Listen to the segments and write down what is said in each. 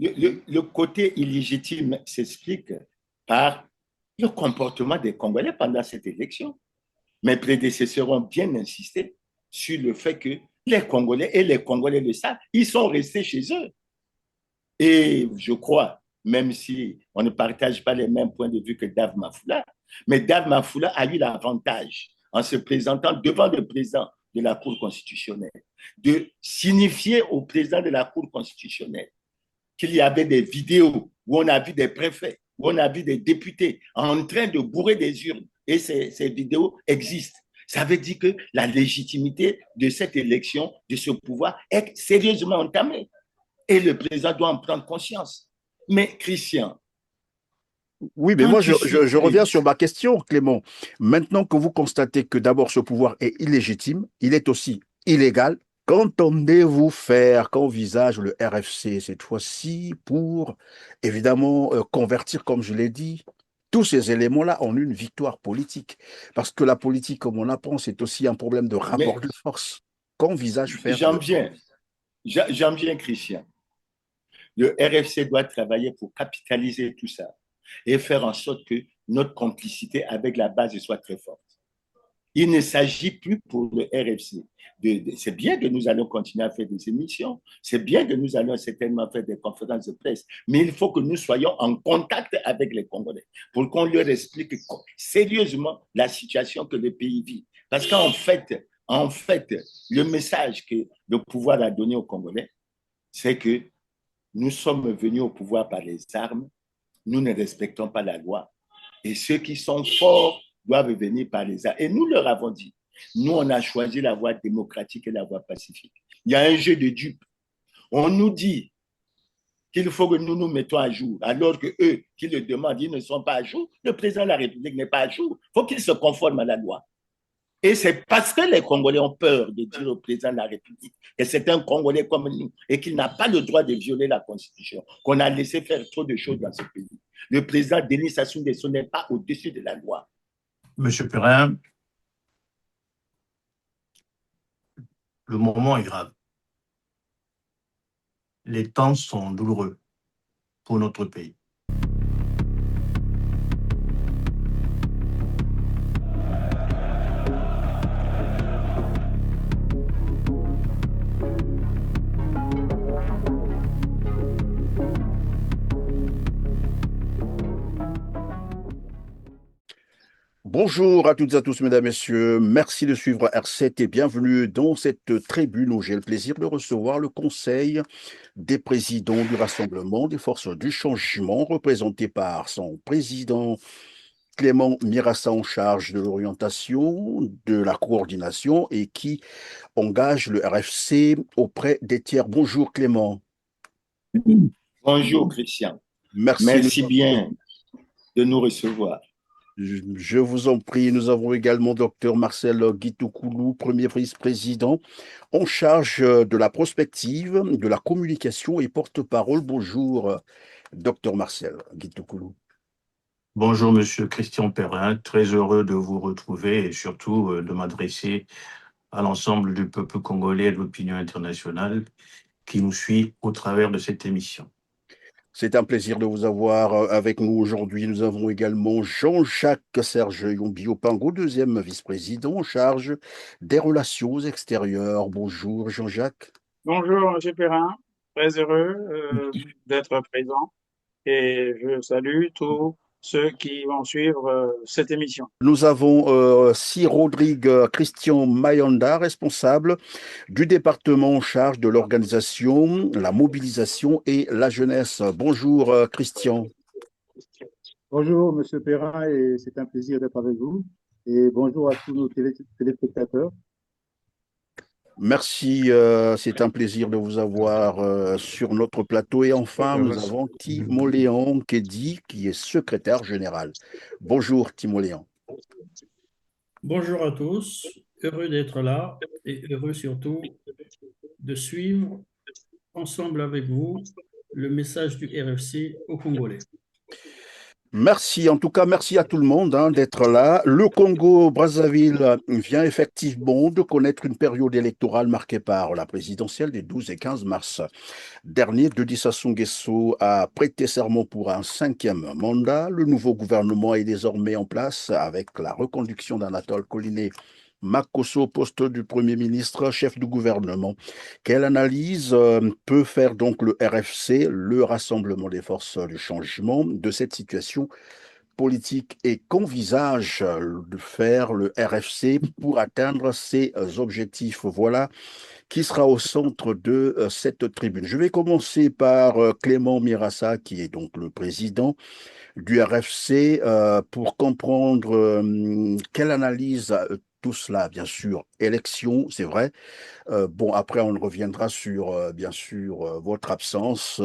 le côté illégitime s'explique par le comportement des Congolais pendant cette élection. Mes prédécesseurs ont bien insisté sur le fait que les Congolais, et les Congolais le savent, ils sont restés chez eux. Et je crois, même si on ne partage pas les mêmes points de vue que Dave Mafoula, mais Dave Mafoula a eu l'avantage, en se présentant devant le président de la Cour constitutionnelle, de signifier au président de la Cour constitutionnelle qu'il y avait des vidéos où on a vu des préfets, où on a vu des députés en train de bourrer des urnes. Et ces vidéos existent. Ça veut dire que la légitimité de cette élection, de ce pouvoir, est sérieusement entamée. Et le président doit en prendre conscience. Mais Christian, Oui, mais quand moi, tu je reviens supprimes, sur ma question, Clément. Maintenant que vous constatez que d'abord ce pouvoir est illégitime, il est aussi illégal, qu'entendez-vous faire, qu'envisage le RFC cette fois-ci pour, évidemment, convertir, comme je l'ai dit, tous ces éléments-là en une victoire politique? Parce que la politique, comme on apprend, c'est aussi un problème de rapport mais de force. Qu'envisage faire j'en le... viens, j'en viens, Christian. Le RFC doit travailler pour capitaliser tout ça et faire en sorte que notre complicité avec la base soit très forte. Il ne s'agit plus pour le RFC. C'est bien que nous allons continuer à faire des émissions, c'est bien que nous allons certainement faire des conférences de presse, mais il faut que nous soyons en contact avec les Congolais pour qu'on leur explique sérieusement la situation que le pays vit. Parce qu'en fait, le message que le pouvoir a donné aux Congolais, c'est que nous sommes venus au pouvoir par les armes, nous ne respectons pas la loi, et ceux qui sont forts doivent venir par les armes. Et nous leur avons dit, nous, on a choisi la voie démocratique et la voie pacifique. Il y a un jeu de dupes. On nous dit qu'il faut que nous nous mettons à jour, alors que eux qui le demandent, ils ne sont pas à jour. Le président de la République n'est pas à jour. Il faut qu'il se conforme à la loi. Et c'est parce que les Congolais ont peur de dire au président de la République que c'est un Congolais comme nous et qu'il n'a pas le droit de violer la Constitution, qu'on a laissé faire trop de choses dans ce pays. Le président Denis Sassou Nguesso n'est pas au-dessus de la loi. Monsieur Perrin, le moment est grave. Les temps sont douloureux pour notre pays. Bonjour à toutes et à tous, mesdames, messieurs. Merci de suivre R7 et bienvenue dans cette tribune où j'ai le plaisir de recevoir le Conseil des présidents du Rassemblement des forces du changement, représenté par son président Clément Mirassa en charge de l'orientation, de la coordination et qui engage le RFC auprès des tiers. Bonjour Clément. Bonjour Christian. Merci. Merci bien de nous recevoir. Je vous en prie, nous avons également Dr Marcel Guitokoulou, premier vice-président en charge de la prospective, de la communication et porte-parole. Bonjour, Dr Marcel Guitokoulou. Bonjour, Monsieur Christian Perrin. Très heureux de vous retrouver et surtout de m'adresser à l'ensemble du peuple congolais et de l'opinion internationale qui nous suit au travers de cette émission. C'est un plaisir de vous avoir avec nous aujourd'hui. Nous avons également Jean-Jacques Serge Yombio-Pango, deuxième vice-président en charge des relations extérieures. Bonjour, Jean-Jacques. Bonjour, M. Perrin. Très heureux d'être présent et je salue tous ceux qui vont suivre cette émission. Nous avons Si Rodrigue Christian Mayanda, responsable du département en charge de l'organisation, la mobilisation et la jeunesse. Bonjour, Christian. Bonjour, Monsieur Perrin, et c'est un plaisir d'être avec vous. Et bonjour à tous nos téléspectateurs. Merci, c'est un plaisir de vous avoir sur notre plateau. Et enfin, nous avons Timoléon Kedi, qui est secrétaire général. Bonjour, Timoléon. Bonjour à tous, heureux d'être là et heureux surtout de suivre ensemble avec vous le message du RFC aux Congolais. Merci, en tout cas, merci à tout le monde d'être là. Le Congo-Brazzaville vient effectivement de connaître une période électorale marquée par la présidentielle des 12 et 15 mars dernier. Denis Sassou Nguesso a prêté serment pour un 5e mandat. Le nouveau gouvernement est désormais en place avec la reconduction d'Anatole Collinet Makosso au poste du Premier ministre, chef du gouvernement. Quelle analyse peut faire donc le RFC, le Rassemblement des forces du changement, de cette situation politique et qu'envisage de faire le RFC pour atteindre ses objectifs? Voilà qui sera au centre de cette tribune. Je vais commencer par Clément Mirassa, qui est donc le président du RFC, pour comprendre quelle analyse tout cela, bien sûr, élection, c'est vrai. Bon, après, on reviendra sur, bien sûr, votre absence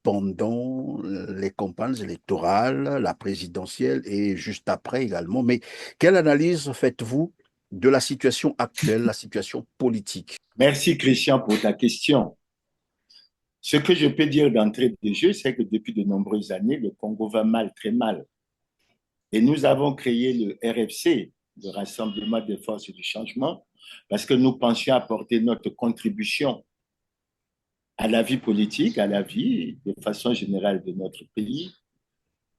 pendant les campagnes électorales, la présidentielle et juste après également. Mais quelle analyse faites-vous de la situation actuelle, la situation politique? Merci Christian pour ta question. Ce que je peux dire d'entrée de jeu, c'est que depuis de nombreuses années, le Congo va mal, très mal. Et nous avons créé le RFC, le Rassemblement des forces du changement, parce que nous pensions apporter notre contribution à la vie politique, à la vie de façon générale de notre pays.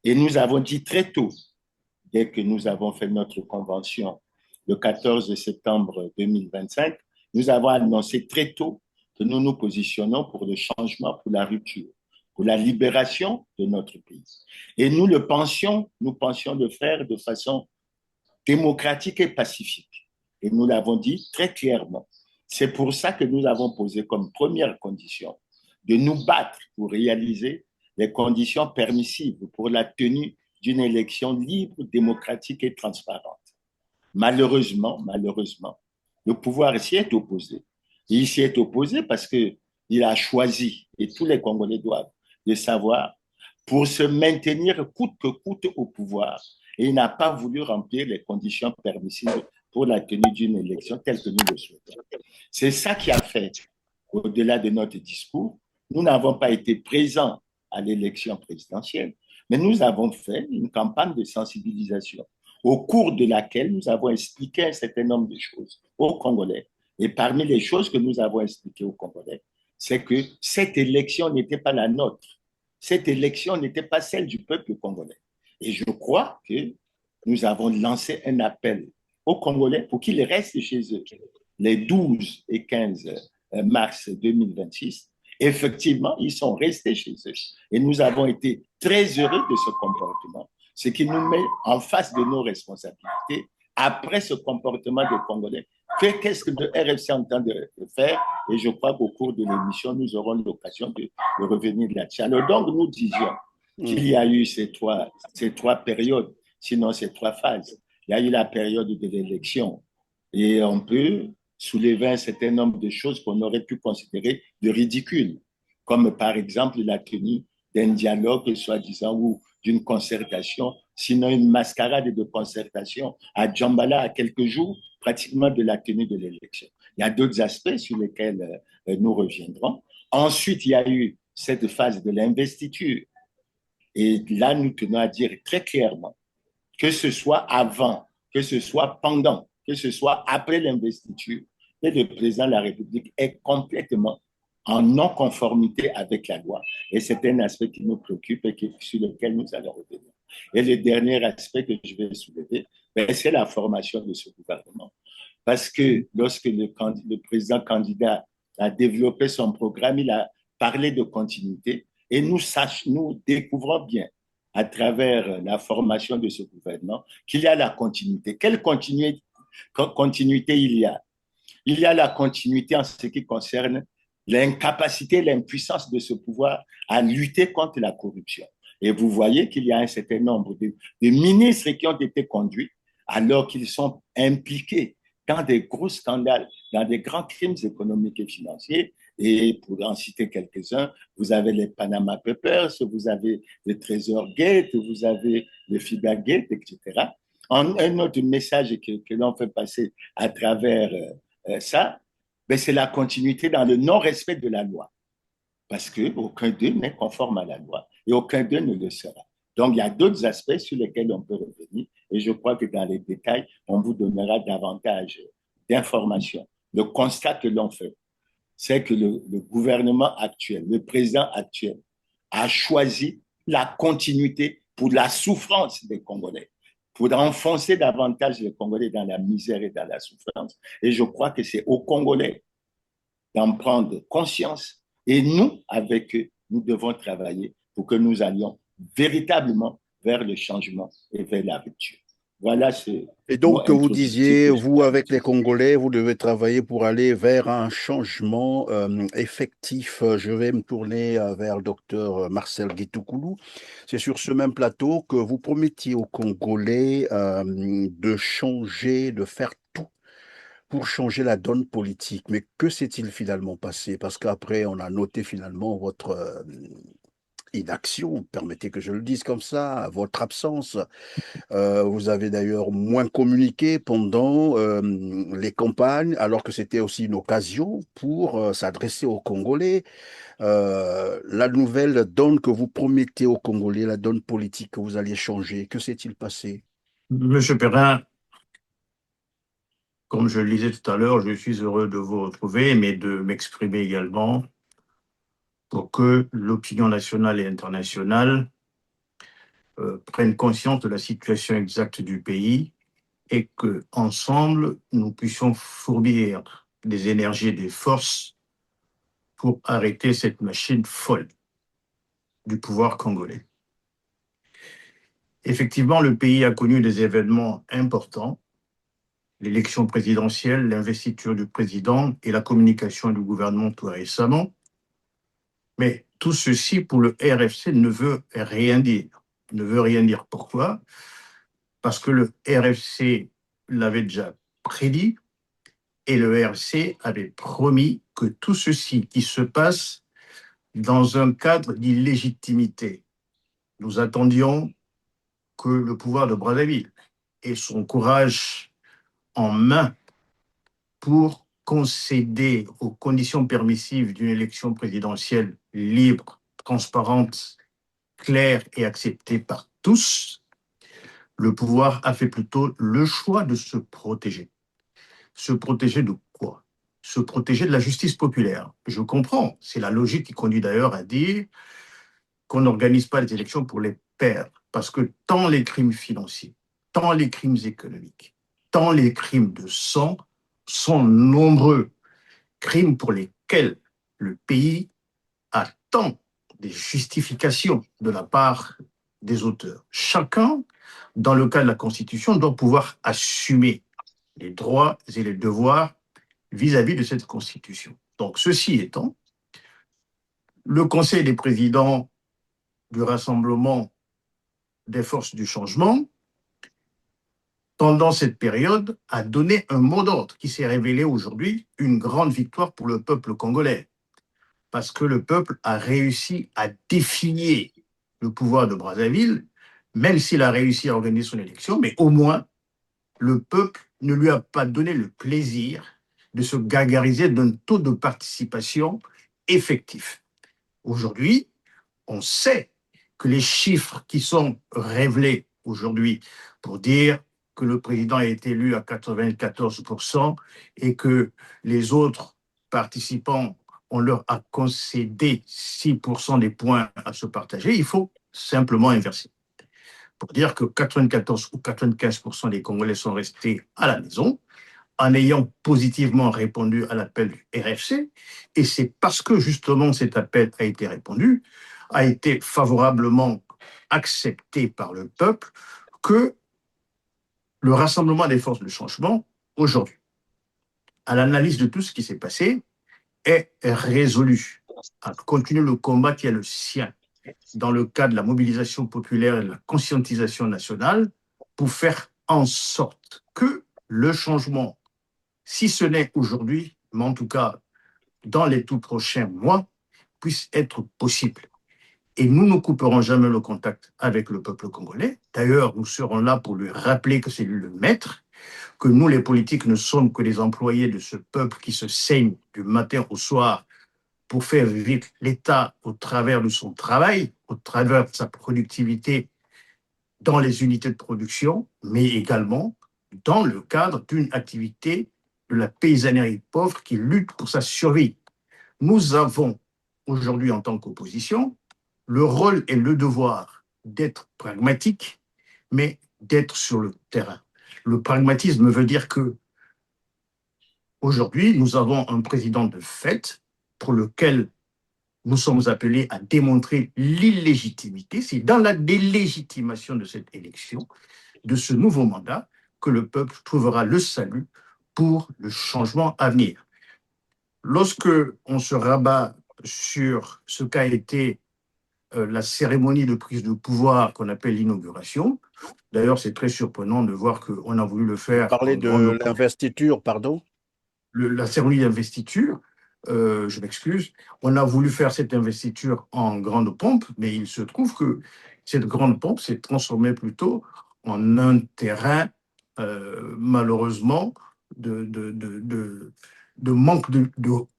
Et nous avons dit très tôt, dès que nous avons fait notre convention le 14 septembre 2025, nous avons annoncé très tôt que nous nous positionnons pour le changement, pour la rupture, pour la libération de notre pays. Et nous pensions le faire de façon démocratique et pacifique. Et nous l'avons dit très clairement. C'est pour ça que nous avons posé comme première condition de nous battre pour réaliser les conditions permissives pour la tenue d'une élection libre, démocratique et transparente. Malheureusement, le pouvoir s'y est opposé. Et il s'y est opposé parce qu'il a choisi, et tous les Congolais doivent le savoir, pour se maintenir coûte que coûte au pouvoir. Et il n'a pas voulu remplir les conditions permissives pour la tenue d'une élection telle que nous le souhaitons. C'est ça qui a fait, au-delà de notre discours, nous n'avons pas été présents à l'élection présidentielle, mais nous avons fait une campagne de sensibilisation au cours de laquelle nous avons expliqué un certain nombre de choses aux Congolais. Et parmi les choses que nous avons expliquées aux Congolais, c'est que cette élection n'était pas la nôtre. Cette élection n'était pas celle du peuple congolais. Et je crois que nous avons lancé un appel aux Congolais pour qu'ils restent chez eux les 12 et 15 mars 2026. Effectivement, ils sont restés chez eux. Et nous avons été très heureux de ce comportement, ce qui nous met en face de nos responsabilités après ce comportement des Congolais. Qu'est-ce que le RFC entend de faire? Et je crois qu'au cours de l'émission, nous aurons l'occasion de revenir là-dessus. Alors donc, nous disions qu'il y a eu ces trois périodes, sinon ces trois phases. Il y a eu la période de l'élection et on peut soulever un certain nombre de choses qu'on aurait pu considérer de ridicules, comme par exemple la tenue d'un dialogue, soi-disant, ou d'une concertation, sinon une mascarade de concertation à Djambala à quelques jours pratiquement de la tenue de l'élection. Il y a d'autres aspects sur lesquels nous reviendrons. Ensuite, il y a eu cette phase de l'investiture. Et là, nous tenons à dire très clairement que ce soit avant, que ce soit pendant, que ce soit après l'investiture, que le président de la République est complètement en non-conformité avec la loi. Et c'est un aspect qui nous préoccupe et sur lequel nous allons revenir. Et le dernier aspect que je vais soulever, c'est la formation de ce gouvernement. Parce que lorsque le président candidat a développé son programme, il a parlé de continuité. Et nous découvrons bien à travers la formation de ce gouvernement qu'il y a la continuité. Quelle continuité il y a? Il y a la continuité en ce qui concerne l'incapacité, l'impuissance de ce pouvoir à lutter contre la corruption. Et vous voyez qu'il y a un certain nombre de ministres qui ont été conduits alors qu'ils sont impliqués dans des gros scandales, dans des grands crimes économiques et financiers. Et pour en citer quelques-uns, vous avez les Panama Papers, vous avez le Trésor Gate, vous avez le FIBA Gate, etc. Un autre message que l'on fait passer à travers ça, c'est la continuité dans le non-respect de la loi. Parce qu'aucun d'eux n'est conforme à la loi et aucun d'eux ne le sera. Donc, il y a d'autres aspects sur lesquels on peut revenir et je crois que dans les détails, on vous donnera davantage d'informations. Le constat que l'on fait, c'est que le gouvernement actuel, le président actuel, a choisi la continuité pour la souffrance des Congolais, pour enfoncer davantage les Congolais dans la misère et dans la souffrance. Et je crois que c'est aux Congolais d'en prendre conscience. Et nous, avec eux, nous devons travailler pour que nous allions véritablement vers le changement et vers la rupture. Voilà ce Et mot donc, que vous introductif disiez, que je vous, permets. avec les Congolais, vous devez travailler pour aller vers un changement effectif. Je vais me tourner vers le docteur Marcel Guitoukoulou. C'est sur ce même plateau que vous promettiez aux Congolais de changer, de faire tout pour changer la donne politique. Mais que s'est-il finalement passé? Parce qu'après, on a noté finalement votre inaction, permettez que je le dise comme ça, votre absence. Vous avez d'ailleurs moins communiqué pendant les campagnes, alors que c'était aussi une occasion pour s'adresser aux Congolais. La nouvelle donne que vous promettez aux Congolais, la donne politique que vous alliez changer, que s'est-il passé? Monsieur Perrin, comme je le disais tout à l'heure, je suis heureux de vous retrouver, mais de m'exprimer également pour que l'opinion nationale et internationale prenne conscience de la situation exacte du pays et que ensemble nous puissions fournir des énergies et des forces pour arrêter cette machine folle du pouvoir congolais. Effectivement, le pays a connu des événements importants, l'élection présidentielle, l'investiture du président et la communication du gouvernement tout récemment. Mais tout ceci pour le RFC ne veut rien dire. Ne veut rien dire. Pourquoi? Parce que le RFC l'avait déjà prédit et le RFC avait promis que tout ceci qui se passe dans un cadre d'illégitimité. Nous attendions que le pouvoir de Brazzaville ait son courage en main pour concéder aux conditions permissives d'une élection présidentielle libre, transparente, claire et acceptée par tous. Le pouvoir a fait plutôt le choix de se protéger. Se protéger de quoi? Se protéger de la justice populaire. Je comprends, c'est la logique qui conduit d'ailleurs à dire qu'on n'organise pas les élections pour les perdre, parce que tant les crimes financiers, tant les crimes économiques, tant les crimes de sang sont nombreux, crimes pour lesquels le pays attend des justifications de la part des auteurs. Chacun, dans le cas de la Constitution, doit pouvoir assumer les droits et les devoirs vis-à-vis de cette Constitution. Donc, ceci étant, le Conseil des présidents du Rassemblement des forces du changement, pendant cette période, a donné un mot d'ordre qui s'est révélé aujourd'hui une grande victoire pour le peuple congolais. Parce que le peuple a réussi à défier le pouvoir de Brazzaville, même s'il a réussi à organiser son élection, mais au moins, le peuple ne lui a pas donné le plaisir de se gargariser d'un taux de participation effectif. Aujourd'hui, on sait que les chiffres qui sont révélés aujourd'hui pour dire que le président a été élu à 94% et que les autres participants, on leur a concédé 6% des points à se partager, il faut simplement inverser. Pour dire que 94 ou 95% des Congolais sont restés à la maison en ayant positivement répondu à l'appel du RFC. Et c'est parce que justement cet appel a été répondu, a été favorablement accepté par le peuple, que le Rassemblement des forces de changement, aujourd'hui, à l'analyse de tout ce qui s'est passé, est résolu à continuer le combat qui est le sien dans le cadre de la mobilisation populaire et de la conscientisation nationale pour faire en sorte que le changement, si ce n'est aujourd'hui, mais en tout cas dans les tout prochains mois, puisse être possible. Et nous ne couperons jamais le contact avec le peuple congolais. D'ailleurs, nous serons là pour lui rappeler que c'est lui le maître, que nous, les politiques, ne sommes que les employés de ce peuple qui se saigne du matin au soir pour faire vivre l'État au travers de son travail, au travers de sa productivité dans les unités de production, mais également dans le cadre d'une activité de la paysannerie pauvre qui lutte pour sa survie. Nous avons aujourd'hui, en tant qu'opposition, le rôle et le devoir d'être pragmatique, mais d'être sur le terrain. Le pragmatisme veut dire que aujourd'hui, nous avons un président de fait pour lequel nous sommes appelés à démontrer l'illégitimité. C'est dans la délégitimation de cette élection, de ce nouveau mandat, que le peuple trouvera le salut pour le changement à venir. Lorsque on se rabat sur ce qu'a été la cérémonie de prise de pouvoir qu'on appelle l'inauguration, d'ailleurs c'est très surprenant de voir qu'on a voulu le faire Parler en grande de l'investiture, pardon. la cérémonie d'investiture, je m'excuse, on a voulu faire cette investiture en grande pompe, mais il se trouve que cette grande pompe s'est transformée plutôt en un terrain, malheureusement, de manque de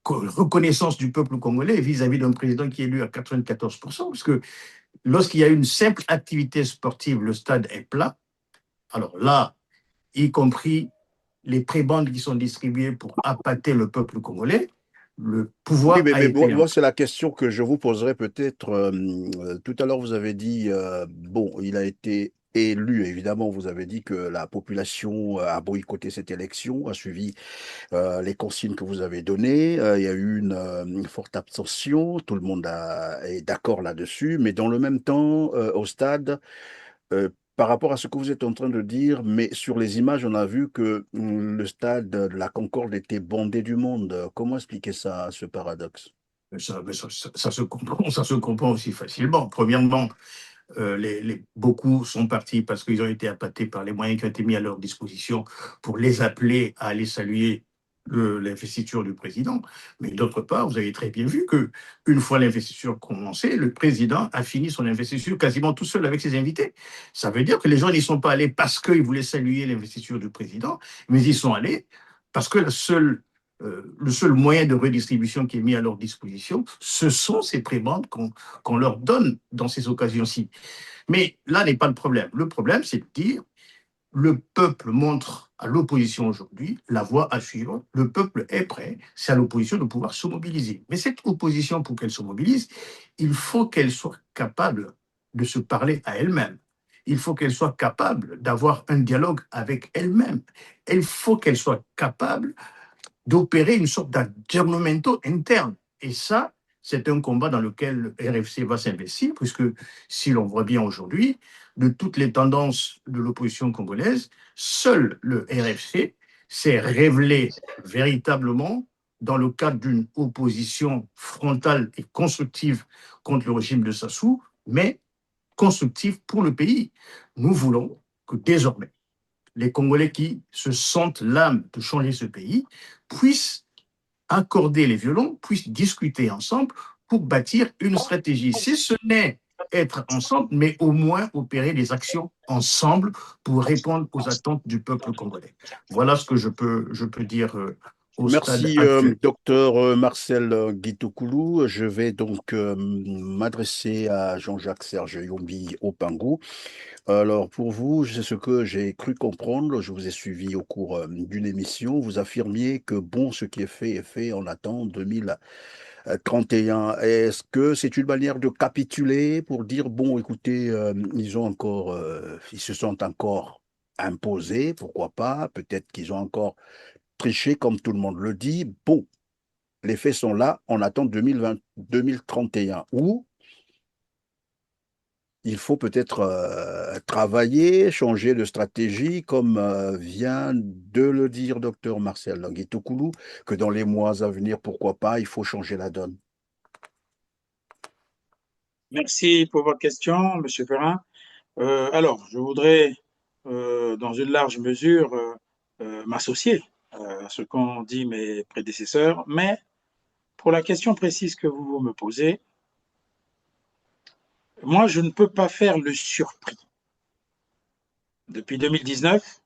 reconnaissance du peuple congolais vis-à-vis d'un président qui est élu à 94%, parce que lorsqu'il y a une simple activité sportive, le stade est plat. Alors là, y compris les prébendes qui sont distribuées pour appâter le peuple congolais, le pouvoir Oui, mais, a mais été... moi, c'est la question que je vous poserai peut-être. Tout à l'heure, vous avez dit, bon, il a été élu, évidemment, vous avez dit que la population a boycotté cette élection, a suivi les consignes que vous avez données. Il y a eu une forte abstention, tout le monde est d'accord là-dessus, mais dans le même temps, au stade, par rapport à ce que vous êtes en train de dire, mais sur les images, on a vu que le stade de la Concorde était bondé du monde. Comment expliquer ça, ce paradoxe? Ça ça se comprend aussi facilement. Premièrement, beaucoup sont partis parce qu'ils ont été appâtés par les moyens qui ont été mis à leur disposition pour les appeler à aller saluer l'investiture du président. Mais d'autre part, vous avez très bien vu que une fois l'investiture commencée, le président a fini son investiture quasiment tout seul avec ses invités. Ça veut dire que les gens n'y sont pas allés parce qu'ils voulaient saluer l'investiture du président, mais ils sont allés parce que le seul moyen de redistribution qui est mis à leur disposition, ce sont ces prébendes qu'on leur donne dans ces occasions-ci. Mais là n'est pas le problème. Le problème, c'est de dire, le peuple montre à l'opposition aujourd'hui la voie à suivre. Le peuple est prêt, c'est à l'opposition de pouvoir se mobiliser. Mais cette opposition, pour qu'elle se mobilise, il faut qu'elle soit capable de se parler à elle-même. Il faut qu'elle soit capable d'avoir un dialogue avec elle-même. Il faut qu'elle soit capable d'opérer une sorte d'aggiornamento interne. Et ça, c'est un combat dans lequel le RFC va s'investir, puisque si l'on voit bien aujourd'hui, de toutes les tendances de l'opposition congolaise, seul le RFC s'est révélé véritablement dans le cadre d'une opposition frontale et constructive contre le régime de Sassou, mais constructive pour le pays. Nous voulons que désormais, les Congolais qui se sentent l'âme de changer ce pays puissent accorder les violons, puissent discuter ensemble pour bâtir une stratégie. Si ce n'est être ensemble, mais au moins opérer des actions ensemble pour répondre aux attentes du peuple congolais. Voilà ce que je peux dire au stade Merci, actuel. docteur Marcel Guitokoulou. Je vais donc m'adresser à Jean-Jacques Serge Yombi Opangou. Alors, pour vous, c'est ce que j'ai cru comprendre. Je vous ai suivi au cours d'une émission. Vous affirmiez que bon, ce qui est fait, on attend 2031. Est-ce que c'est une manière de capituler pour dire, bon, écoutez, ils se sont encore imposés, pourquoi pas? Peut-être qu'ils ont encore triché, comme tout le monde le dit. Bon, les faits sont là, on attend 2020, 2031. Ou il faut peut-être travailler, changer de stratégie, comme vient de le dire docteur Marcel Nguitokoulou, que dans les mois à venir, pourquoi pas, il faut changer la donne. Merci pour votre question, Monsieur Perrin. Alors, je voudrais, dans une large mesure, m'associer à ce qu'ont dit mes prédécesseurs, mais pour la question précise que vous me posez, moi, je ne peux pas faire le surpris. Depuis 2019,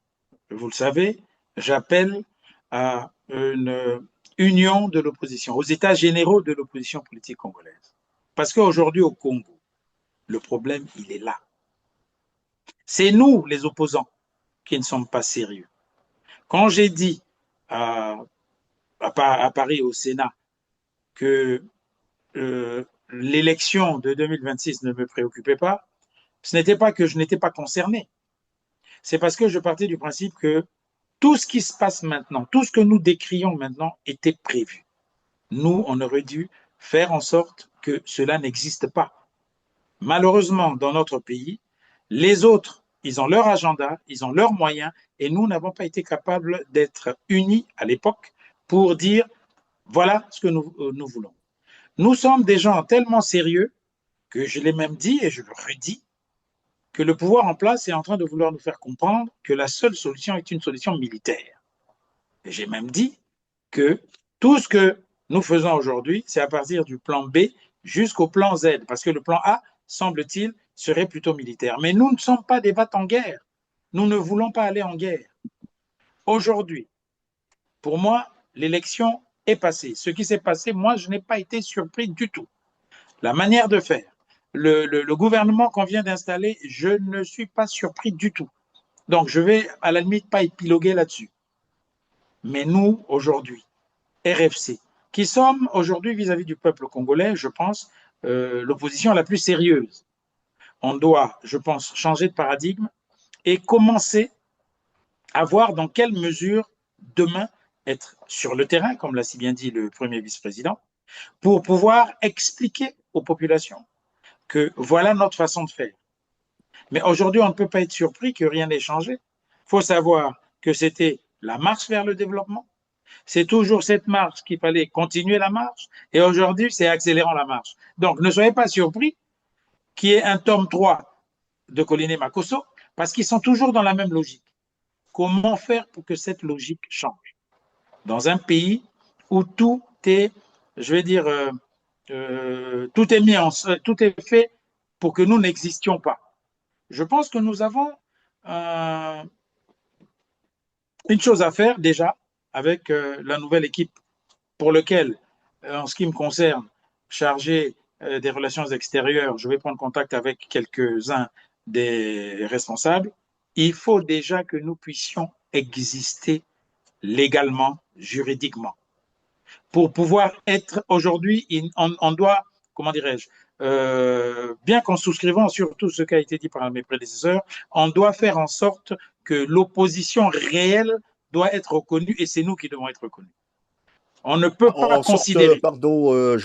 vous le savez, j'appelle à une union de l'opposition, aux états généraux de l'opposition politique congolaise. Parce qu'aujourd'hui, au Congo, le problème, il est là. C'est nous, les opposants, qui ne sommes pas sérieux. Quand j'ai dit à Paris, au Sénat, que l'élection de 2026 ne me préoccupait pas, ce n'était pas que je n'étais pas concerné. C'est parce que je partais du principe que tout ce qui se passe maintenant, tout ce que nous décrions maintenant était prévu. Nous, on aurait dû faire en sorte que cela n'existe pas. Malheureusement, dans notre pays, les autres, ils ont leur agenda, ils ont leurs moyens, et nous n'avons pas été capables d'être unis à l'époque pour dire voilà ce que nous voulons. Nous sommes des gens tellement sérieux que je l'ai même dit et je le redis, que le pouvoir en place est en train de vouloir nous faire comprendre que la seule solution est une solution militaire. Et j'ai même dit que tout ce que nous faisons aujourd'hui, c'est à partir du plan B jusqu'au plan Z, parce que le plan A, semble-t-il, serait plutôt militaire. Mais nous ne sommes pas des bats en guerre. Nous ne voulons pas aller en guerre. Aujourd'hui, pour moi, l'élection est passée. Ce qui s'est passé, moi, je n'ai pas été surpris du tout. La manière de faire, le gouvernement qu'on vient d'installer, je ne suis pas surpris du tout. Donc, je vais à la limite pas épiloguer là-dessus. Mais nous, aujourd'hui, RFC, qui sommes aujourd'hui vis-à-vis du peuple congolais, je pense, l'opposition la plus sérieuse. On doit, je pense, changer de paradigme et commencer à voir dans quelle mesure demain être sur le terrain, comme l'a si bien dit le premier vice-président, pour pouvoir expliquer aux populations que voilà notre façon de faire. Mais aujourd'hui, on ne peut pas être surpris que rien n'ait changé. Il faut savoir que c'était la marche vers le développement. C'est toujours cette marche qu'il fallait continuer la marche. Et aujourd'hui, c'est accélérant la marche. Donc, ne soyez pas surpris qu'il y ait un tome 3 de Colline Makosso, parce qu'ils sont toujours dans la même logique. Comment faire pour que cette logique change? Dans un pays où tout est, je vais dire, tout est fait pour que nous n'existions pas. Je pense que nous avons une chose à faire déjà avec la nouvelle équipe pour laquelle, en ce qui me concerne, chargé des relations extérieures, je vais prendre contact avec quelques-uns des responsables. Il faut déjà que nous puissions exister légalement, juridiquement. Pour pouvoir être aujourd'hui, on doit, comment dirais-je, bien qu'en souscrivant surtout ce qui a été dit par mes prédécesseurs, on doit faire en sorte que l'opposition réelle doit être reconnue et c'est nous qui devons être reconnus. On ne peut pas considérer tous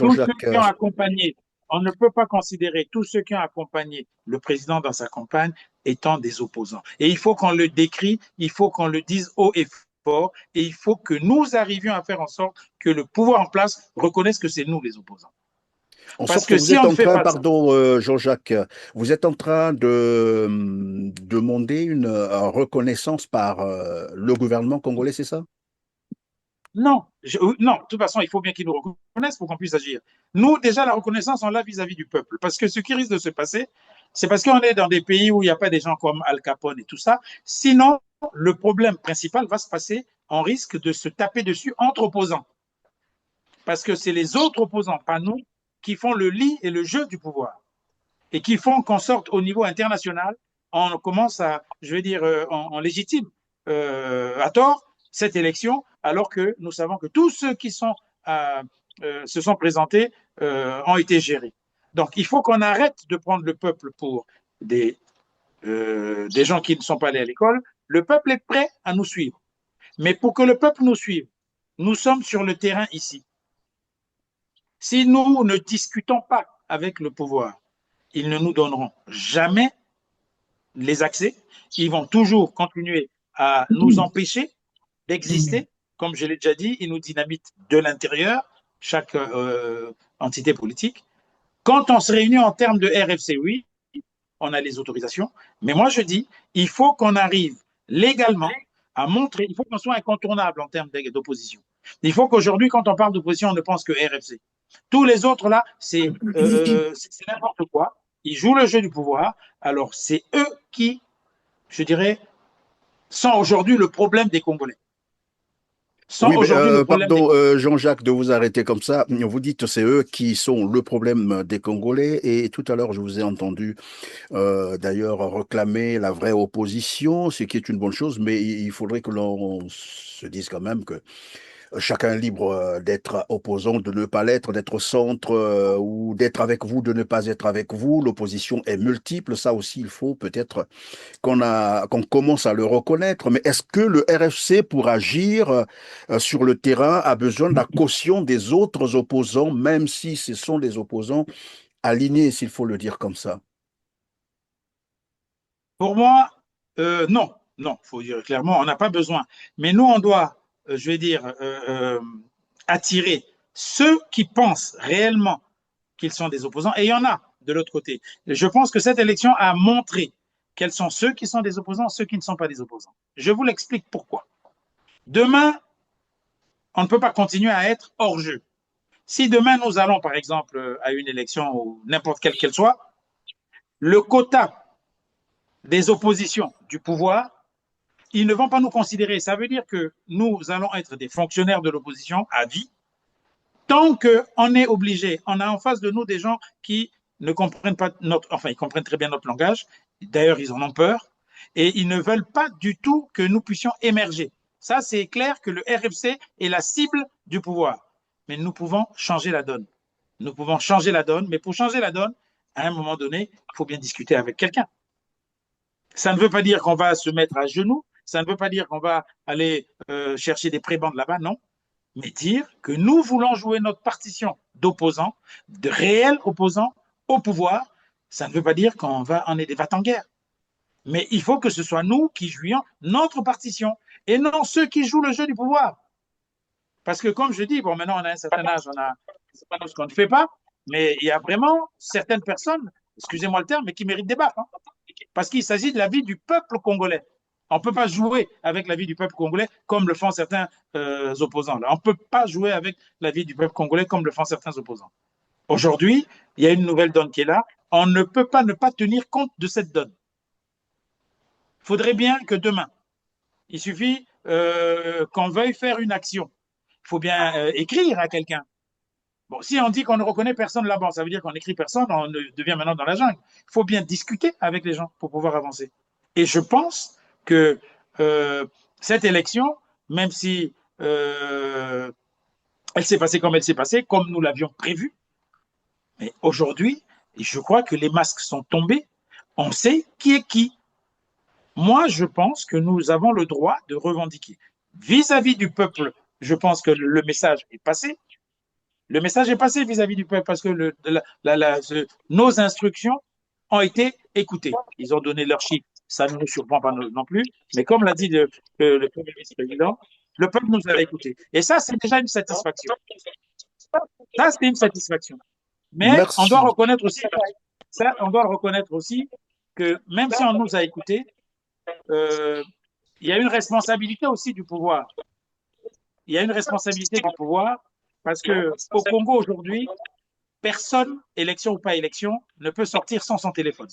ceux qui ont accompagné, on ne peut pas considérer tous ceux qui ont accompagné le président dans sa campagne étant des opposants. Et il faut qu'on le décrit, il faut qu'on le dise haut et fort, et il faut que nous arrivions à faire en sorte que le pouvoir en place reconnaisse que c'est nous les opposants. Parce que si on ne fait pas pardon, Jean-Jacques, vous êtes en train de demander une reconnaissance par le gouvernement congolais, c'est ça? Non, non, de toute façon, il faut bien qu'ils nous reconnaissent pour qu'on puisse agir. Nous, déjà, la reconnaissance, on l'a vis-à-vis du peuple. Parce que ce qui risque de se passer, c'est parce qu'on est dans des pays où il n'y a pas des gens comme Al Capone et tout ça. Sinon, le problème principal va se passer, on risque de se taper dessus entre opposants. Parce que c'est les autres opposants, pas nous, qui font le lit et le jeu du pouvoir. Et qui font qu'on sorte au niveau international, on commence à, je vais dire, on légitime à tort cette élection, alors que nous savons que tous ceux qui se sont présentés ont été gérés. Donc, il faut qu'on arrête de prendre le peuple pour des gens qui ne sont pas allés à l'école. Le peuple est prêt à nous suivre. Mais pour que le peuple nous suive, nous sommes sur le terrain ici. Si nous ne discutons pas avec le pouvoir, ils ne nous donneront jamais les accès. Ils vont toujours continuer à nous empêcher d'exister. Comme je l'ai déjà dit, ils nous dynamitent de l'intérieur, chaque entité politique. Quand on se réunit en termes de RFC, oui, on a les autorisations. Mais moi, je dis, il faut qu'on arrive légalement à montrer, il faut qu'on soit incontournable en termes d'opposition. Il faut qu'aujourd'hui, quand on parle d'opposition, on ne pense que RFC. Tous les autres, là, c'est n'importe quoi. Ils jouent le jeu du pouvoir. Alors, c'est eux qui, je dirais, sont aujourd'hui le problème des Congolais. sont Oui, mais aujourd'hui le problème des pardon, Congolais. Jean-Jacques, de vous arrêter comme ça. Vous dites c'est eux qui sont le problème des Congolais. Et tout à l'heure, je vous ai entendu d'ailleurs réclamer la vraie opposition, ce qui est une bonne chose, mais il faudrait que l'on se dise quand même que chacun est libre d'être opposant, de ne pas l'être, d'être au centre ou d'être avec vous, de ne pas être avec vous. L'opposition est multiple. Ça aussi, il faut peut-être qu'on commence à le reconnaître. Mais est-ce que le RFC, pour agir sur le terrain, a besoin de la caution des autres opposants, même si ce sont des opposants alignés, s'il faut le dire comme ça? Pour moi, non, non, il faut dire clairement, on n'a pas besoin. Mais nous, on doit, je vais dire, attirer ceux qui pensent réellement qu'ils sont des opposants, et il y en a de l'autre côté. Je pense que cette élection a montré quels sont ceux qui sont des opposants, ceux qui ne sont pas des opposants. Je vous l'explique pourquoi. Demain, on ne peut pas continuer à être hors jeu. Si demain nous allons, par exemple, à une élection ou n'importe quelle qu'elle soit, le quota des oppositions du pouvoir, ils ne vont pas nous considérer. Ça veut dire que nous allons être des fonctionnaires de l'opposition à vie, tant qu'on est obligé. On a en face de nous des gens qui ne comprennent pas notre, enfin, ils comprennent très bien notre langage. D'ailleurs, ils en ont peur et ils ne veulent pas du tout que nous puissions émerger. Ça, c'est clair que le RFC est la cible du pouvoir. Mais nous pouvons changer la donne. Nous pouvons changer la donne, mais pour changer la donne, à un moment donné, il faut bien discuter avec quelqu'un. Ça ne veut pas dire qu'on va se mettre à genoux, ça ne veut pas dire qu'on va aller chercher des prébendes là-bas, non. Mais dire que nous voulons jouer notre partition d'opposants, de réels opposants au pouvoir, ça ne veut pas dire qu'on va en aller en guerre. Mais il faut que ce soit nous qui jouions notre partition et non ceux qui jouent le jeu du pouvoir. Parce que comme je dis, bon, maintenant on a un certain âge, on a ce qu'on ne fait pas, mais il y a vraiment certaines personnes, excusez-moi le terme, mais qui méritent débat. Hein, parce qu'il s'agit de la vie du peuple congolais. On ne peut pas jouer avec la vie du peuple congolais comme le font certains opposants. Là. On ne peut pas jouer avec la vie du peuple congolais comme le font certains opposants. Aujourd'hui, il y a une nouvelle donne qui est là. On ne peut pas ne pas tenir compte de cette donne. Il faudrait bien que demain, il suffit qu'on veuille faire une action. Il faut bien écrire à quelqu'un. Bon, si on dit qu'on ne reconnaît personne là-bas, ça veut dire qu'on n'écrit personne, on devient maintenant dans la jungle. Il faut bien discuter avec les gens pour pouvoir avancer. Et je pense que cette élection, même si elle s'est passée comme elle s'est passée, comme nous l'avions prévu, mais aujourd'hui, je crois que les masques sont tombés. On sait qui est qui. Moi, je pense que nous avons le droit de revendiquer. Vis-à-vis du peuple, je pense que le message est passé. Le message est passé vis-à-vis du peuple parce que nos instructions ont été écoutées. Ils ont donné leurs chiffres. Ça ne nous surprend pas non plus. Mais comme l'a dit le premier vice-président, le peuple nous a écoutés. Et ça, c'est déjà une satisfaction. Ça, c'est une satisfaction. Mais on doit Merci. reconnaître aussi, on doit reconnaître aussi que même si on nous a écoutés, il y a une responsabilité aussi du pouvoir. Il y a une responsabilité du pouvoir parce que au Congo aujourd'hui, personne, élection ou pas élection, ne peut sortir sans son téléphone.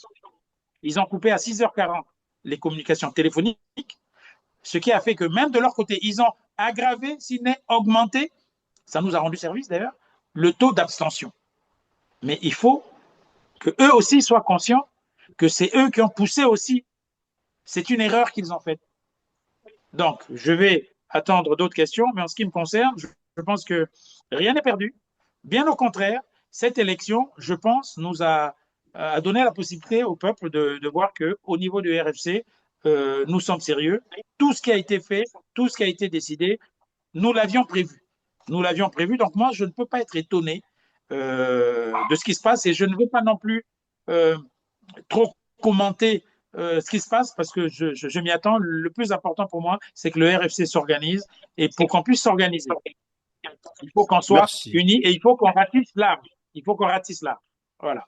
Ils ont coupé à 6h40 les communications téléphoniques, ce qui a fait que même de leur côté, ils ont aggravé, si n'est augmenté, ça nous a rendu service d'ailleurs, le taux d'abstention. Mais il faut que eux aussi soient conscients que c'est eux qui ont poussé aussi. C'est une erreur qu'ils ont faite. Donc, je vais attendre d'autres questions, mais en ce qui me concerne, je pense que rien n'est perdu. Bien au contraire, cette élection, je pense, nous a donné la possibilité au peuple de voir qu'au niveau du RFC, nous sommes sérieux. Tout ce qui a été fait, tout ce qui a été décidé, nous l'avions prévu. Nous l'avions prévu, donc moi, je ne peux pas être étonné de ce qui se passe et je ne veux pas non plus trop commenter ce qui se passe parce que je m'y attends. Le plus important pour moi, c'est que le RFC s'organise et pour qu'on puisse s'organiser, il faut qu'on soit Merci. unis et il faut qu'on ratisse l'arbre. Il faut qu'on ratisse l'arbre. Voilà.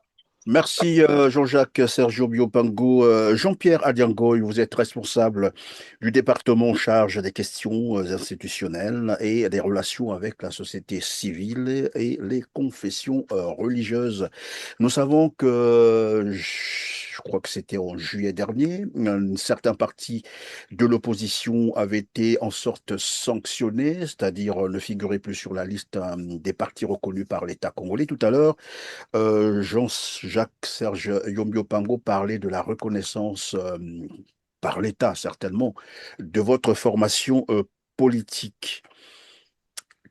Merci Jean-Jacques Sergio Biopango. Jean-Pierre Adiango, vous êtes responsable du département en charge des questions institutionnelles et des relations avec la société civile et les confessions religieuses. Nous savons que, je crois que c'était en juillet dernier. Une certaine partie de l'opposition avait été en sorte sanctionnée, c'est-à-dire ne figurait plus sur la liste des partis reconnus par l'État congolais. Tout à l'heure, Jean-Jacques Serge Yombio Pango parlait de la reconnaissance par l'État, certainement, de votre formation politique.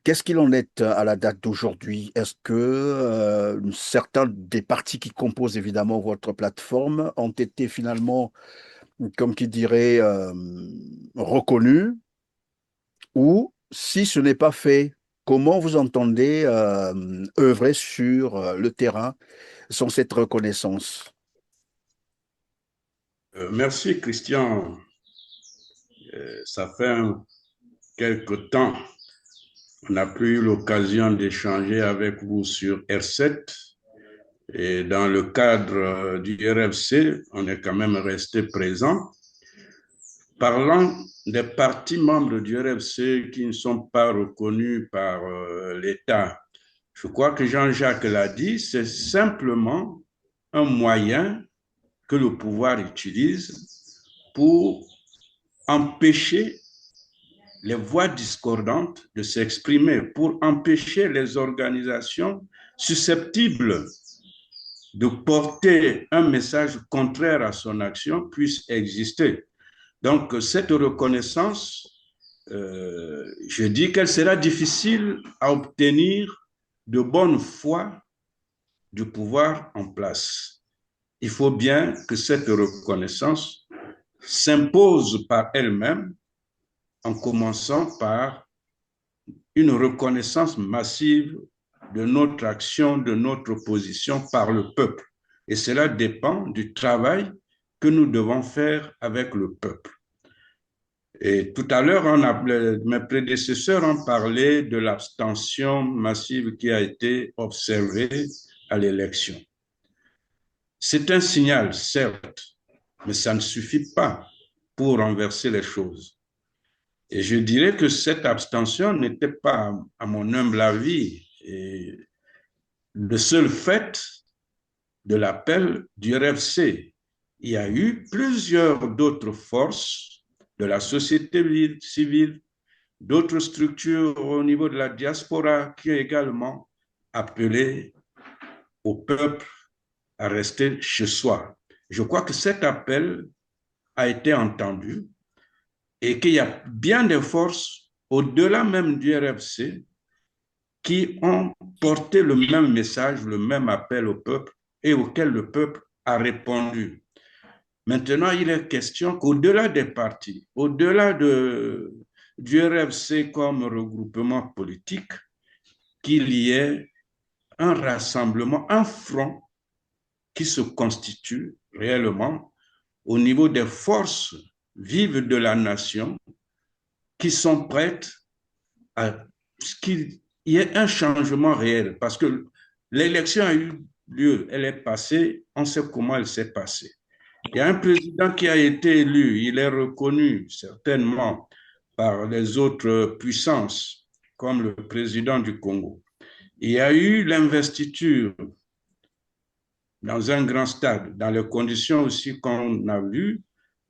Qu'est-ce qu'il en est à la date d'aujourd'hui? Est-ce que certains des partis qui composent évidemment votre plateforme ont été finalement, comme qui dirait, reconnus? Ou si ce n'est pas fait, comment vous entendez œuvrer sur le terrain sans cette reconnaissance? Merci Christian. Ça fait quelque temps on n'a plus eu l'occasion d'échanger avec vous sur R7 et dans le cadre du RFC, on est quand même resté présent. Parlant des partis membres du RFC qui ne sont pas reconnus par l'État, je crois que Jean-Jacques l'a dit, c'est simplement un moyen que le pouvoir utilise pour empêcher les voix discordantes de s'exprimer, pour empêcher les organisations susceptibles de porter un message contraire à son action puissent exister. Donc, cette reconnaissance, je dis qu'elle sera difficile à obtenir de bonne foi du pouvoir en place. Il faut bien que cette reconnaissance s'impose par elle-même en commençant par une reconnaissance massive de notre action, de notre position par le peuple. Et cela dépend du travail que nous devons faire avec le peuple. Et tout à l'heure, mes prédécesseurs ont parlé de l'abstention massive qui a été observée à l'élection. C'est un signal, certes, mais ça ne suffit pas pour renverser les choses. Et je dirais que cette abstention n'était pas, à mon humble avis, le seul fait de l'appel du RFC. Il y a eu plusieurs d'autres forces de la société civile, d'autres structures au niveau de la diaspora qui ont également appelé au peuple à rester chez soi. Je crois que cet appel a été entendu et qu'il y a bien des forces au-delà même du RFC qui ont porté le même message, le même appel au peuple et auquel le peuple a répondu. Maintenant, il est question qu'au-delà des partis, au-delà du RFC comme regroupement politique, qu'il y ait un rassemblement, un front qui se constitue réellement au niveau des forces vives de la nation qui sont prêtes à ce qu'il y ait un changement réel. Parce que l'élection a eu lieu, elle est passée, on sait comment elle s'est passée. Il y a un président qui a été élu, il est reconnu certainement par les autres puissances, comme le président du Congo. Il y a eu l'investiture dans un grand stade, dans les conditions aussi qu'on a vues.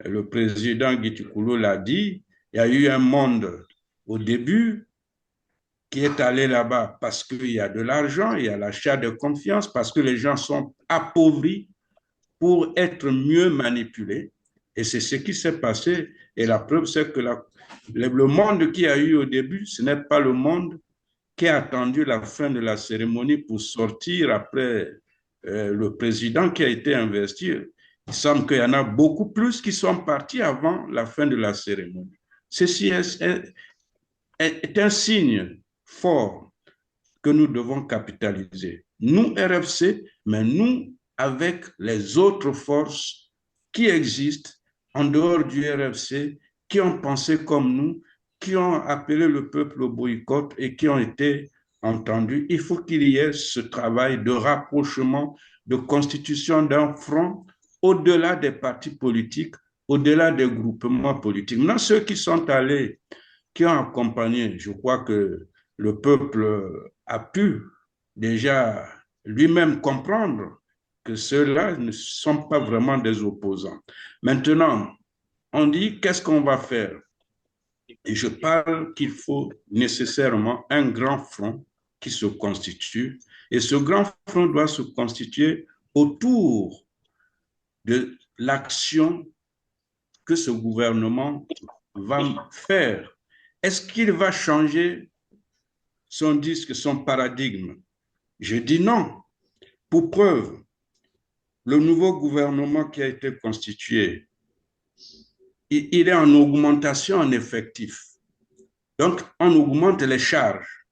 Le président Gitikoulo l'a dit, il y a eu un monde au début qui est allé là-bas parce qu'il y a de l'argent, il y a l'achat de confiance, parce que les gens sont appauvris pour être mieux manipulés. Et c'est ce qui s'est passé. Et la preuve, c'est que le monde qui a eu au début, ce n'est pas le monde qui a attendu la fin de la cérémonie pour sortir après le président qui a été investi. Il semble qu'il y en a beaucoup plus qui sont partis avant la fin de la cérémonie. Ceci est un signe fort que nous devons capitaliser. Nous, RFC, mais nous, avec les autres forces qui existent en dehors du RFC, qui ont pensé comme nous, qui ont appelé le peuple au boycott et qui ont été entendus. Il faut qu'il y ait ce travail de rapprochement, de constitution d'un front au-delà des partis politiques, au-delà des groupements politiques. Maintenant, ceux qui sont allés, qui ont accompagné, je crois que le peuple a pu déjà lui-même comprendre que ceux-là ne sont pas vraiment des opposants. Maintenant, on dit qu'est-ce qu'on va faire? Et je parle qu'il faut nécessairement un grand front qui se constitue. Et ce grand front doit se constituer autour de l'action que ce gouvernement va faire. Est-ce qu'il va changer son disque, son paradigme? Je dis non. Pour preuve, le nouveau gouvernement qui a été constitué, il est en augmentation en effectif. Donc, on augmente les charges.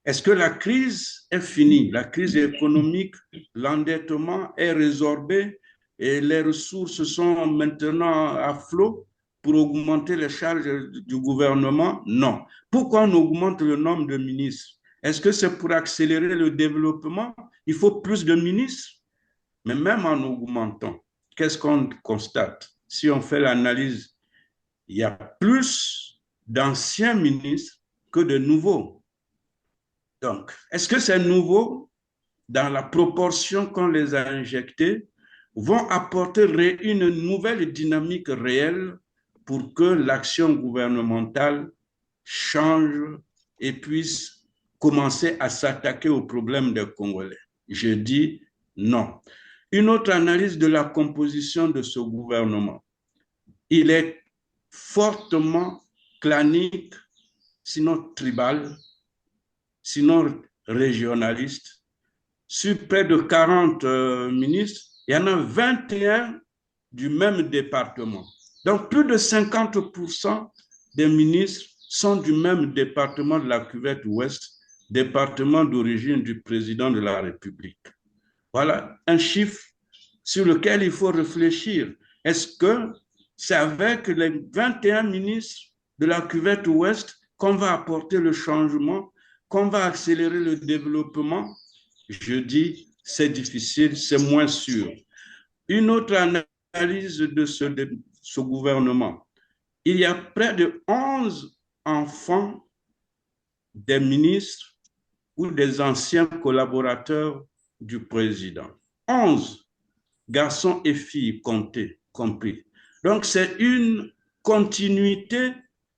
Est-ce que la crise est finie? La crise économique, l'endettement est résorbé et les ressources sont maintenant à flot pour augmenter les charges du gouvernement? Non. Pourquoi on augmente le nombre de ministres? Est-ce que c'est pour accélérer le développement? Il faut plus de ministres? Mais même en augmentant, qu'est-ce qu'on constate? Si on fait l'analyse, il y a plus d'anciens ministres que de nouveaux. Donc, est-ce que ces nouveaux, dans la proportion qu'on les a injectés, vont apporter une nouvelle dynamique réelle pour que l'action gouvernementale change et puisse commencer à s'attaquer aux problèmes des Congolais? Je dis non. Une autre analyse de la composition de ce gouvernement. Il est fortement clanique, sinon tribal, sinon régionaliste. Sur près de 40 ministres, il y en a 21 du même département. Donc, plus de 50% des ministres sont du même département de la cuvette ouest, département d'origine du président de la République. Voilà un chiffre sur lequel il faut réfléchir. Est-ce que c'est avec les 21 ministres de la cuvette ouest qu'on va apporter le changement, qu'on va accélérer le développement? Je dis, c'est difficile, c'est moins sûr. Une autre analyse de ce gouvernement. Il y a près de 11 enfants des ministres ou des anciens collaborateurs du président. 11 garçons et filles compris. Donc, c'est une continuité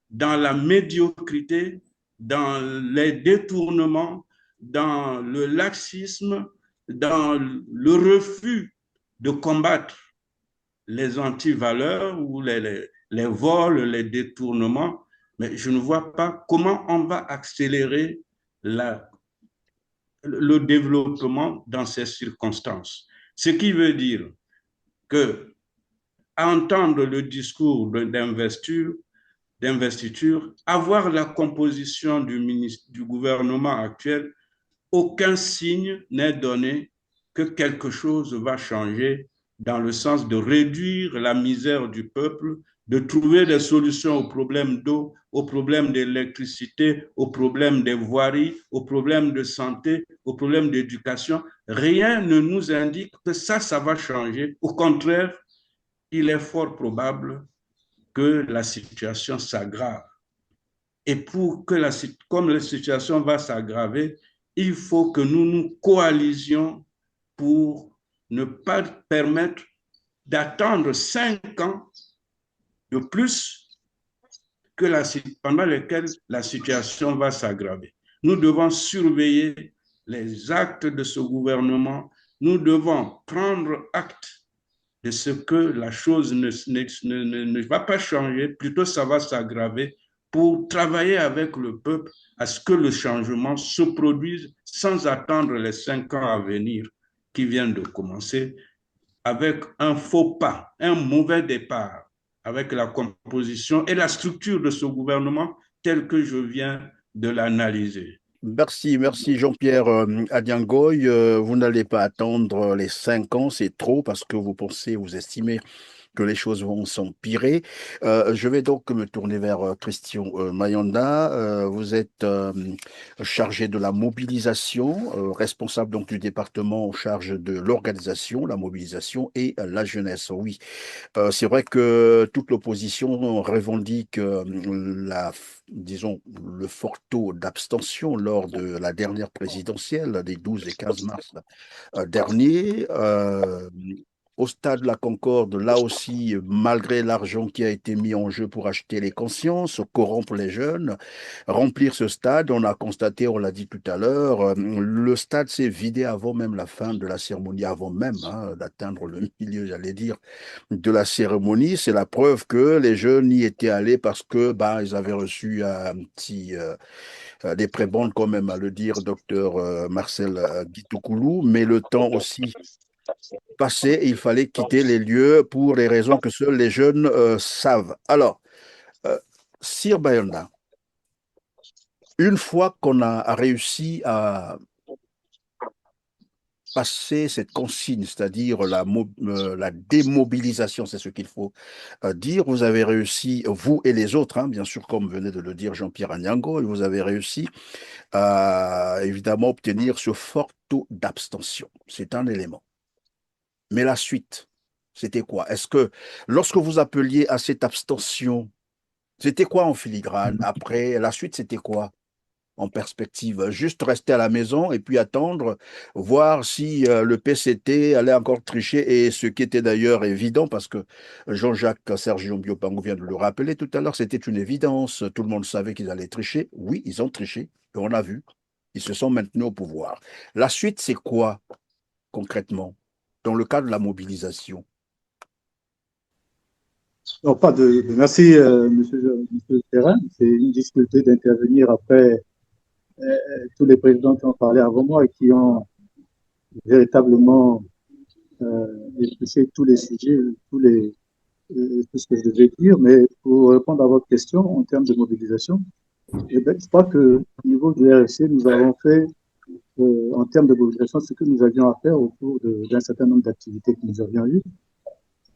dans la médiocrité, dans les détournements, dans le laxisme, dans le refus de combattre les antivaleurs ou les vols, les détournements. Mais je ne vois pas comment on va accélérer le développement dans ces circonstances. Ce qui veut dire que, à entendre le discours d'investiture, avoir la composition du gouvernement actuel, aucun signe n'est donné que quelque chose va changer dans le sens de réduire la misère du peuple, de trouver des solutions aux problèmes d'eau, aux problèmes d'électricité, aux problèmes des voiries, aux problèmes de santé, aux problèmes d'éducation. Rien ne nous indique que ça va changer. Au contraire, il est fort probable que la situation s'aggrave. Et pour que comme la situation va s'aggraver, il faut que nous nous coalisions pour ne pas permettre d'attendre 5 ans de plus pendant lesquels la situation va s'aggraver. Nous devons surveiller les actes de ce gouvernement. Nous devons prendre acte de ce que la chose ne va pas changer, plutôt ça va s'aggraver, pour travailler avec le peuple à ce que le changement se produise sans attendre les 5 ans à venir qui viennent de commencer, avec un faux pas, un mauvais départ, avec la composition et la structure de ce gouvernement tel que je viens de l'analyser. Merci Jean-Pierre Adiangoy. Vous n'allez pas attendre les 5 ans, c'est trop parce que vous estimez que les choses vont s'empirer. Je vais donc me tourner vers Christian Mayanda. Vous êtes chargé de la mobilisation, responsable donc du département en charge de l'organisation, la mobilisation et la jeunesse. Oui, c'est vrai que toute l'opposition revendique disons, le fort taux d'abstention lors de la dernière présidentielle des 12 et 15 mars dernier. Au stade de la Concorde, là aussi, malgré l'argent qui a été mis en jeu pour acheter les consciences, corrompre les jeunes, remplir ce stade, on a constaté, on l'a dit tout à l'heure, le stade s'est vidé avant même la fin de la cérémonie, avant même d'atteindre le milieu, j'allais dire, de la cérémonie. C'est la preuve que les jeunes y étaient allés parce que ils avaient reçu des prébendes, quand même, à le dire, docteur Marcel Guitoukoulou, mais le temps aussi passé et il fallait quitter les lieux pour les raisons que seuls les jeunes savent. Alors, Sir Bayonda, une fois qu'on a réussi à passer cette consigne, c'est-à-dire la démobilisation, c'est ce qu'il faut dire. Vous avez réussi, vous et les autres, bien sûr, comme venait de le dire Jean-Pierre Anyango, et vous avez réussi à évidemment obtenir ce fort taux d'abstention. C'est un élément. Mais la suite, c'était quoi? Est-ce que lorsque vous appeliez à cette abstention, c'était quoi en filigrane? Après, la suite, c'était quoi en perspective? Juste rester à la maison et puis attendre, voir si le PCT allait encore tricher, et ce qui était d'ailleurs évident, parce que Jean-Jacques Sergio Mbiopango vient de le rappeler tout à l'heure, c'était une évidence. Tout le monde savait qu'ils allaient tricher. Oui, ils ont triché, et on a vu. Ils se sont maintenus au pouvoir. La suite, c'est quoi concrètement dans le cadre de la mobilisation? Non, pas de merci, monsieur Terrain. C'est une difficulté d'intervenir après tous les présidents qui ont parlé avant moi et qui ont véritablement épluché tous les sujets, tout ce que je devais dire. Mais pour répondre à votre question en termes de mobilisation, je crois que au niveau du RFC, nous avons fait en termes de mobilisation ce que nous avions à faire au cours d'un certain nombre d'activités que nous avions eues,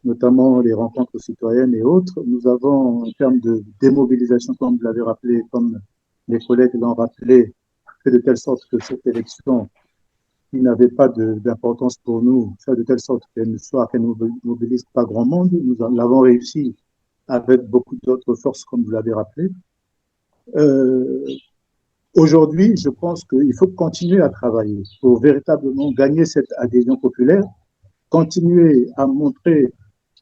notamment les rencontres citoyennes et autres. Nous avons, en termes de démobilisation, comme vous l'avez rappelé, comme les collègues l'ont rappelé, fait de telle sorte que cette élection, qui n'avait pas d'importance pour nous, fait de telle sorte qu'elle ne mobilise pas grand monde. Nous l'avons réussi avec beaucoup d'autres forces, comme vous l'avez rappelé. Aujourd'hui, je pense qu'il faut continuer à travailler pour véritablement gagner cette adhésion populaire, continuer à montrer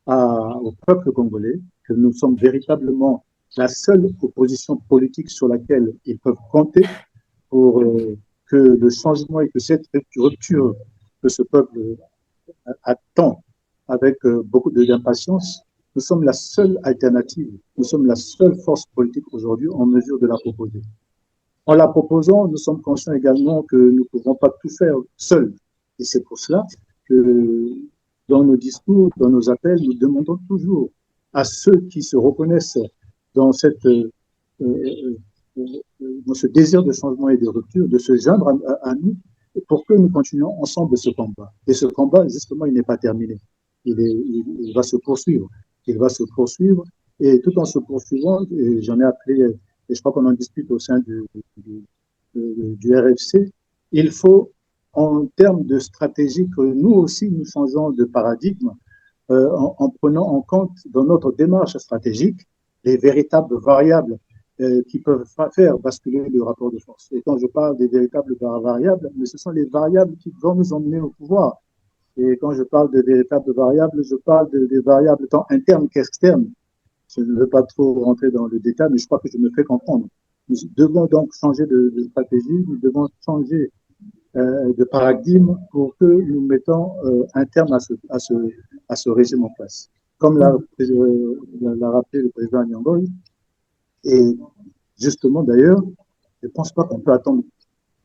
au peuple congolais que nous sommes véritablement la seule opposition politique sur laquelle ils peuvent compter pour que le changement et que cette rupture que ce peuple attend avec beaucoup d'impatience, nous sommes la seule alternative, nous sommes la seule force politique aujourd'hui en mesure de la proposer. En la proposant, nous sommes conscients également que nous ne pouvons pas tout faire seuls. Et c'est pour cela que dans nos discours, dans nos appels, nous demandons toujours à ceux qui se reconnaissent dans ce désir de changement et de rupture, de se joindre à nous pour que nous continuions ensemble ce combat. Et ce combat, justement, il n'est pas terminé. Il va se poursuivre. Il va se poursuivre. Et tout en se poursuivant, j'en ai appelé, et je crois qu'on en discute au sein du RFC, il faut, en termes de stratégie, que nous aussi nous changeons de paradigme en prenant en compte dans notre démarche stratégique les véritables variables qui peuvent faire basculer le rapport de force. Et quand je parle des véritables variables, mais ce sont les variables qui vont nous emmener au pouvoir. Et quand je parle de véritables variables, je parle des variables tant internes qu'externes. Je ne veux pas trop rentrer dans le détail, mais je crois que je me fais comprendre. Nous devons donc changer de stratégie, nous devons changer de paradigme pour que nous mettons un terme à ce régime en place. Comme l'a rappelé le président Nyangol, et justement d'ailleurs, je ne pense pas qu'on peut attendre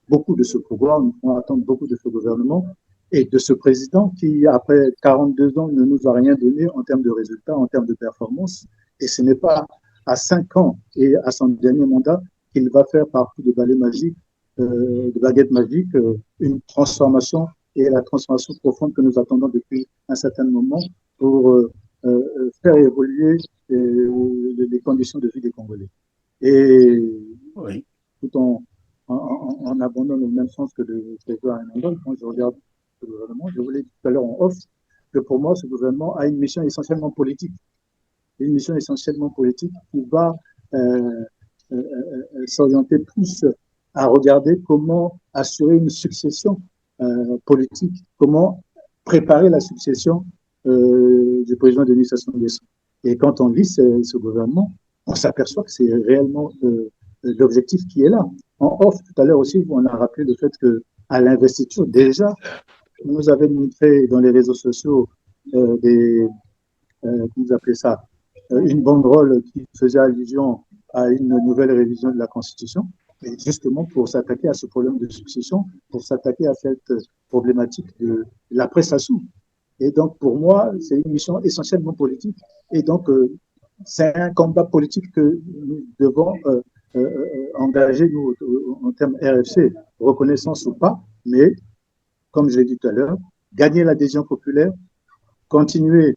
beaucoup de ce pouvoir, nous pouvons attendre beaucoup de ce gouvernement et de ce président qui, après 42 ans, ne nous a rien donné en termes de résultats, en termes de performance. Et ce n'est pas à 5 ans et à son dernier mandat qu'il va faire par coup de balai magique, de baguette magique, une transformation et la transformation profonde que nous attendons depuis un certain moment pour faire évoluer les conditions de vie des Congolais. Et Oui. tout en abondant le même sens que le président Hernandez, quand je regarde le gouvernement, je vous l'ai dit tout à l'heure en off, que pour moi, ce gouvernement a une mission essentiellement politique. Une mission essentiellement politique qui va s'orienter plus à regarder comment assurer une succession politique, comment préparer la succession du président Denis Sassou Nguesso. Et quand on lit ce gouvernement, on s'aperçoit que c'est réellement l'objectif qui est là. En off, tout à l'heure aussi, on a rappelé le fait qu'à l'investiture, déjà, on nous avait montré dans les réseaux sociaux comment vous appelez ça, une banderole qui faisait allusion à une nouvelle révision de la Constitution, et justement pour s'attaquer à ce problème de succession, pour s'attaquer à cette problématique de l'après Sassou. Et donc, pour moi, c'est une mission essentiellement politique. Et donc, c'est un combat politique que nous devons engager, nous, en termes RFC, reconnaissance ou pas, mais, comme je l'ai dit tout à l'heure, gagner l'adhésion populaire, continuer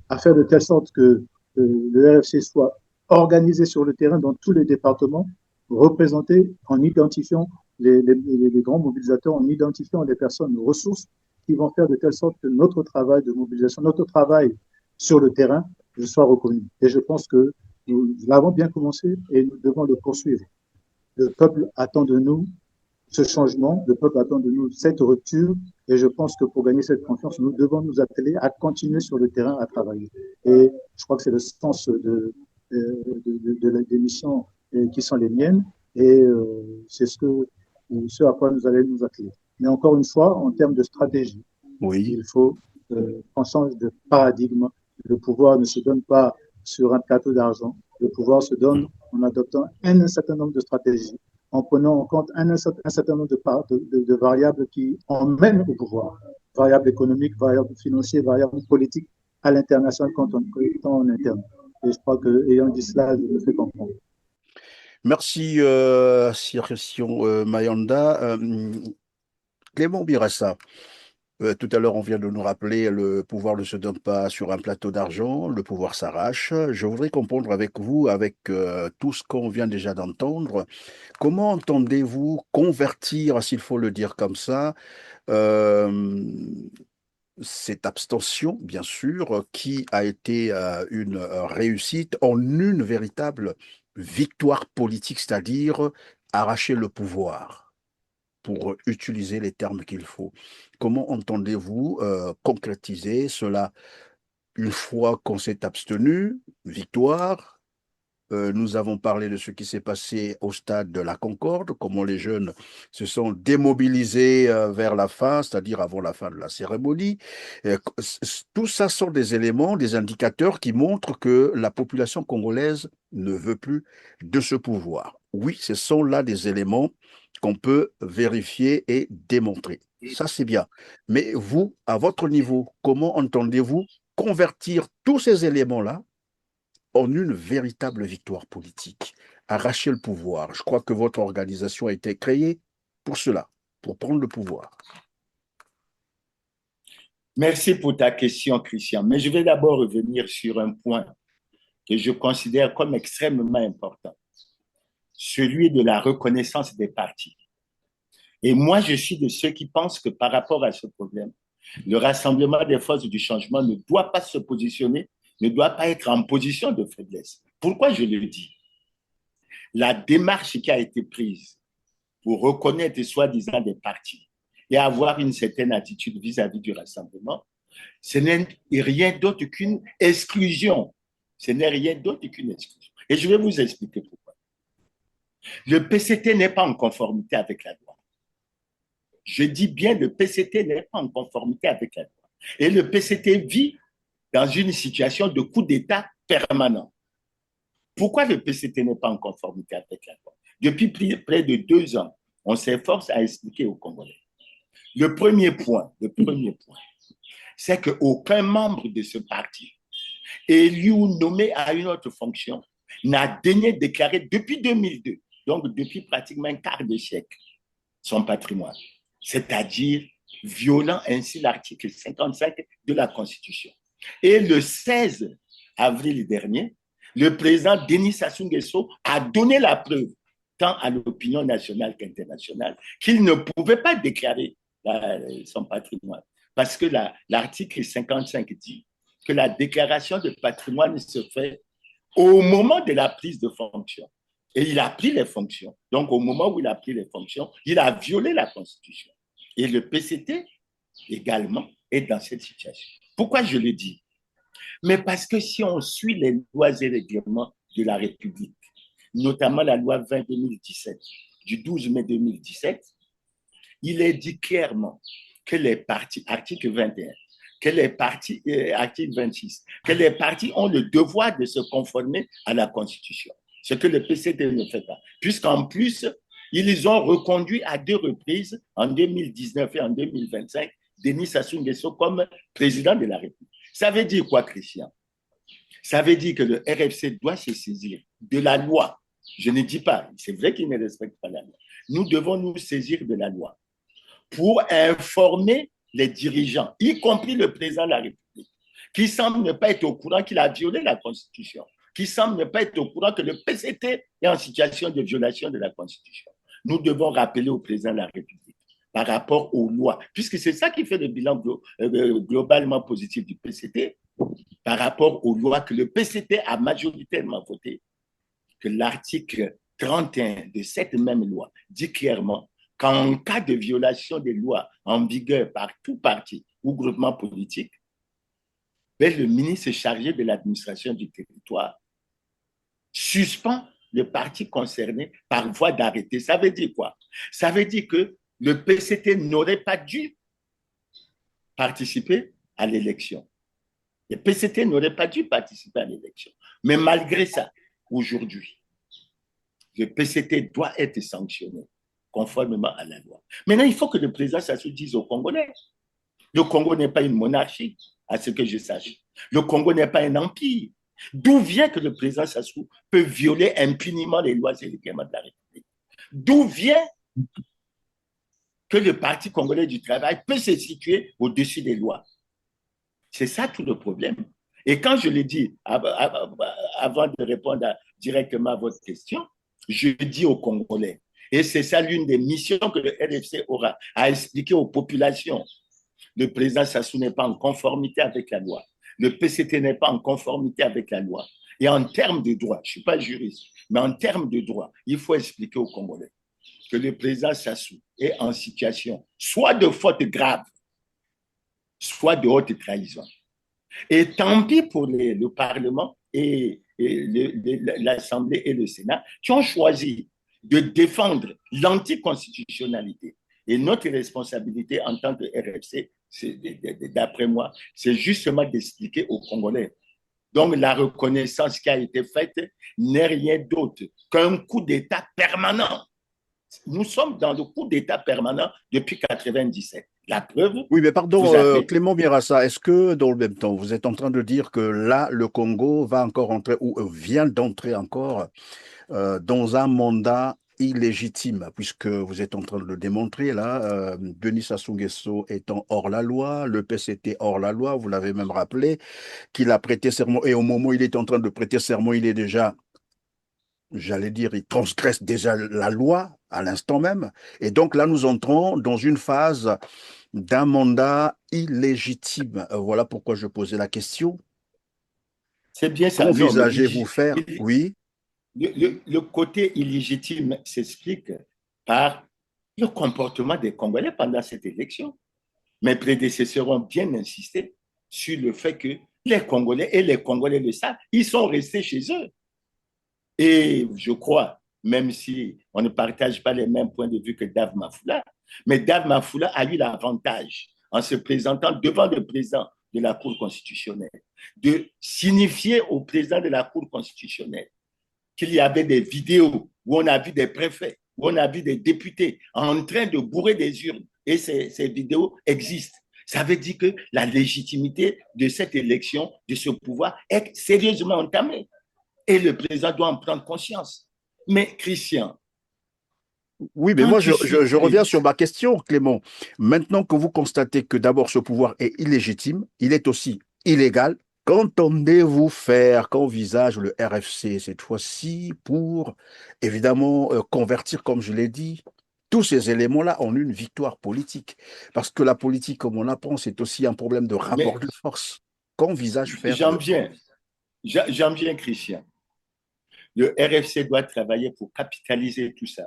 à faire de telle sorte que le RFC soit organisé sur le terrain dans tous les départements, représenté en identifiant les grands mobilisateurs, en identifiant les personnes ressources qui vont faire de telle sorte que notre travail de mobilisation, notre travail sur le terrain soit reconnu. Et je pense que nous l'avons bien commencé et nous devons le poursuivre. Le peuple attend de nous ce changement, le peuple attend de nous cette rupture, et je pense que pour gagner cette confiance, nous devons nous atteler à continuer sur le terrain à travailler. Et je crois que c'est le sens des missions qui sont les miennes, et c'est ce à quoi nous allons nous atteler. Mais encore une fois, en termes de stratégie, Oui. il faut qu'on change de paradigme. Le pouvoir ne se donne pas sur un plateau d'argent. Le pouvoir se donne en adoptant un certain nombre de stratégies, en prenant en compte un certain nombre de variables qui emmènent au pouvoir. Variables économiques, variables financières, variables politiques à l'international quand en interne. Et je crois qu'ayant dit cela, je me fais comprendre. Merci, Sir Christian Mayanda. Clément Birassa, tout à l'heure, on vient de nous rappeler le pouvoir ne se donne pas sur un plateau d'argent, le pouvoir s'arrache. Je voudrais comprendre avec vous, avec tout ce qu'on vient déjà d'entendre, comment entendez-vous convertir, s'il faut le dire comme ça, euh, cette abstention, bien sûr, qui a été une réussite en une véritable victoire politique, c'est-à-dire arracher le pouvoir, pour utiliser les termes qu'il faut. Comment entendez-vous concrétiser cela une fois qu'on s'est abstenu, victoire? Nous avons parlé de ce qui s'est passé au stade de la Concorde, comment les jeunes se sont démobilisés vers la fin, c'est-à-dire avant la fin de la cérémonie. Tout ça sont des éléments, des indicateurs qui montrent que la population congolaise ne veut plus de ce pouvoir. Oui, ce sont là des éléments qu'on peut vérifier et démontrer. Ça, c'est bien. Mais vous, à votre niveau, comment entendez-vous convertir tous ces éléments-là en une véritable victoire politique, arracher le pouvoir? Je crois que votre organisation a été créée pour cela, pour prendre le pouvoir. Merci pour ta question, Christian. Mais je vais d'abord revenir sur un point que je considère comme extrêmement important, celui de la reconnaissance des partis. Et moi, je suis de ceux qui pensent que par rapport à ce problème, le Rassemblement des forces du changement ne doit pas se positionner, ne doit pas être en position de faiblesse. Pourquoi je le dis? La démarche qui a été prise pour reconnaître soi-disant des partis et avoir une certaine attitude vis-à-vis du Rassemblement, ce n'est rien d'autre qu'une exclusion. Ce n'est rien d'autre qu'une exclusion. Et je vais vous expliquer pourquoi. Le PCT n'est pas en conformité avec la loi. Je dis bien, le PCT n'est pas en conformité avec la loi. Et le PCT vit dans une situation de coup d'État permanent. Pourquoi le PCT n'est pas en conformité avec la loi? Depuis près de 2 ans, on s'efforce à expliquer aux Congolais. Le premier point, c'est qu'aucun membre de ce parti, élu ou nommé à une autre fonction, n'a daigné déclarer depuis 2002, donc depuis pratiquement un quart de siècle, son patrimoine, c'est-à-dire violant ainsi l'article 55 de la Constitution. Et le 16 avril dernier, le président Denis Sassou Nguesso a donné la preuve, tant à l'opinion nationale qu'internationale, qu'il ne pouvait pas déclarer son patrimoine. Parce que l'article 55 dit que la déclaration de patrimoine se fait au moment de la prise de fonction. Et il a pris les fonctions. Donc, au moment où il a pris les fonctions, il a violé la Constitution. Et le PCT, également, est dans cette situation. Pourquoi je le dis? Mais parce que si on suit les lois et règlements de la République, notamment la loi 20-2017 du 12 mai 2017, il est dit clairement que les partis, article 21, que les partis, article 26, que les partis ont le devoir de se conformer à la Constitution, ce que le PCT ne fait pas, puisqu'en plus, ils ont reconduit à 2 reprises, en 2019 et en 2025, Denis Sassou Nguesso comme président de la République. Ça veut dire quoi, Christian? Ça veut dire que le RFC doit se saisir de la loi. Je ne dis pas, c'est vrai qu'il ne respecte pas la loi. Nous devons nous saisir de la loi pour informer les dirigeants, y compris le président de la République, qui semble ne pas être au courant qu'il a violé la Constitution, qui semble ne pas être au courant que le PCT est en situation de violation de la Constitution. Nous devons rappeler au président de la République par rapport aux lois, puisque c'est ça qui fait le bilan globalement positif du PCT, par rapport aux lois que le PCT a majoritairement votées, que l'article 31 de cette même loi dit clairement qu'en cas de violation des lois en vigueur par tout parti ou groupement politique, le ministre chargé de l'administration du territoire suspend le parti concerné par voie d'arrêté. Ça veut dire quoi? Ça veut dire que le PCT n'aurait pas dû participer à l'élection. Le PCT n'aurait pas dû participer à l'élection. Mais malgré ça, aujourd'hui, le PCT doit être sanctionné conformément à la loi. Maintenant, il faut que le président Sassou dise aux Congolais, le Congo n'est pas une monarchie, à ce que je sache. Le Congo n'est pas un empire. D'où vient que le président Sassou peut violer impunément les lois et les règlements de la République? D'où vient que le Parti congolais du travail peut se situer au-dessus des lois? C'est ça tout le problème. Et quand je l'ai dit, avant de répondre directement à votre question, je dis aux Congolais, et c'est ça l'une des missions que le RFC aura, à expliquer aux populations. Le président Sassou n'est pas en conformité avec la loi. Le PCT n'est pas en conformité avec la loi. Et en termes de droit, je ne suis pas juriste, mais en termes de droit, il faut expliquer aux Congolais que le président Sassou est en situation soit de faute grave, soit de haute trahison. Et tant pis pour le Parlement et l'Assemblée et le Sénat qui ont choisi de défendre l'anticonstitutionnalité. Et notre responsabilité en tant que RFC, d'après moi, c'est justement d'expliquer aux Congolais. Donc la reconnaissance qui a été faite n'est rien d'autre qu'un coup d'État permanent. Nous sommes dans le coup d'État permanent depuis 1997. La preuve. Oui, mais pardon, Clément Birassa, est-ce que dans le même temps, vous êtes en train de dire que là, le Congo va encore entrer, ou vient d'entrer encore, dans un mandat illégitime, puisque vous êtes en train de le démontrer là, Denis Sassou Nguesso étant hors la loi, le PCT hors la loi, vous l'avez même rappelé, qu'il a prêté serment, et au moment où il est en train de prêter serment, il est déjà, j'allais dire, il transgresse déjà la loi à l'instant même. Et donc là, nous entrons dans une phase d'un mandat illégitime. Voilà pourquoi je posais la question. C'est bien ça. Qu'envisagez-vous faire? Oui. Le côté illégitime s'explique par le comportement des Congolais pendant cette élection. Mes prédécesseurs ont bien insisté sur le fait que les Congolais, et les Congolais le savent, ils sont restés chez eux. Et je crois, même si on ne partage pas les mêmes points de vue que Dave Mafoula, mais Dave Mafoula a eu l'avantage, en se présentant devant le président de la Cour constitutionnelle, de signifier au président de la Cour constitutionnelle qu'il y avait des vidéos où on a vu des préfets, où on a vu des députés en train de bourrer des urnes. Et ces vidéos existent. Ça veut dire que la légitimité de cette élection, de ce pouvoir, est sérieusement entamée. Et le président doit en prendre conscience. Mais Christian, oui, mais moi, je reviens sur ma question, Clément. Maintenant que vous constatez que d'abord ce pouvoir est illégitime, il est aussi illégale. Qu'entendez-vous faire, qu'envisage le RFC cette fois-ci pour, évidemment, convertir, comme je l'ai dit, tous ces éléments-là en une victoire politique? Parce que la politique, comme on l'apprend, c'est aussi un problème de rapport Mais de force. Qu'envisage faire j'en viens, j'en viens, Christian. Le RFC doit travailler pour capitaliser tout ça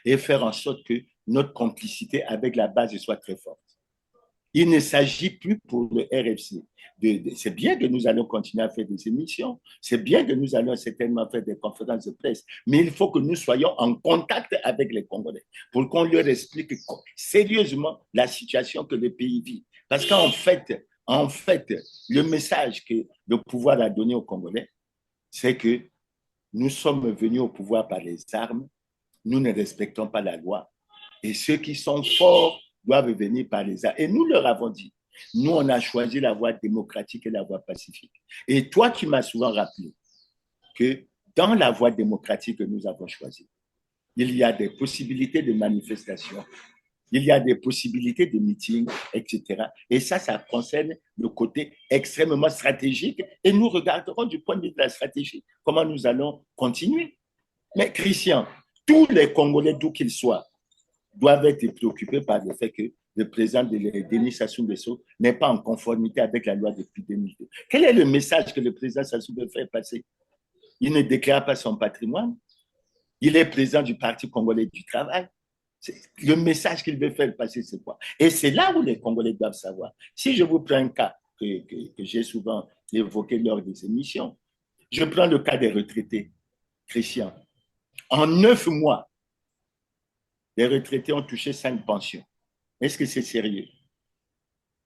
et faire en sorte que notre complicité avec la base soit très forte. Il ne s'agit plus pour le RFC. C'est bien que nous allons continuer à faire des émissions, c'est bien que nous allons certainement faire des conférences de presse, mais il faut que nous soyons en contact avec les Congolais pour qu'on leur explique sérieusement la situation que le pays vit. Parce qu'en fait, le message que le pouvoir a donné aux Congolais, c'est que nous sommes venus au pouvoir par les armes, nous ne respectons pas la loi, et ceux qui sont forts doivent venir par les armes. Et nous leur avons dit, nous, on a choisi la voie démocratique et la voie pacifique. Et toi, tu m'as souvent rappelé que dans la voie démocratique que nous avons choisie, il y a des possibilités de manifestation, il y a des possibilités de meetings, etc. Et ça concerne le côté extrêmement stratégique. Et nous regarderons du point de vue de la stratégie comment nous allons continuer. Mais Christian, tous les Congolais, d'où qu'ils soient, doivent être préoccupés par le fait que le président Denis Sassou Nguesso n'est pas en conformité avec la loi depuis 2002. Quel est le message que le président Sassou veut faire passer? Il ne déclare pas son patrimoine. Il est président du Parti congolais du travail. Le message qu'il veut faire passer, c'est quoi? Et c'est là où les Congolais doivent savoir. Si je vous prends un cas que j'ai souvent évoqué lors des émissions, je prends le cas des retraités, Christian. En 9 mois, les retraités ont touché 5 pensions. Est-ce que c'est sérieux?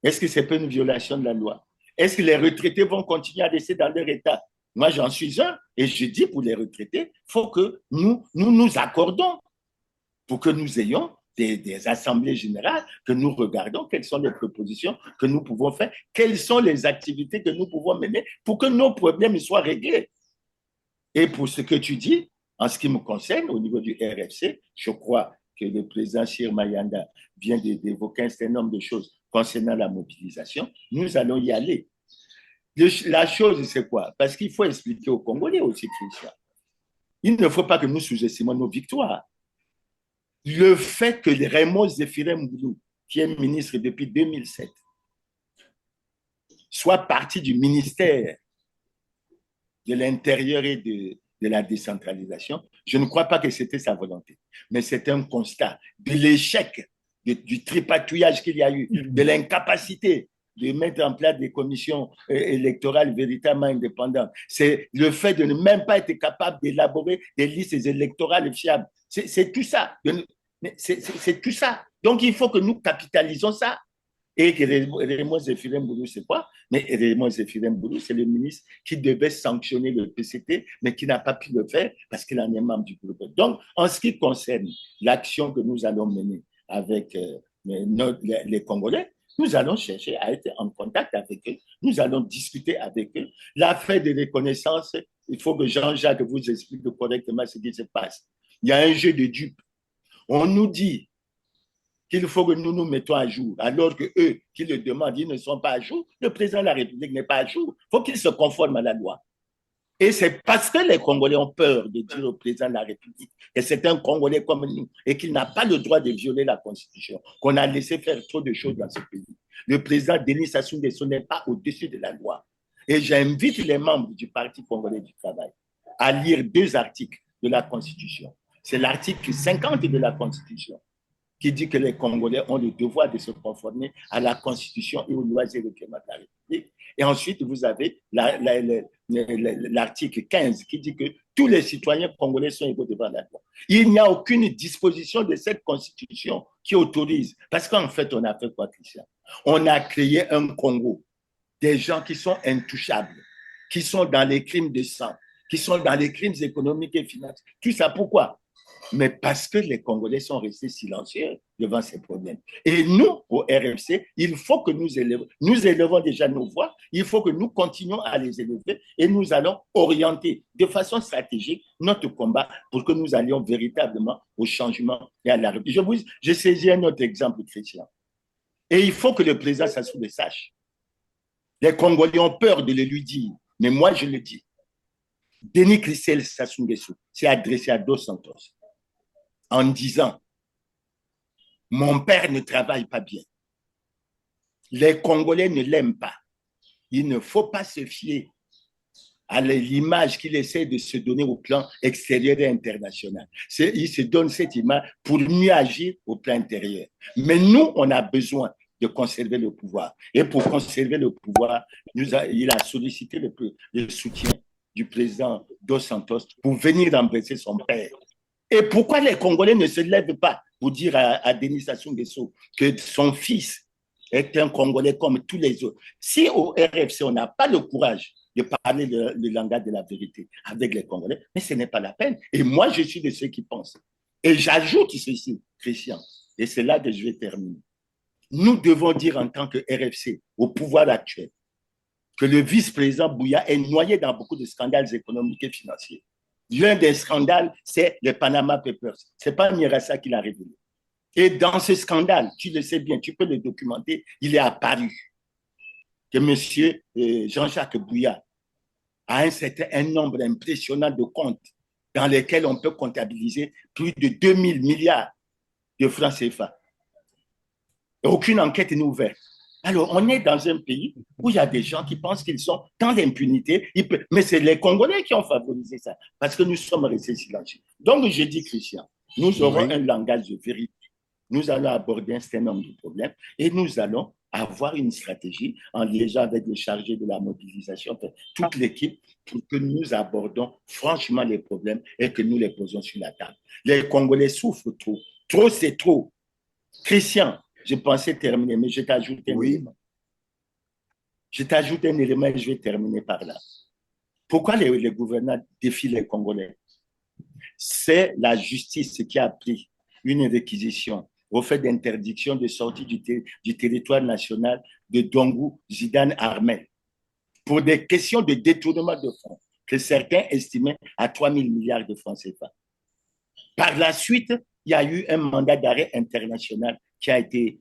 Est-ce que ce n'est pas une violation de la loi? Est-ce que les retraités vont continuer à rester dans leur état? Moi, j'en suis un, et je dis pour les retraités, il faut que nous accordons pour que nous ayons des assemblées générales, que nous regardons quelles sont les propositions que nous pouvons faire, quelles sont les activités que nous pouvons mener pour que nos problèmes soient réglés. Et pour ce que tu dis, en ce qui me concerne, au niveau du RFC, je crois que le président Sir Mayanda vient d'évoquer un certain nombre de choses concernant la mobilisation. Nous allons y aller. La chose, c'est quoi? Parce qu'il faut expliquer aux Congolais aussi, Christian. Il ne faut pas que nous sous-estimons nos victoires. Le fait que Raymond Zéphirin Mboulou, qui est ministre depuis 2007, soit parti du ministère de l'Intérieur et de la décentralisation, je ne crois pas que c'était sa volonté. Mais c'est un constat de l'échec, du tripatouillage qu'il y a eu, de l'incapacité de mettre en place des commissions électorales véritablement indépendantes. C'est le fait de ne même pas être capable d'élaborer des listes électorales fiables. C'est tout ça. C'est tout ça. Donc, il faut que nous capitalisons ça. Et Raymond Zéphirin Mboulou, c'est quoi? Mais Raymond Zéphirin Mboulou, c'est le ministre qui devait sanctionner le PCT, mais qui n'a pas pu le faire parce qu'il en est membre du groupe. Donc, en ce qui concerne l'action que nous allons mener avec les Congolais, nous allons chercher à être en contact avec eux. Nous allons discuter avec eux. L'affaire de reconnaissance, il faut que Jean-Jacques vous explique correctement ce qui se passe. Il y a un jeu de dupes. On nous dit qu'il faut que nous nous mettons à jour, alors que eux qui le demandent, ils ne sont pas à jour. Le président de la République n'est pas à jour. Il faut qu'il se conforme à la loi. Et c'est parce que les Congolais ont peur de dire au président de la République que c'est un Congolais comme nous et qu'il n'a pas le droit de violer la Constitution, qu'on a laissé faire trop de choses dans ce pays. Le président Denis Sassou Nguesso n'est pas au-dessus de la loi. Et j'invite les membres du Parti congolais du travail à lire 2 articles de la Constitution. C'est l'article 50 de la Constitution qui dit que les Congolais ont le devoir de se conformer à la Constitution et aux lois et règlements de la République. Et ensuite, vous avez l'article 15 qui dit que tous les citoyens congolais sont égaux devant la loi. Il n'y a aucune disposition de cette Constitution qui autorise. Parce qu'en fait, on a fait quoi, Christian? On a créé un Congo, des gens qui sont intouchables, qui sont dans les crimes de sang, qui sont dans les crimes économiques et financiers. Tout ça, pourquoi? Mais parce que les Congolais sont restés silencieux devant ces problèmes. Et nous, au RFC, il faut que nous élevons déjà nos voix, il faut que nous continuions à les élever et nous allons orienter de façon stratégique notre combat pour que nous allions véritablement au changement et à la République. Je saisis un autre exemple, Christian. Et il faut que le président Sassou le sache. Les Congolais ont peur de le lui dire, mais moi je le dis. Denis Christel Sassou Nguesso s'est adressé à Dos Santos en disant « Mon père ne travaille pas bien. Les Congolais ne l'aiment pas. Il ne faut pas se fier à l'image qu'il essaie de se donner au plan extérieur et international. Il se donne cette image pour mieux agir au plan intérieur. Mais nous, on a besoin de conserver le pouvoir. Et pour conserver le pouvoir, il a sollicité le soutien du président Dos Santos pour venir embrasser son père. Et pourquoi les Congolais ne se lèvent pas pour dire à Denis Sassou Nguesso que son fils est un Congolais comme tous les autres? Si au RFC, on n'a pas le courage de parler le langage de la vérité avec les Congolais, mais ce n'est pas la peine. Et moi, je suis de ceux qui pensent. Et j'ajoute ceci, Christian, et c'est là que je vais terminer. Nous devons dire en tant que RFC, au pouvoir actuel, que le vice-président Bouya est noyé dans beaucoup de scandales économiques et financiers. L'un des scandales, c'est le Panama Papers. Ce n'est pas Mirassa qui l'a révélé. Et dans ce scandale, tu le sais bien, tu peux le documenter, il est apparu que M. Jean-Jacques Bouya a un nombre impressionnant de comptes dans lesquels on peut comptabiliser plus de 2000 milliards de francs CFA. Et aucune enquête n'est ouverte. Alors, on est dans un pays où il y a des gens qui pensent qu'ils sont dans l'impunité, mais c'est les Congolais qui ont favorisé ça, parce que nous sommes restés silencieux. Donc, je dis, Christian, nous aurons un langage de vérité. Nous allons aborder un certain nombre de problèmes et nous allons avoir une stratégie en liaison avec le chargé de la mobilisation, toute l'équipe, pour que nous abordons franchement les problèmes et que nous les posons sur la table. Les Congolais souffrent trop. Trop, c'est trop. Christian, je pensais terminer, mais je t'ajoute un élément. Je t'ajoute un élément et je vais terminer par là. Pourquoi les gouvernants défient les Congolais? C'est la justice qui a pris une réquisition au fait d'interdiction de sortie du territoire national de Dongou Zidane Armel pour des questions de détournement de fonds que certains estimaient à 3 000 milliards de francs CFA. Par la suite, il y a eu un mandat d'arrêt international qui a été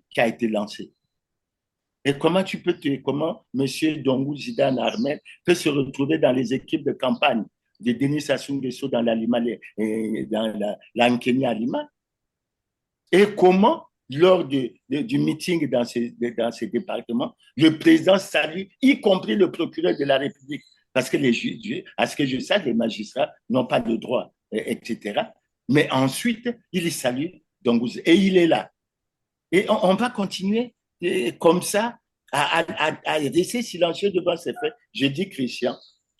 lancé. Et comment M. Dongou Zidane Armel peut se retrouver dans les équipes de campagne de Denis Sassou Nguesso dans l'Ankenya Lima? Et comment, lors du meeting dans ces départements, le président salue, y compris le procureur de la République, parce que les juges, à ce que je sache, les magistrats n'ont pas de droit, etc. Mais ensuite, il salue Dongou et il est là. Et on va continuer comme ça à rester silencieux devant ces faits. Je dis, Christian,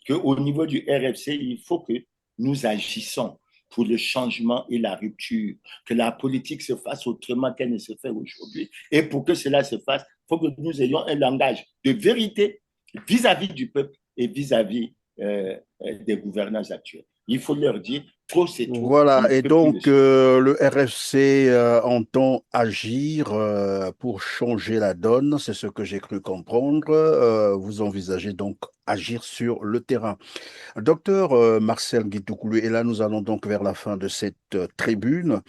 qu'au niveau du RFC, il faut que nous agissons pour le changement et la rupture, que la politique se fasse autrement qu'elle ne se fait aujourd'hui. Et pour que cela se fasse, il faut que nous ayons un langage de vérité vis-à-vis du peuple et vis-à-vis des gouvernants actuels. Il faut leur dire, trop c'est trop. Voilà, et donc le RFC entend agir pour changer la donne, c'est ce que j'ai cru comprendre. Vous envisagez donc agir sur le terrain. Docteur Marcel Guitoukouloué, et là nous allons donc vers la fin de cette tribune.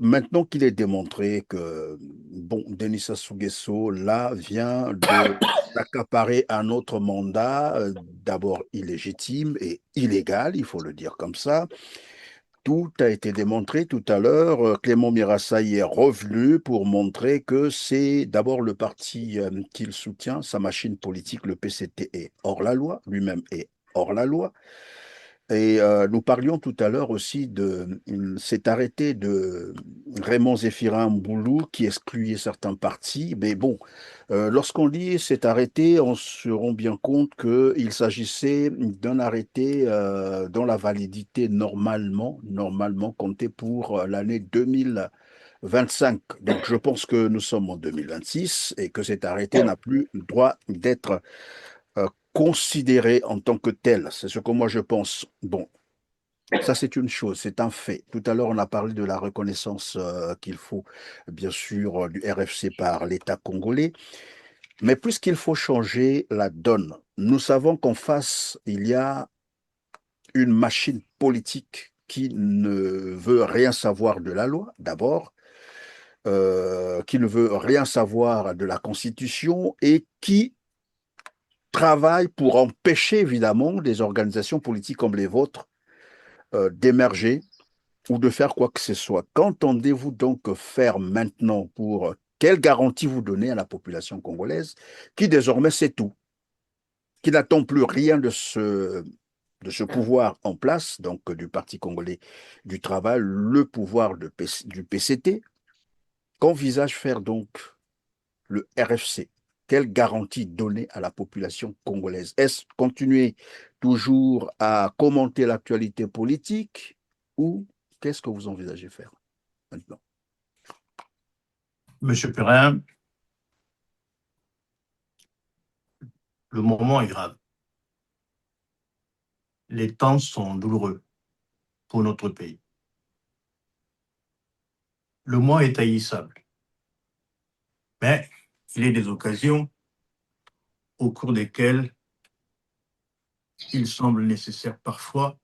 Maintenant qu'il est démontré que Denis Sassou Nguesso là vient d'accaparer un autre mandat, d'abord illégitime et illégal, il faut le dire comme ça. Tout a été démontré tout à l'heure. Clément Mirassa y est revenu pour montrer que c'est d'abord le parti qu'il soutient, sa machine politique, le PCT, est hors la loi, lui-même est hors la loi. Et nous parlions tout à l'heure aussi de cet arrêté de Raymond Zéphirin Mboulou qui excluait certains partis. Mais bon, lorsqu'on lit cet arrêté, on se rend bien compte qu'il s'agissait d'un arrêté dont la validité normalement comptait pour l'année 2025. Donc je pense que nous sommes en 2026 et que cet arrêté n'a plus le droit d'être considéré en tant que tel. C'est ce que moi je pense. Bon, ça c'est une chose, c'est un fait. Tout à l'heure, on a parlé de la reconnaissance qu'il faut, bien sûr, du RFC par l'État congolais. Mais puisqu'il faut changer la donne, nous savons qu'en face, il y a une machine politique qui ne veut rien savoir de la loi, d'abord, qui ne veut rien savoir de la Constitution et qui travaille pour empêcher évidemment des organisations politiques comme les vôtres d'émerger ou de faire quoi que ce soit. Qu'entendez-vous donc faire maintenant pour quelle garantie vous donnez à la population congolaise qui désormais sait tout, qui n'attend plus rien de ce pouvoir en place, donc du Parti congolais du travail, le pouvoir du PCT, qu'envisage faire donc le RFC? Quelle garantie donner à la population congolaise? Est-ce continuer toujours à commenter l'actualité politique ou qu'est-ce que vous envisagez faire maintenant? Monsieur Perrin, le moment est grave. Les temps sont douloureux pour notre pays. Le mois est haïssable. Mais il est des occasions au cours desquelles il semble nécessaire parfois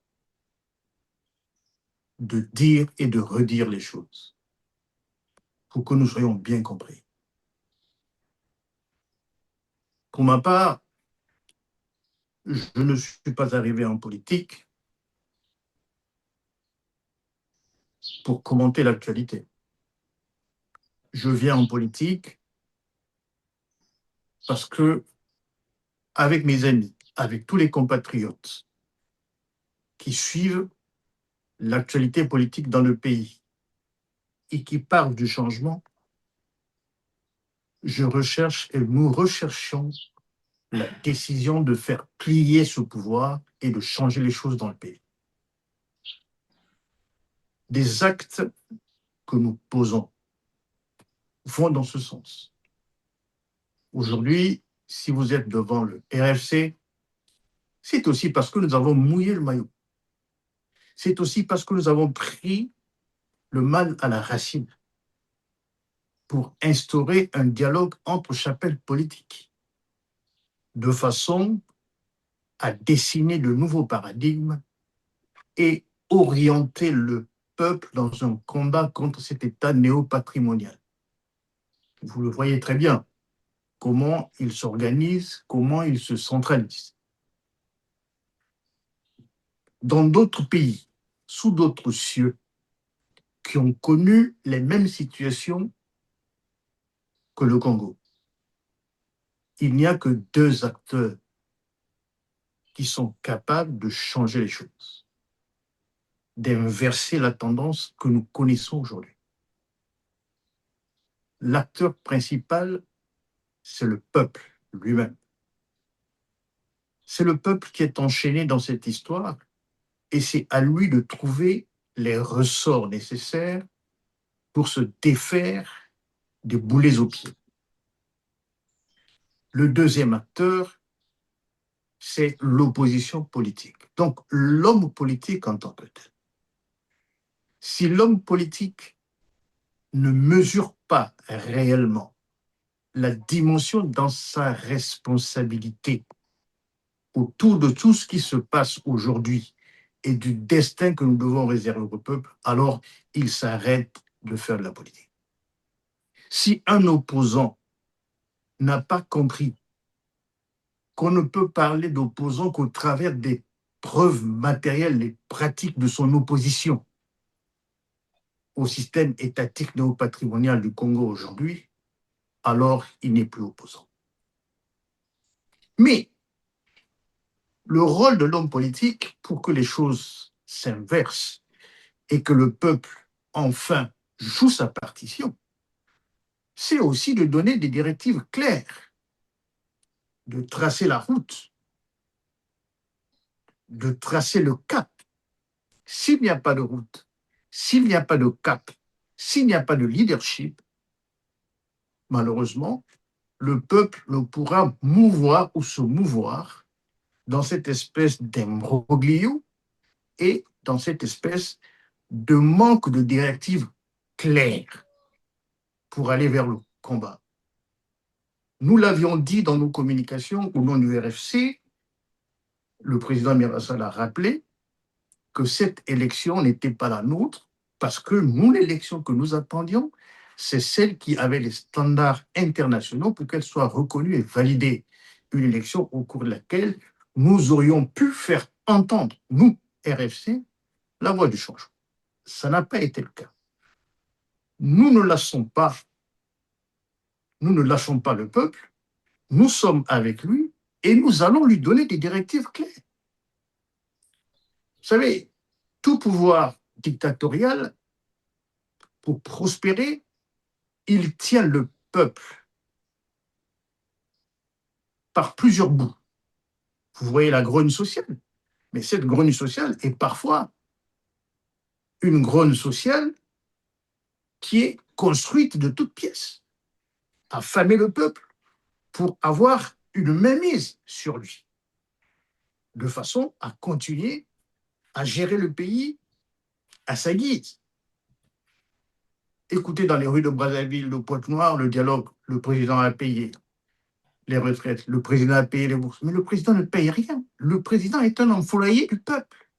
de dire et de redire les choses pour que nous soyons bien compris. Pour ma part, je ne suis pas arrivé en politique pour commenter l'actualité. Je viens en politique parce que, avec mes amis, avec tous les compatriotes qui suivent l'actualité politique dans le pays et qui parlent du changement, je recherche et nous recherchons la décision de faire plier ce pouvoir et de changer les choses dans le pays. Des actes que nous posons vont dans ce sens. Aujourd'hui, si vous êtes devant le RFC, c'est aussi parce que nous avons mouillé le maillot. C'est aussi parce que nous avons pris le mal à la racine pour instaurer un dialogue entre chapelles politiques, de façon à dessiner de nouveaux paradigmes et orienter le peuple dans un combat contre cet État néo-patrimonial. Vous le voyez très bien, comment il s'organise, comment il se centralise. Dans d'autres pays, sous d'autres cieux, qui ont connu les mêmes situations que le Congo, il n'y a que 2 acteurs qui sont capables de changer les choses, d'inverser la tendance que nous connaissons aujourd'hui. L'acteur principal, c'est le peuple lui-même. C'est le peuple qui est enchaîné dans cette histoire et c'est à lui de trouver les ressorts nécessaires pour se défaire des boulets aux pieds. Le deuxième acteur, c'est l'opposition politique. Donc, l'homme politique en tant que tel. Si l'homme politique ne mesure pas réellement la dimension dans sa responsabilité autour de tout ce qui se passe aujourd'hui et du destin que nous devons réserver au peuple, alors il s'arrête de faire de la politique. Si un opposant n'a pas compris qu'on ne peut parler d'opposant qu'au travers des preuves matérielles et pratiques de son opposition au système étatique néo-patrimonial du Congo aujourd'hui, alors il n'est plus opposant. Mais le rôle de l'homme politique, pour que les choses s'inversent et que le peuple, enfin, joue sa partition, c'est aussi de donner des directives claires, de tracer la route, de tracer le cap. S'il n'y a pas de route, s'il n'y a pas de cap, s'il n'y a pas de leadership, malheureusement, le peuple ne pourra mouvoir ou se mouvoir dans cette espèce d'imbroglio et dans cette espèce de manque de directives claires pour aller vers le combat. Nous l'avions dit dans nos communications au nom du RFC, le président Mirassa l'a rappelé, que cette élection n'était pas la nôtre parce que nous, l'élection que nous attendions, c'est celle qui avait les standards internationaux pour qu'elle soit reconnue et validée. une élection au cours de laquelle nous aurions pu faire entendre, nous, RFC, la voix du changement. Ça n'a pas été le cas. Nous ne lâchons pas le peuple, nous sommes avec lui et nous allons lui donner des directives claires. Vous savez, tout pouvoir dictatorial, pour prospérer, il tient le peuple par plusieurs bouts. Vous voyez la grogne sociale, mais cette grogne sociale est parfois une grogne sociale qui est construite de toutes pièces, affamer le peuple pour avoir une mainmise sur lui, de façon à continuer à gérer le pays à sa guise. Écoutez, dans les rues de Brazzaville, de Pointe-Noire, le dialogue, le président a payé les retraites, le président a payé les bourses, mais le président ne paye rien. Le président est un employé du peuple.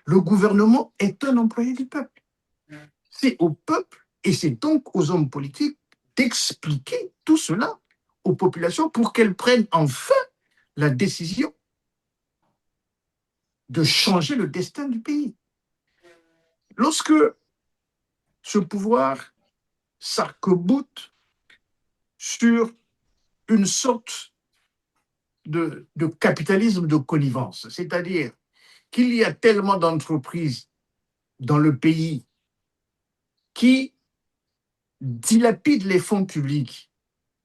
Le gouvernement est un employé du peuple. C'est au peuple et c'est donc aux hommes politiques d'expliquer tout cela aux populations pour qu'elles prennent enfin la décision de changer le destin du pays. Lorsque ce pouvoir s'arc-boute sur une sorte de capitalisme de connivence, c'est-à-dire qu'il y a tellement d'entreprises dans le pays qui dilapident les fonds publics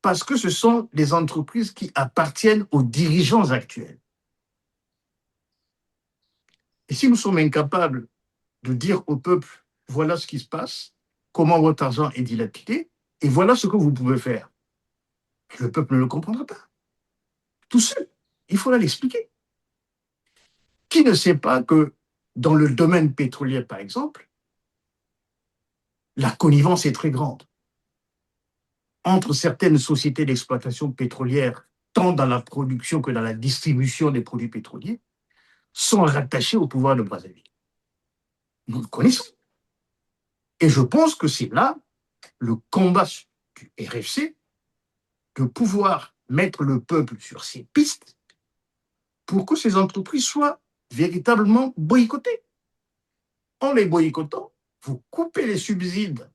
parce que ce sont des entreprises qui appartiennent aux dirigeants actuels. Et si nous sommes incapables de dire au peuple, voilà ce qui se passe, comment votre argent est dilapidé, et voilà ce que vous pouvez faire, le peuple ne le comprendra pas. Tout seul, il faudra l'expliquer. Qui ne sait pas que dans le domaine pétrolier, par exemple, la connivence est très grande entre certaines sociétés d'exploitation pétrolière, tant dans la production que dans la distribution des produits pétroliers, sont rattachées au pouvoir de Brazzaville. Nous le connaissons. Et je pense que c'est là le combat du RFC de pouvoir mettre le peuple sur ses pistes pour que ces entreprises soient véritablement boycottées. En les boycottant, vous coupez les subsides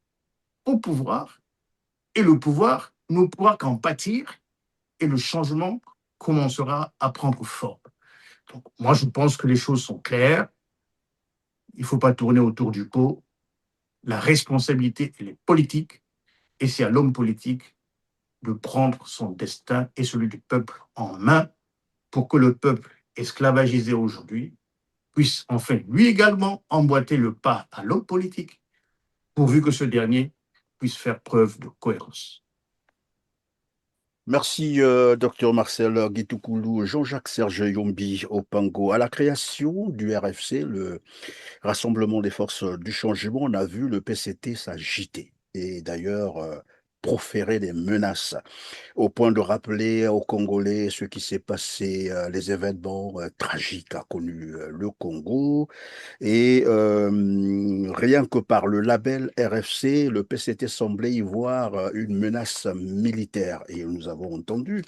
au pouvoir et le pouvoir ne pourra qu'en pâtir et le changement commencera à prendre forme. Donc, moi, je pense que les choses sont claires. Il ne faut pas tourner autour du pot. La responsabilité, elle est politique et c'est à l'homme politique de prendre son destin et celui du peuple en main pour que le peuple esclavagisé aujourd'hui puisse enfin lui également emboîter le pas à l'homme politique pourvu que ce dernier puisse faire preuve de cohérence. Merci, Dr Marcel Guitokoulou, Jean-Jacques Serge Yombi Opango. À la création du RFC, le Rassemblement des forces du changement, on a vu le PCT s'agiter et d'ailleurs proférer des menaces au point de rappeler aux Congolais ce qui s'est passé, les événements tragiques qu'a connu le Congo. Et rien que par le label RFC, le PCT semblait y voir une menace militaire. Et nous avons entendu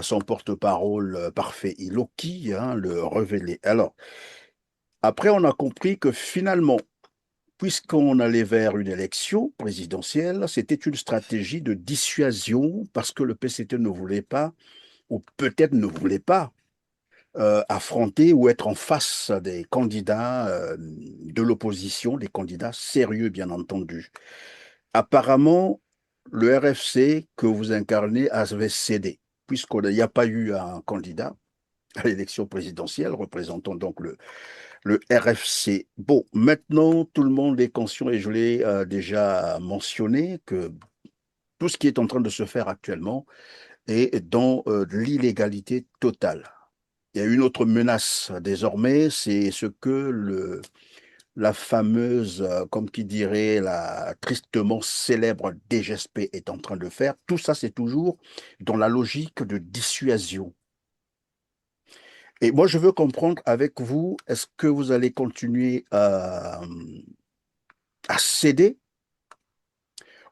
son porte-parole parfait Iloki le révéler. Alors, après, on a compris que finalement, puisqu'on allait vers une élection présidentielle, c'était une stratégie de dissuasion parce que le PCT ne voulait pas, ou peut-être ne voulait pas, affronter ou être en face des candidats de l'opposition, des candidats sérieux, bien entendu. Apparemment, le RFC que vous incarnez avait cédé, puisqu'il n'y a pas eu un candidat à l'élection présidentielle représentant donc le RFC. Bon, maintenant, tout le monde est conscient, et je l'ai déjà mentionné, que tout ce qui est en train de se faire actuellement est dans l'illégalité totale. Il y a une autre menace désormais, c'est ce que la fameuse, comme qui dirait, la tristement célèbre DGSP est en train de faire. Tout ça, c'est toujours dans la logique de dissuasion. Et moi, je veux comprendre avec vous, est-ce que vous allez continuer à céder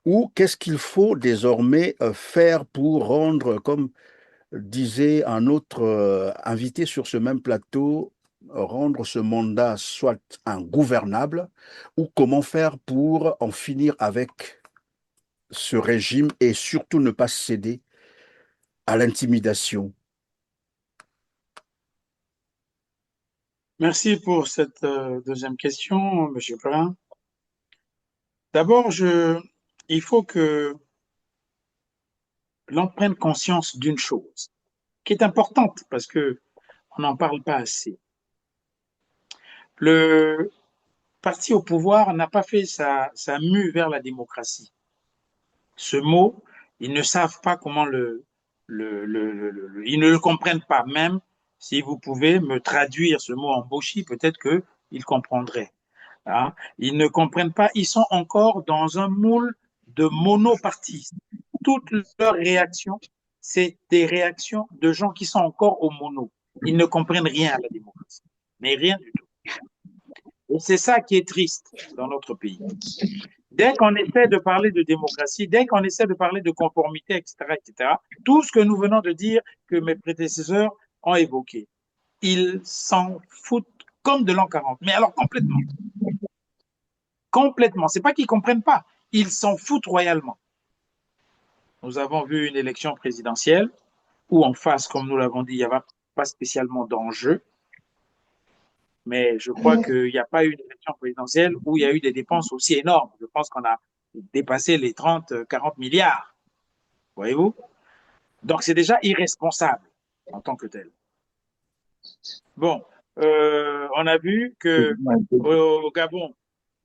ou qu'est-ce qu'il faut désormais faire pour rendre, comme disait un autre invité sur ce même plateau, rendre ce mandat soit ingouvernable, ou comment faire pour en finir avec ce régime et surtout ne pas céder à l'intimidation. Merci pour cette deuxième question, M. Perrin. D'abord, il faut que l'on prenne conscience d'une chose qui est importante parce que on n'en parle pas assez. Le parti au pouvoir n'a pas fait sa mue vers la démocratie. Ce mot, ils ne savent pas comment ils ne le comprennent pas. Même si vous pouvez me traduire ce mot en bauchi, peut-être qu'ils comprendraient. Hein. Ils ne comprennent pas, ils sont encore dans un moule de monopartisme. Toutes leurs réactions, c'est des réactions de gens qui sont encore au mono. Ils ne comprennent rien à la démocratie, mais rien du tout. Et c'est ça qui est triste dans notre pays. Dès qu'on essaie de parler de démocratie, dès qu'on essaie de parler de conformité, etc., tout ce que nous venons de dire, que mes prédécesseurs ont évoqué, ils s'en foutent comme de l'an 40. Mais alors complètement. Complètement. C'est pas qu'ils comprennent pas. Ils s'en foutent royalement. Nous avons vu une élection présidentielle où en face, comme nous l'avons dit, il n'y avait pas spécialement d'enjeu. Mais je crois qu'il n'y a pas eu une élection présidentielle où il y a eu des dépenses aussi énormes. Je pense qu'on a dépassé les 30-40 milliards. Voyez-vous? Donc, c'est déjà irresponsable en tant que tel. Bon, on a vu que au Gabon,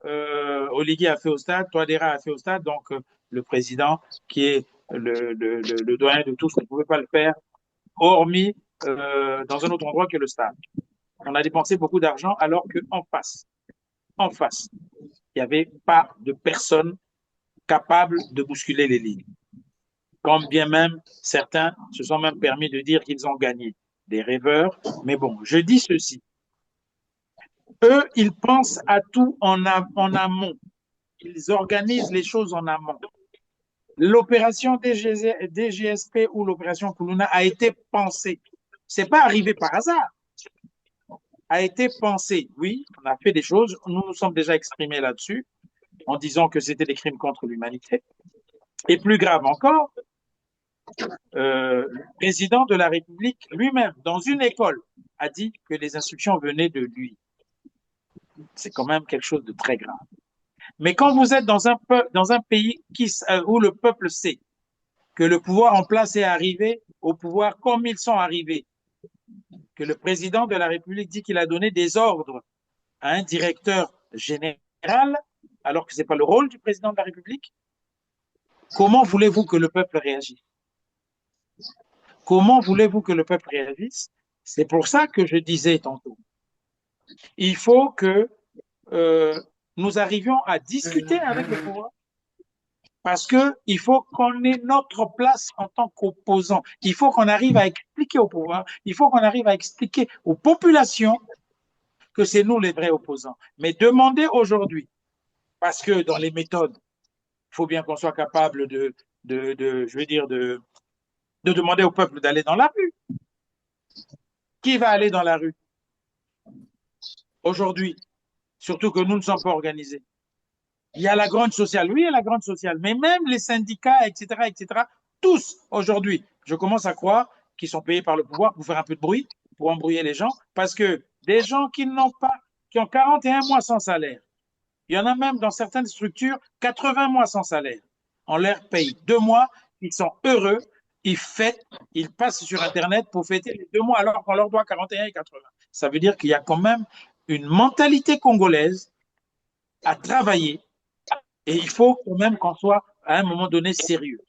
Oligui a fait au stade, Touadéra a fait au stade, donc le président, qui est le doyen de tous, ne pouvait pas le faire, hormis dans un autre endroit que le stade. On a dépensé beaucoup d'argent alors qu'en face, il n'y avait pas de personne capable de bousculer les lignes. Quand bien même certains se sont même permis de dire qu'ils ont gagné. Des rêveurs. Mais bon, je dis ceci. Eux, ils pensent à tout en amont. Ils organisent les choses en amont. L'opération DGSP ou l'opération Kuluna a été pensée. C'est pas arrivé par hasard. A été pensé. Oui, on a fait des choses. Nous nous sommes déjà exprimés là-dessus en disant que c'était des crimes contre l'humanité. Et plus grave encore, le président de la République lui-même, dans une école, a dit que les instructions venaient de lui. C'est quand même quelque chose de très grave. Mais quand vous êtes dans un pays où le peuple sait que le pouvoir en place est arrivé au pouvoir comme ils sont arrivés, que le président de la République dit qu'il a donné des ordres à un directeur général, alors que ce n'est pas le rôle du président de la République, comment voulez-vous que le peuple réagisse? Comment voulez-vous que le peuple réagisse? C'est pour ça que je disais tantôt, il faut que nous arrivions à discuter avec le pouvoir, parce qu'il faut qu'on ait notre place en tant qu'opposant. Il faut qu'on arrive à expliquer au pouvoir, il faut qu'on arrive à expliquer aux populations que c'est nous les vrais opposants. Mais demander aujourd'hui, parce que dans les méthodes, il faut bien qu'on soit capable de demander au peuple d'aller dans la rue. Qui va aller dans la rue aujourd'hui? Surtout que nous ne sommes pas organisés. Il y a la grogne sociale, oui, il y a la grogne sociale, mais même les syndicats, etc., tous aujourd'hui, je commence à croire qu'ils sont payés par le pouvoir pour faire un peu de bruit, pour embrouiller les gens, parce que des gens qui ont 41 mois sans salaire, il y en a même dans certaines structures 80 mois sans salaire. On leur paye 2 mois, ils sont heureux, ils fêtent, ils passent sur Internet pour fêter les 2 mois alors qu'on leur doit 41 et 80. Ça veut dire qu'il y a quand même une mentalité congolaise à travailler et il faut quand même qu'on soit à un moment donné sérieux.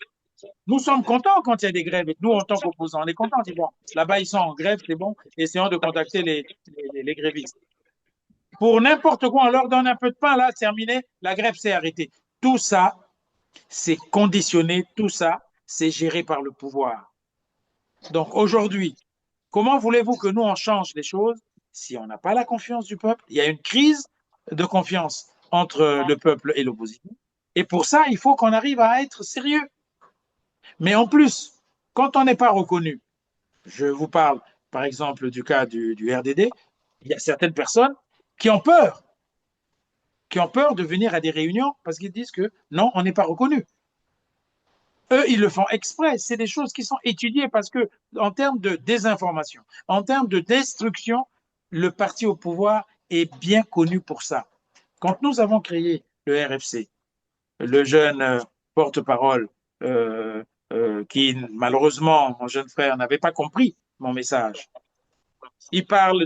Nous sommes contents quand il y a des grèves et nous, en tant qu'opposants, on est contents. On dit bon, là-bas, ils sont en grève, c'est bon, essayons de contacter les grévistes. Pour n'importe quoi, on leur donne un peu de pain, là, terminé, la grève s'est arrêtée. Tout ça, c'est conditionné, tout ça, c'est géré par le pouvoir. Donc aujourd'hui, comment voulez-vous que nous, on change les choses si on n'a pas la confiance du peuple? Il y a une crise de confiance entre le peuple et l'opposition. Et pour ça, il faut qu'on arrive à être sérieux. Mais en plus, quand on n'est pas reconnu, Je vous parle, par exemple, du cas du RDD. Il y a certaines personnes qui ont peur de venir à des réunions parce qu'ils disent que non, on n'est pas reconnu. Eux, ils le font exprès. C'est des choses qui sont étudiées parce que, en termes de désinformation, en termes de destruction, le parti au pouvoir est bien connu pour ça. Quand nous avons créé le RFC, le jeune porte-parole qui, malheureusement, mon jeune frère, n'avait pas compris mon message. Il parle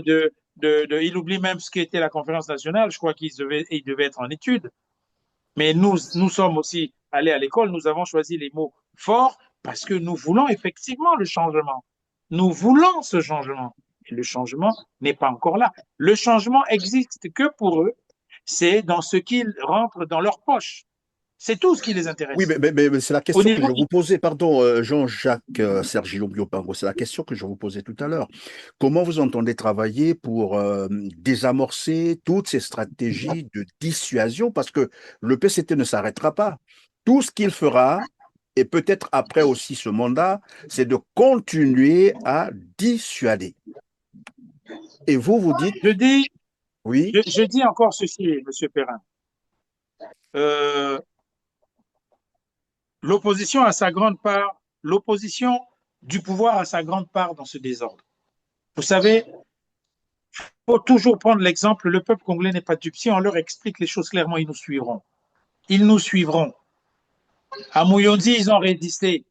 il oublie même ce qu'était la conférence nationale. Je crois qu'il devait être en étude. Mais nous sommes aussi allés à l'école, nous avons choisi les mots forts parce que nous voulons effectivement le changement. Nous voulons ce changement. Et le changement n'est pas encore là. Le changement existe que pour eux. C'est dans ce qu'ils rentrent dans leur poche. C'est tout ce qui les intéresse. Oui, mais c'est la question que je vous posais, pardon, Jean-Jacques Sergilo Biopango, c'est la question que je vous posais tout à l'heure. Comment vous entendez travailler pour désamorcer toutes ces stratégies de dissuasion? Parce que le PCT ne s'arrêtera pas. Tout ce qu'il fera, et peut-être après aussi ce mandat, c'est de continuer à dissuader. Et vous dites… Oui. Je dis encore ceci, M. Perrin. L'opposition a sa grande part, l'opposition du pouvoir a sa grande part dans ce désordre. Vous savez, il faut toujours prendre l'exemple, le peuple congolais n'est pas dupe. Si on leur explique les choses clairement, ils nous suivront. Ils nous suivront. À Mouyonzi, ils ont résisté.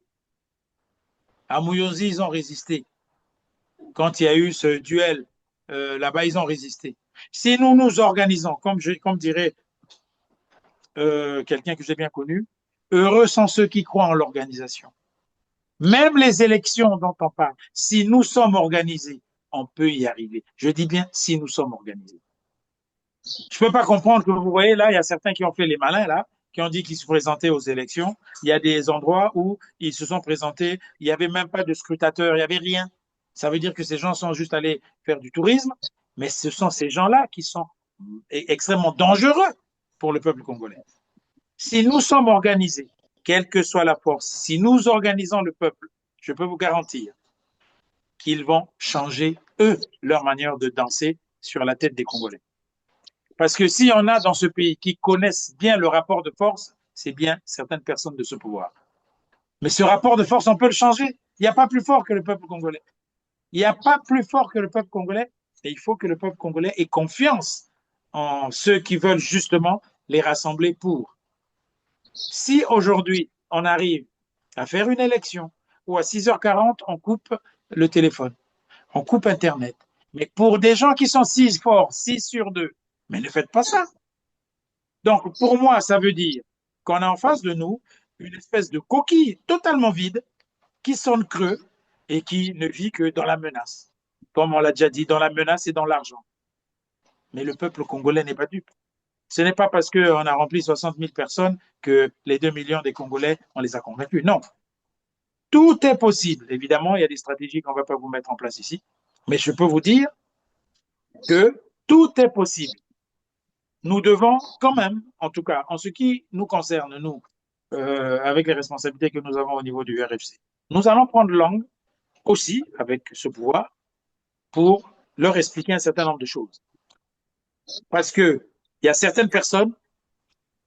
À Mouyonzi, ils ont résisté. Quand il y a eu ce duel, là-bas, ils ont résisté. Si nous nous organisons, comme dirait quelqu'un que j'ai bien connu, heureux sont ceux qui croient en l'organisation. Même les élections dont on parle, si nous sommes organisés, on peut y arriver. Je dis bien si nous sommes organisés. Je ne peux pas comprendre que vous voyez là, il y a certains qui ont fait les malins là, qui ont dit qu'ils se présentaient aux élections. Il y a des endroits où ils se sont présentés, il n'y avait même pas de scrutateurs, il n'y avait rien. Ça veut dire que ces gens sont juste allés faire du tourisme, mais ce sont ces gens-là qui sont extrêmement dangereux pour le peuple congolais. Si nous sommes organisés, quelle que soit la force, si nous organisons le peuple, je peux vous garantir qu'ils vont changer, eux, leur manière de danser sur la tête des Congolais. Parce que s'il y en a dans ce pays qui connaissent bien le rapport de force, c'est bien certaines personnes de ce pouvoir. Mais ce rapport de force, on peut le changer. Il n'y a pas plus fort que le peuple congolais. Il n'y a pas plus fort que le peuple congolais. Et il faut que le peuple congolais ait confiance en ceux qui veulent justement les rassembler pour. Si aujourd'hui, on arrive à faire une élection où à 6h40, on coupe le téléphone, on coupe Internet, mais pour des gens qui sont si forts, 6 sur 2, mais ne faites pas ça. Donc, pour moi, ça veut dire qu'on a en face de nous une espèce de coquille totalement vide qui sonne creux et qui ne vit que dans la menace. Comme on l'a déjà dit, dans la menace et dans l'argent. Mais le peuple congolais n'est pas dupe. Ce n'est pas parce qu'on a rempli 60 000 personnes que les 2 millions des Congolais, on les a convaincus. Non. Tout est possible. Évidemment, il y a des stratégies qu'on ne va pas vous mettre en place ici. Mais je peux vous dire que tout est possible. Nous devons quand même, en tout cas, en ce qui nous concerne, nous, avec les responsabilités que nous avons au niveau du RFC, nous allons prendre langue aussi avec ce pouvoir pour leur expliquer un certain nombre de choses. Parce qu'il y a certaines personnes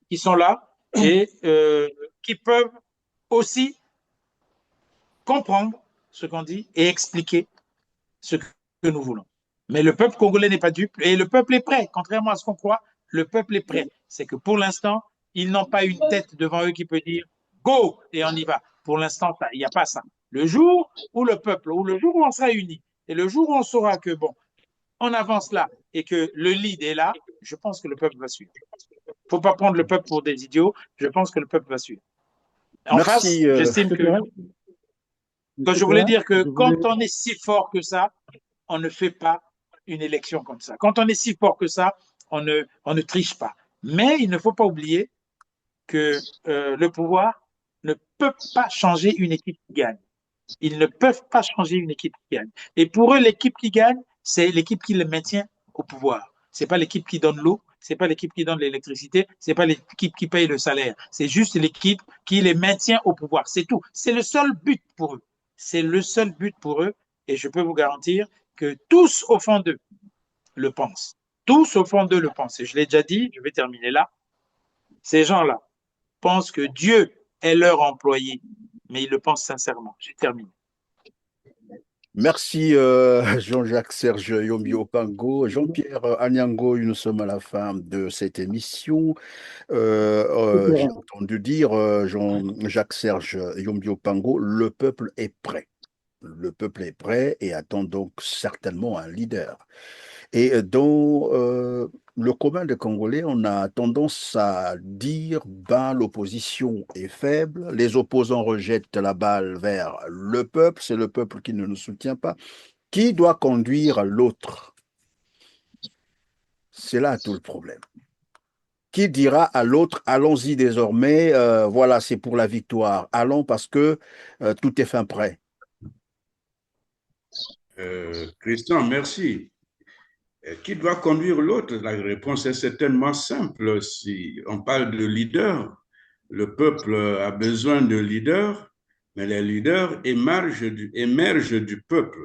qui sont là et qui peuvent aussi comprendre ce qu'on dit et expliquer ce que nous voulons. Mais le peuple congolais n'est pas dupe et le peuple est prêt. Contrairement à ce qu'on croit, le peuple est prêt. C'est que pour l'instant, ils n'ont pas une tête devant eux qui peut dire « go » et on y va. Pour l'instant, il n'y a pas ça. Le jour où le peuple, ou le jour où on sera unis, et le jour où on saura que, bon, on avance là et que le lead est là, je pense que le peuple va suivre. Il ne faut pas prendre le peuple pour des idiots. Je pense que le peuple va suivre. En face, j'estime que je voulais dire que quand on est si fort que ça, on ne fait pas une élection comme ça. Quand on est si fort que ça, on ne triche pas. Mais il ne faut pas oublier que le pouvoir ne peut pas changer une équipe qui gagne. Ils ne peuvent pas changer une équipe qui gagne. Et pour eux, l'équipe qui gagne, c'est l'équipe qui les maintient au pouvoir. Ce n'est pas l'équipe qui donne l'eau, ce n'est pas l'équipe qui donne l'électricité, ce n'est pas l'équipe qui paye le salaire. C'est juste l'équipe qui les maintient au pouvoir. C'est tout. C'est le seul but pour eux. C'est le seul but pour eux Et je peux vous garantir que tous au fond d'eux le pensent. Tous au fond d'eux le pensent. Et je l'ai déjà dit, je vais terminer là. Ces gens-là pensent que Dieu est leur employé, mais ils le pensent sincèrement. J'ai terminé. Merci Jean-Jacques Serge Yombi Opango. Jean-Pierre Anyango, nous sommes à la fin de cette émission. J'ai entendu dire, Jean-Jacques Serge Yombi Opango, le peuple est prêt. Le peuple est prêt et attend donc certainement un leader. Et dans le commun des Congolais, on a tendance à dire, ben, l'opposition est faible, les opposants rejettent la balle vers le peuple, c'est le peuple qui ne nous soutient pas. Qui doit conduire l'autre? C'est là tout le problème. Qui dira à l'autre, allons-y désormais, voilà, c'est pour la victoire, allons parce que tout est fin prêt. Christian, merci. Qui doit conduire l'autre? La réponse est certainement simple. Si on parle de leader, le peuple a besoin de leaders, mais les leaders émergent du peuple.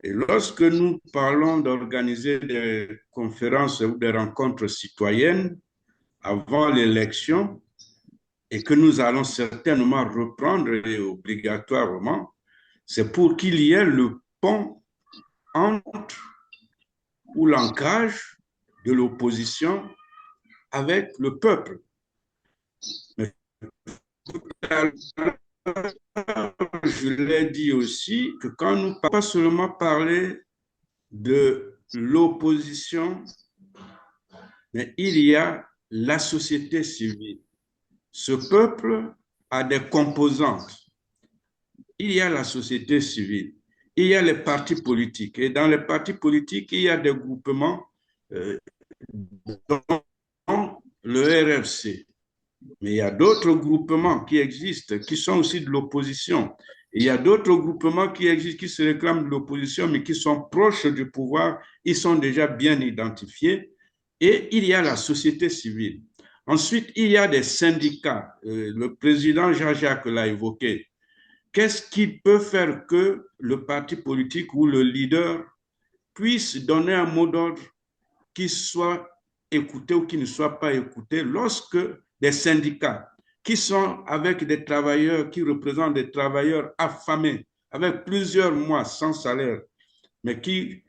Et lorsque nous parlons d'organiser des conférences ou des rencontres citoyennes avant l'élection, et que nous allons certainement reprendre obligatoirement, c'est pour qu'il y ait le pont entre ou l'ancrage de l'opposition avec le peuple. Mais je l'ai dit aussi que quand nous pas seulement parler de l'opposition, mais il y a la société civile. Ce peuple a des composantes. Il y a la société civile, il y a les partis politiques. Et dans les partis politiques, il y a des groupements dont le RFC. Mais il y a d'autres groupements qui existent, qui sont aussi de l'opposition. Il y a d'autres groupements qui existent, qui se réclament de l'opposition, mais qui sont proches du pouvoir. Ils sont déjà bien identifiés. Et il y a la société civile. Ensuite, il y a des syndicats. Le président Jean-Jacques l'a évoqué. Qu'est-ce qui peut faire que le parti politique ou le leader puisse donner un mot d'ordre qui soit écouté ou qui ne soit pas écouté lorsque des syndicats qui sont avec des travailleurs, qui représentent des travailleurs affamés, avec plusieurs mois sans salaire, mais qui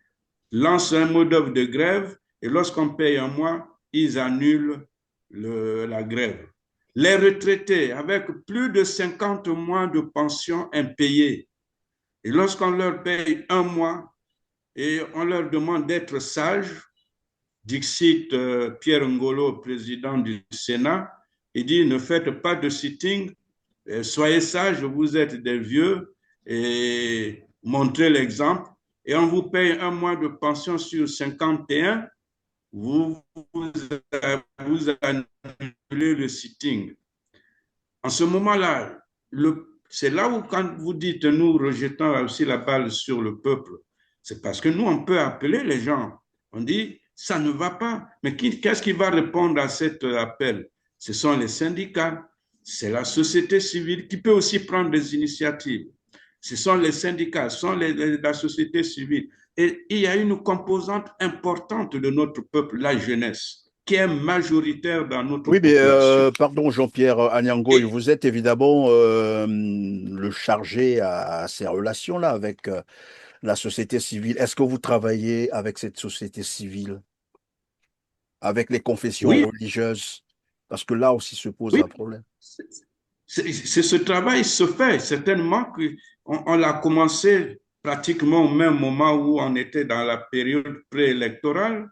lancent un mot d'ordre de grève et lorsqu'on paye un mois, ils annulent la grève. Les retraités avec plus de 50 mois de pension impayée. Et lorsqu'on leur paye un mois et on leur demande d'être sages, dixit Pierre Ngolo, président du Sénat, il dit ne faites pas de sitting, soyez sages, vous êtes des vieux et montrez l'exemple. Et on vous paye un mois de pension sur 51, vous annulez le sitting. En ce moment-là, c'est là où quand vous dites nous rejetons aussi la balle sur le peuple, c'est parce que nous, on peut appeler les gens. On dit, ça ne va pas. Mais qu'est-ce qui va répondre à cet appel? Ce sont les syndicats, c'est la société civile qui peut aussi prendre des initiatives. Ce sont les syndicats, ce sont la société civile. Et il y a une composante importante de notre peuple, la jeunesse, qui est majoritaire dans notre population. Pardon Jean-Pierre Anyango, vous êtes évidemment le chargé à ces relations-là avec la société civile. Est-ce que vous travaillez avec cette société civile, avec les confessions religieuses? Parce que là aussi se pose un problème. Ce travail se fait, certainement qu'on l'a commencé pratiquement au même moment où on était dans la période préélectorale,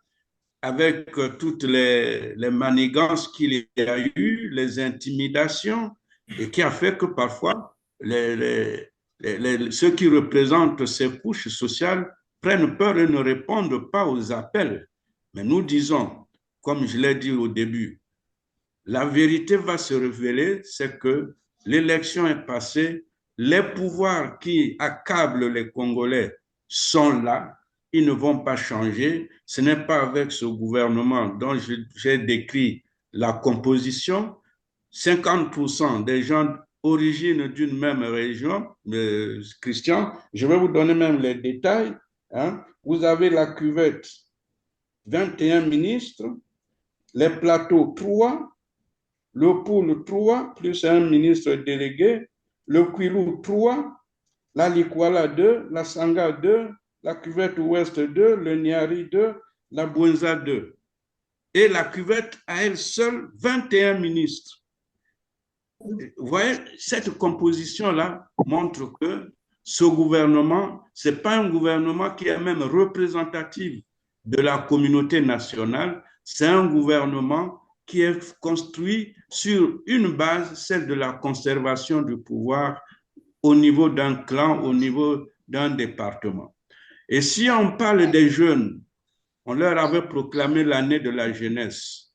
avec toutes les manigances qu'il y a eu, les intimidations, et qui a fait que parfois ceux qui représentent ces couches sociales prennent peur et ne répondent pas aux appels. Mais nous disons, comme je l'ai dit au début, la vérité va se révéler, c'est que l'élection est passée, les pouvoirs qui accablent les Congolais sont là, ils ne vont pas changer. Ce n'est pas avec ce gouvernement dont j'ai décrit la composition. 50% des gens origine d'une même région, Christian, je vais vous donner même les détails. Hein. Vous avez la cuvette, 21 ministres, les plateaux, 3, le poule, 3, plus un ministre délégué, le Kwilu, 3, la Likwala, 2, la Sanga, 2, la cuvette ouest, 2, le Niari, 2, la Bouenza, 2. Et la cuvette à elle seule, 21 ministres. Vous voyez, cette composition-là montre que ce gouvernement, ce n'est pas un gouvernement qui est même représentatif de la communauté nationale, c'est un gouvernement qui est construit sur une base, celle de la conservation du pouvoir au niveau d'un clan, au niveau d'un département. Et si on parle des jeunes, on leur avait proclamé l'année de la jeunesse.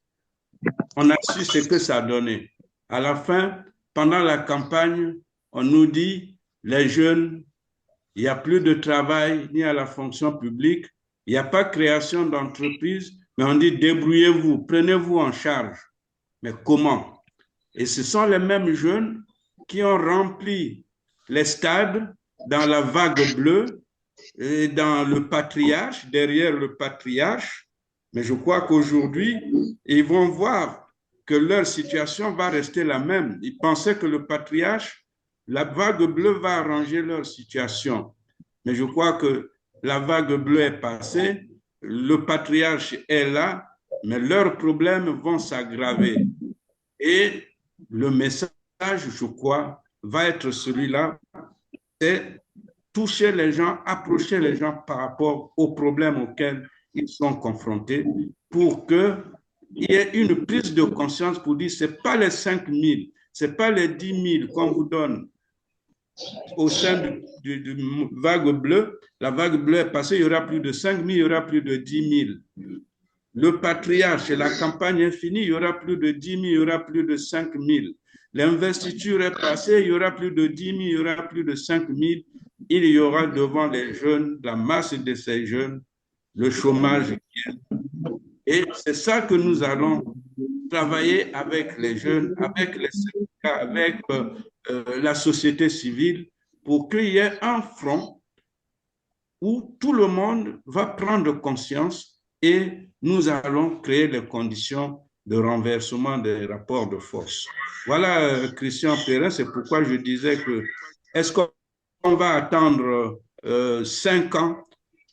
On a su ce que ça donnait. À la fin, pendant la campagne, on nous dit, les jeunes, il n'y a plus de travail ni à la fonction publique, il n'y a pas de création d'entreprise, mais on dit, débrouillez-vous, prenez-vous en charge. Mais comment? Et ce sont les mêmes jeunes qui ont rempli les stades dans la vague bleue et dans le patriarche, derrière le patriarche. Mais je crois qu'aujourd'hui, ils vont voir que leur situation va rester la même. Ils pensaient que le patriarche, la vague bleue va arranger leur situation. Mais je crois que la vague bleue est passée, le patriarche est là, mais leurs problèmes vont s'aggraver. Et le message, je crois, va être celui-là, c'est toucher les gens, approcher les gens par rapport aux problèmes auxquels ils sont confrontés pour qu'il y ait une prise de conscience pour dire ce n'est pas les 5 000, ce n'est pas les 10 000 qu'on vous donne au sein du vague bleue. La vague bleue est passée, il y aura plus de 5 000, il y aura plus de 10 000. Le patriarche, la campagne est finie, il y aura plus de 10 000, il y aura plus de 5 000. L'investiture est passée, il y aura plus de 10 000, il y aura plus de 5 000. Il y aura devant les jeunes, la masse de ces jeunes, le chômage. Et c'est ça que nous allons travailler avec les jeunes, avec les syndicats, avec la société civile, pour qu'il y ait un front où tout le monde va prendre conscience et nous allons créer les conditions de renversement des rapports de force. Voilà, Christian Perrin, c'est pourquoi je disais que est-ce qu'on va attendre 5 ans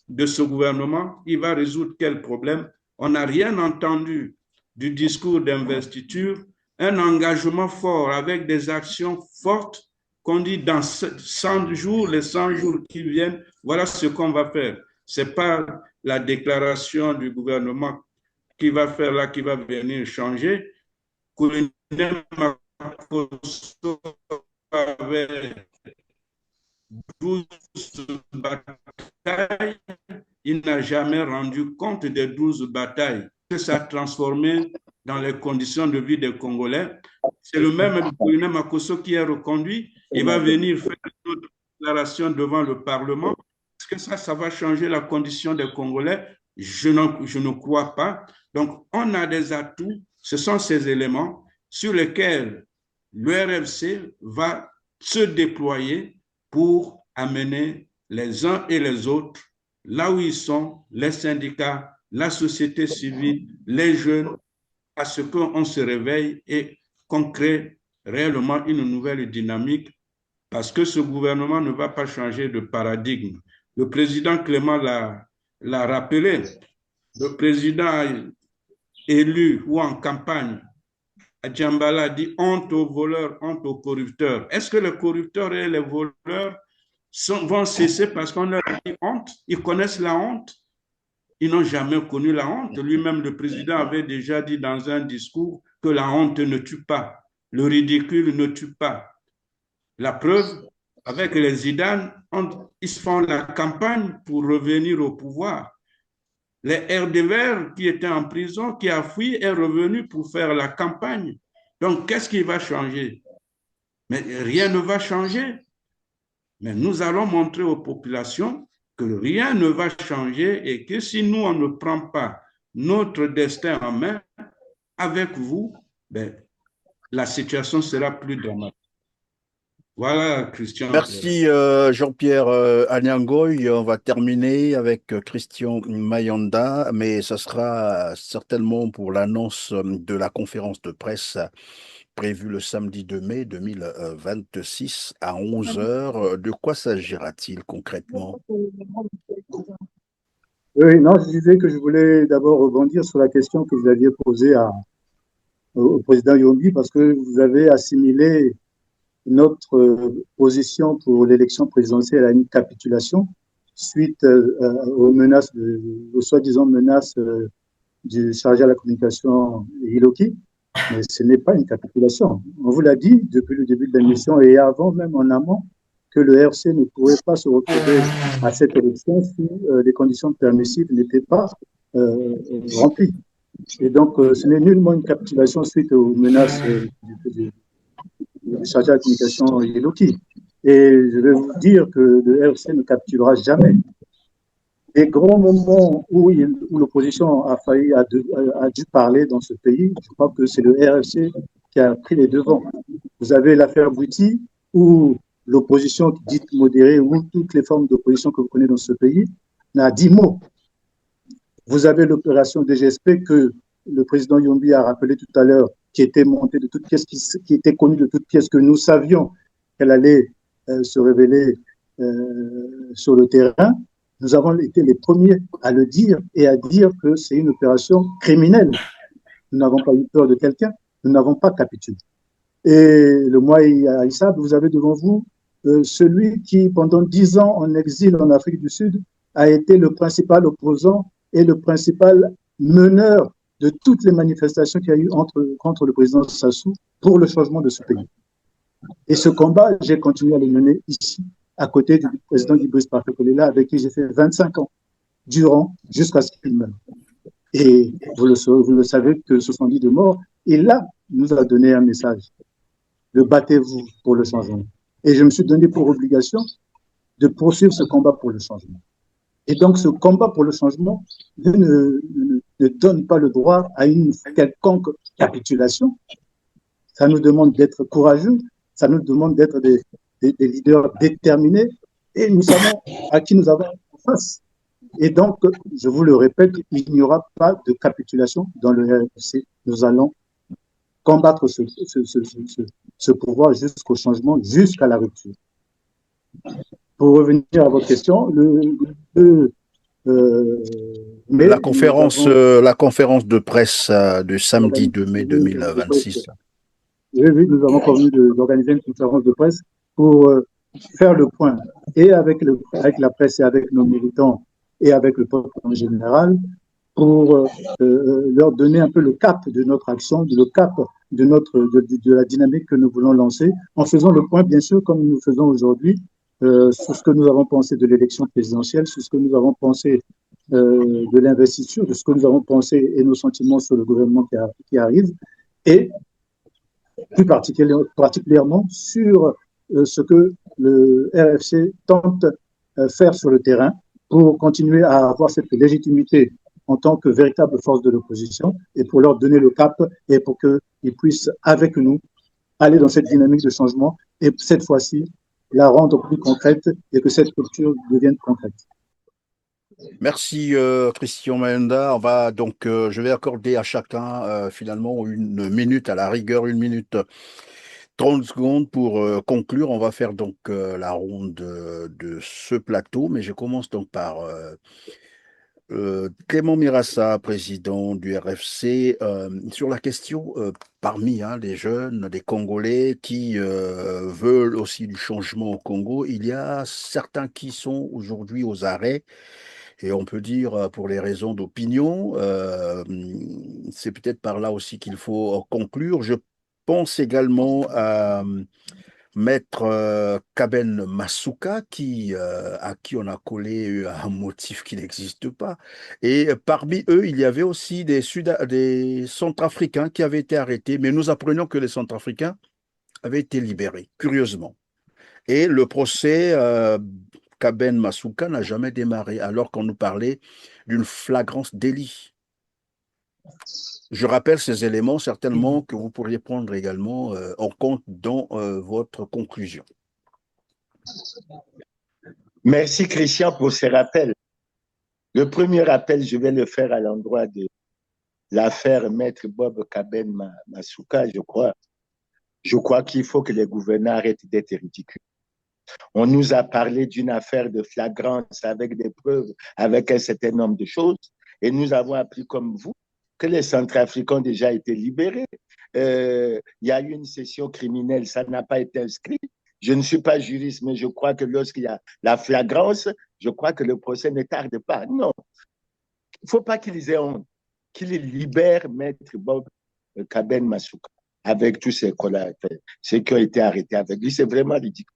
de ce gouvernement? Il va résoudre quel problème? On n'a rien entendu du discours d'investiture, un engagement fort avec des actions fortes qu'on dit dans 100 jours, les 100 jours qui viennent, voilà ce qu'on va faire. Ce n'est pas la déclaration du gouvernement qui va faire là, qui va venir changer. Colonel Makosso avait 12 batailles, il n'a jamais rendu compte des 12 batailles que ça a transformé dans les conditions de vie des Congolais. C'est le même colonel Makosso qui est reconduit. Il va venir faire une déclaration devant le Parlement. Est-ce que ça va changer la condition des Congolais? Je ne crois pas. Donc, on a des atouts. Ce sont ces éléments sur lesquels le RFC va se déployer pour amener les uns et les autres là où ils sont, les syndicats, la société civile, les jeunes, à ce qu'on se réveille et qu'on crée réellement une nouvelle dynamique, parce que ce gouvernement ne va pas changer de paradigme. Le président Clément l'a rappelé. Le président élu ou en campagne, Djambala, dit honte aux voleurs, honte aux corrupteurs. Est-ce que les corrupteurs et les voleurs vont cesser parce qu'on leur dit honte? Ils connaissent la honte. Ils n'ont jamais connu la honte. Lui-même, le président avait déjà dit dans un discours que la honte ne tue pas. Le ridicule ne tue pas. La preuve, avec les Zidane, ils font la campagne pour revenir au pouvoir. Les RDVR qui étaient en prison, qui a fui, est revenu pour faire la campagne. Donc, qu'est-ce qui va changer? Mais rien ne va changer. Mais nous allons montrer aux populations que rien ne va changer et que si nous, on ne prend pas notre destin en main avec vous, ben, la situation sera plus dramatique. Voilà, Christian. Merci Jean-Pierre Anyangoy. On va terminer avec Christian Mayanda, mais ce sera certainement pour l'annonce de la conférence de presse prévue le samedi 2 mai 2026 à 11 heures. De quoi s'agira-t-il concrètement? Oui, non, je disais que je voulais d'abord rebondir sur la question que vous aviez posée au président Yombi, parce que vous avez assimilé notre position pour l'élection présidentielle à une capitulation suite aux menaces, aux soi-disant menaces du chargé à la communication Hiloki. Mais ce n'est pas une capitulation. On vous l'a dit depuis le début de l'émission et avant même en amont que le RC ne pourrait pas se retrouver à cette élection si les conditions permissives n'étaient pas remplies. Et donc, ce n'est nullement une capitulation suite aux menaces du chargé de la communication Yelouki. Et je vais vous dire que le RFC ne capturera jamais. Les grands moments où l'opposition a dû parler dans ce pays, je crois que c'est le RFC qui a pris les devants. Vous avez l'affaire Bouti, où l'opposition dite modérée, ou toutes les formes d'opposition que vous connaissez dans ce pays, n'a dit mot. Vous avez l'opération DGSP que le président Yombi a rappelé tout à l'heure, qui était montée de toutes pièces, qui était connue de toutes pièces, que nous savions qu'elle allait se révéler sur le terrain. Nous avons été les premiers à le dire et à dire que c'est une opération criminelle. Nous n'avons pas eu peur de quelqu'un, nous n'avons pas capitulé. Et le Moaï Aïssa, vous avez devant vous celui qui, pendant 10 ans en exil en Afrique du Sud, a été le principal opposant et le principal meneur de toutes les manifestations qu'il y a eu contre le président Sassou pour le changement de ce pays. Et ce combat, j'ai continué à le mener ici, à côté du président Guy-Brice Parfait-Kolela, avec qui j'ai fait 25 ans, jusqu'à ce qu'il meure. Et vous le savez que 70 de morts, et là, nous a donné un message. Le battez-vous pour le changement. Et je me suis donné pour obligation de poursuivre ce combat pour le changement. Et donc, ce combat pour le changement ne donne pas le droit à une quelconque capitulation. Ça nous demande d'être courageux, ça nous demande d'être des leaders déterminés, et nous savons à qui nous avons en face. Et donc, je vous le répète, il n'y aura pas de capitulation dans le RFC. Nous allons combattre ce pouvoir jusqu'au changement, jusqu'à la rupture. Pour revenir à votre question, la conférence de presse de samedi 2 mai 2026. Oui, nous avons convenu d'organiser une conférence de presse pour faire le point et avec la presse et avec nos militants et avec le peuple en général pour leur donner un peu le cap de notre action, le cap de la dynamique que nous voulons lancer, en faisant le point, bien sûr, comme nous faisons aujourd'hui, sur ce que nous avons pensé de l'élection présidentielle, sur ce que nous avons pensé de l'investiture, de ce que nous avons pensé et nos sentiments sur le gouvernement qui arrive, et plus particulièrement sur ce que le RFC tente faire sur le terrain pour continuer à avoir cette légitimité en tant que véritable force de l'opposition et pour leur donner le cap et pour qu'ils puissent, avec nous, aller dans cette dynamique de changement et cette fois-ci, la rendre plus concrète et que cette rupture devienne concrète. Merci Christian Mayanda. On va donc, je vais accorder à chacun finalement une minute, à la rigueur 1 minute 30 secondes pour conclure. On va faire donc la ronde de ce plateau, mais je commence donc par Clément Mirassa, président du RFC, sur la question parmi les jeunes, les Congolais qui veulent aussi du changement au Congo, il y a certains qui sont aujourd'hui aux arrêts. Et on peut dire pour les raisons d'opinion, c'est peut-être par là aussi qu'il faut conclure. Je pense également à Maître Kaben Masuka, à qui on a collé un motif qui n'existe pas. Et parmi eux, il y avait aussi des Centrafricains qui avaient été arrêtés, mais nous apprenons que les Centrafricains avaient été libérés, curieusement. Et le procès Kaben Masuka n'a jamais démarré, alors qu'on nous parlait d'une flagrance délit. Je rappelle ces éléments certainement que vous pourriez prendre également en compte dans votre conclusion. Merci Christian pour ces rappels. Le premier rappel, je vais le faire à l'endroit de l'affaire Maître Bob Kaben Masuka, je crois. Je crois qu'il faut que les gouvernants arrêtent d'être ridicules. On nous a parlé d'une affaire de flagrance avec des preuves, avec un certain nombre de choses, et nous avons appris comme vous que les Centrafricains ont déjà été libérés. Il y a eu une session criminelle, ça n'a pas été inscrit. Je ne suis pas juriste, mais je crois que lorsqu'il y a la flagrance, je crois que le procès ne tarde pas. Non, il ne faut pas qu'ils aient honte, qu'ils libèrent Maître Bob Kaben Masuka avec tous ces collatéraux, ceux qui ont été arrêtés avec lui. C'est vraiment ridicule.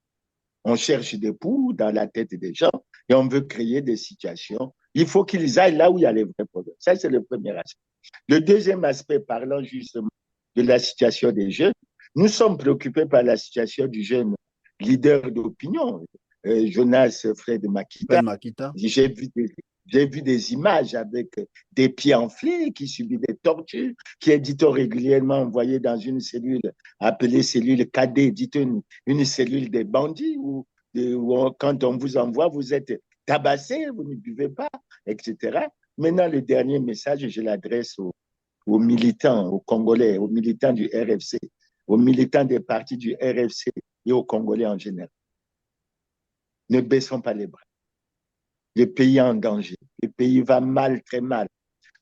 On cherche des poux dans la tête des gens et on veut créer des situations. Il faut qu'ils aillent là où il y a les vrais problèmes. Ça, c'est le premier aspect. Le deuxième aspect, parlant justement de la situation des jeunes, nous sommes préoccupés par la situation du jeune leader d'opinion, Jonas Fred Makita. J'ai vu des images avec des pieds enflés qui subit des tortures, qui est, dit-on, régulièrement envoyé dans une cellule appelée cellule KD, dit-on, une cellule des bandits où quand on vous envoie, vous êtes tabassé, vous ne buvez pas, etc. Maintenant, le dernier message, je l'adresse aux militants, aux Congolais, aux militants du RFC, aux militants des partis du RFC et aux Congolais en général. Ne baissons pas les bras. Le pays est en danger. Le pays va mal, très mal.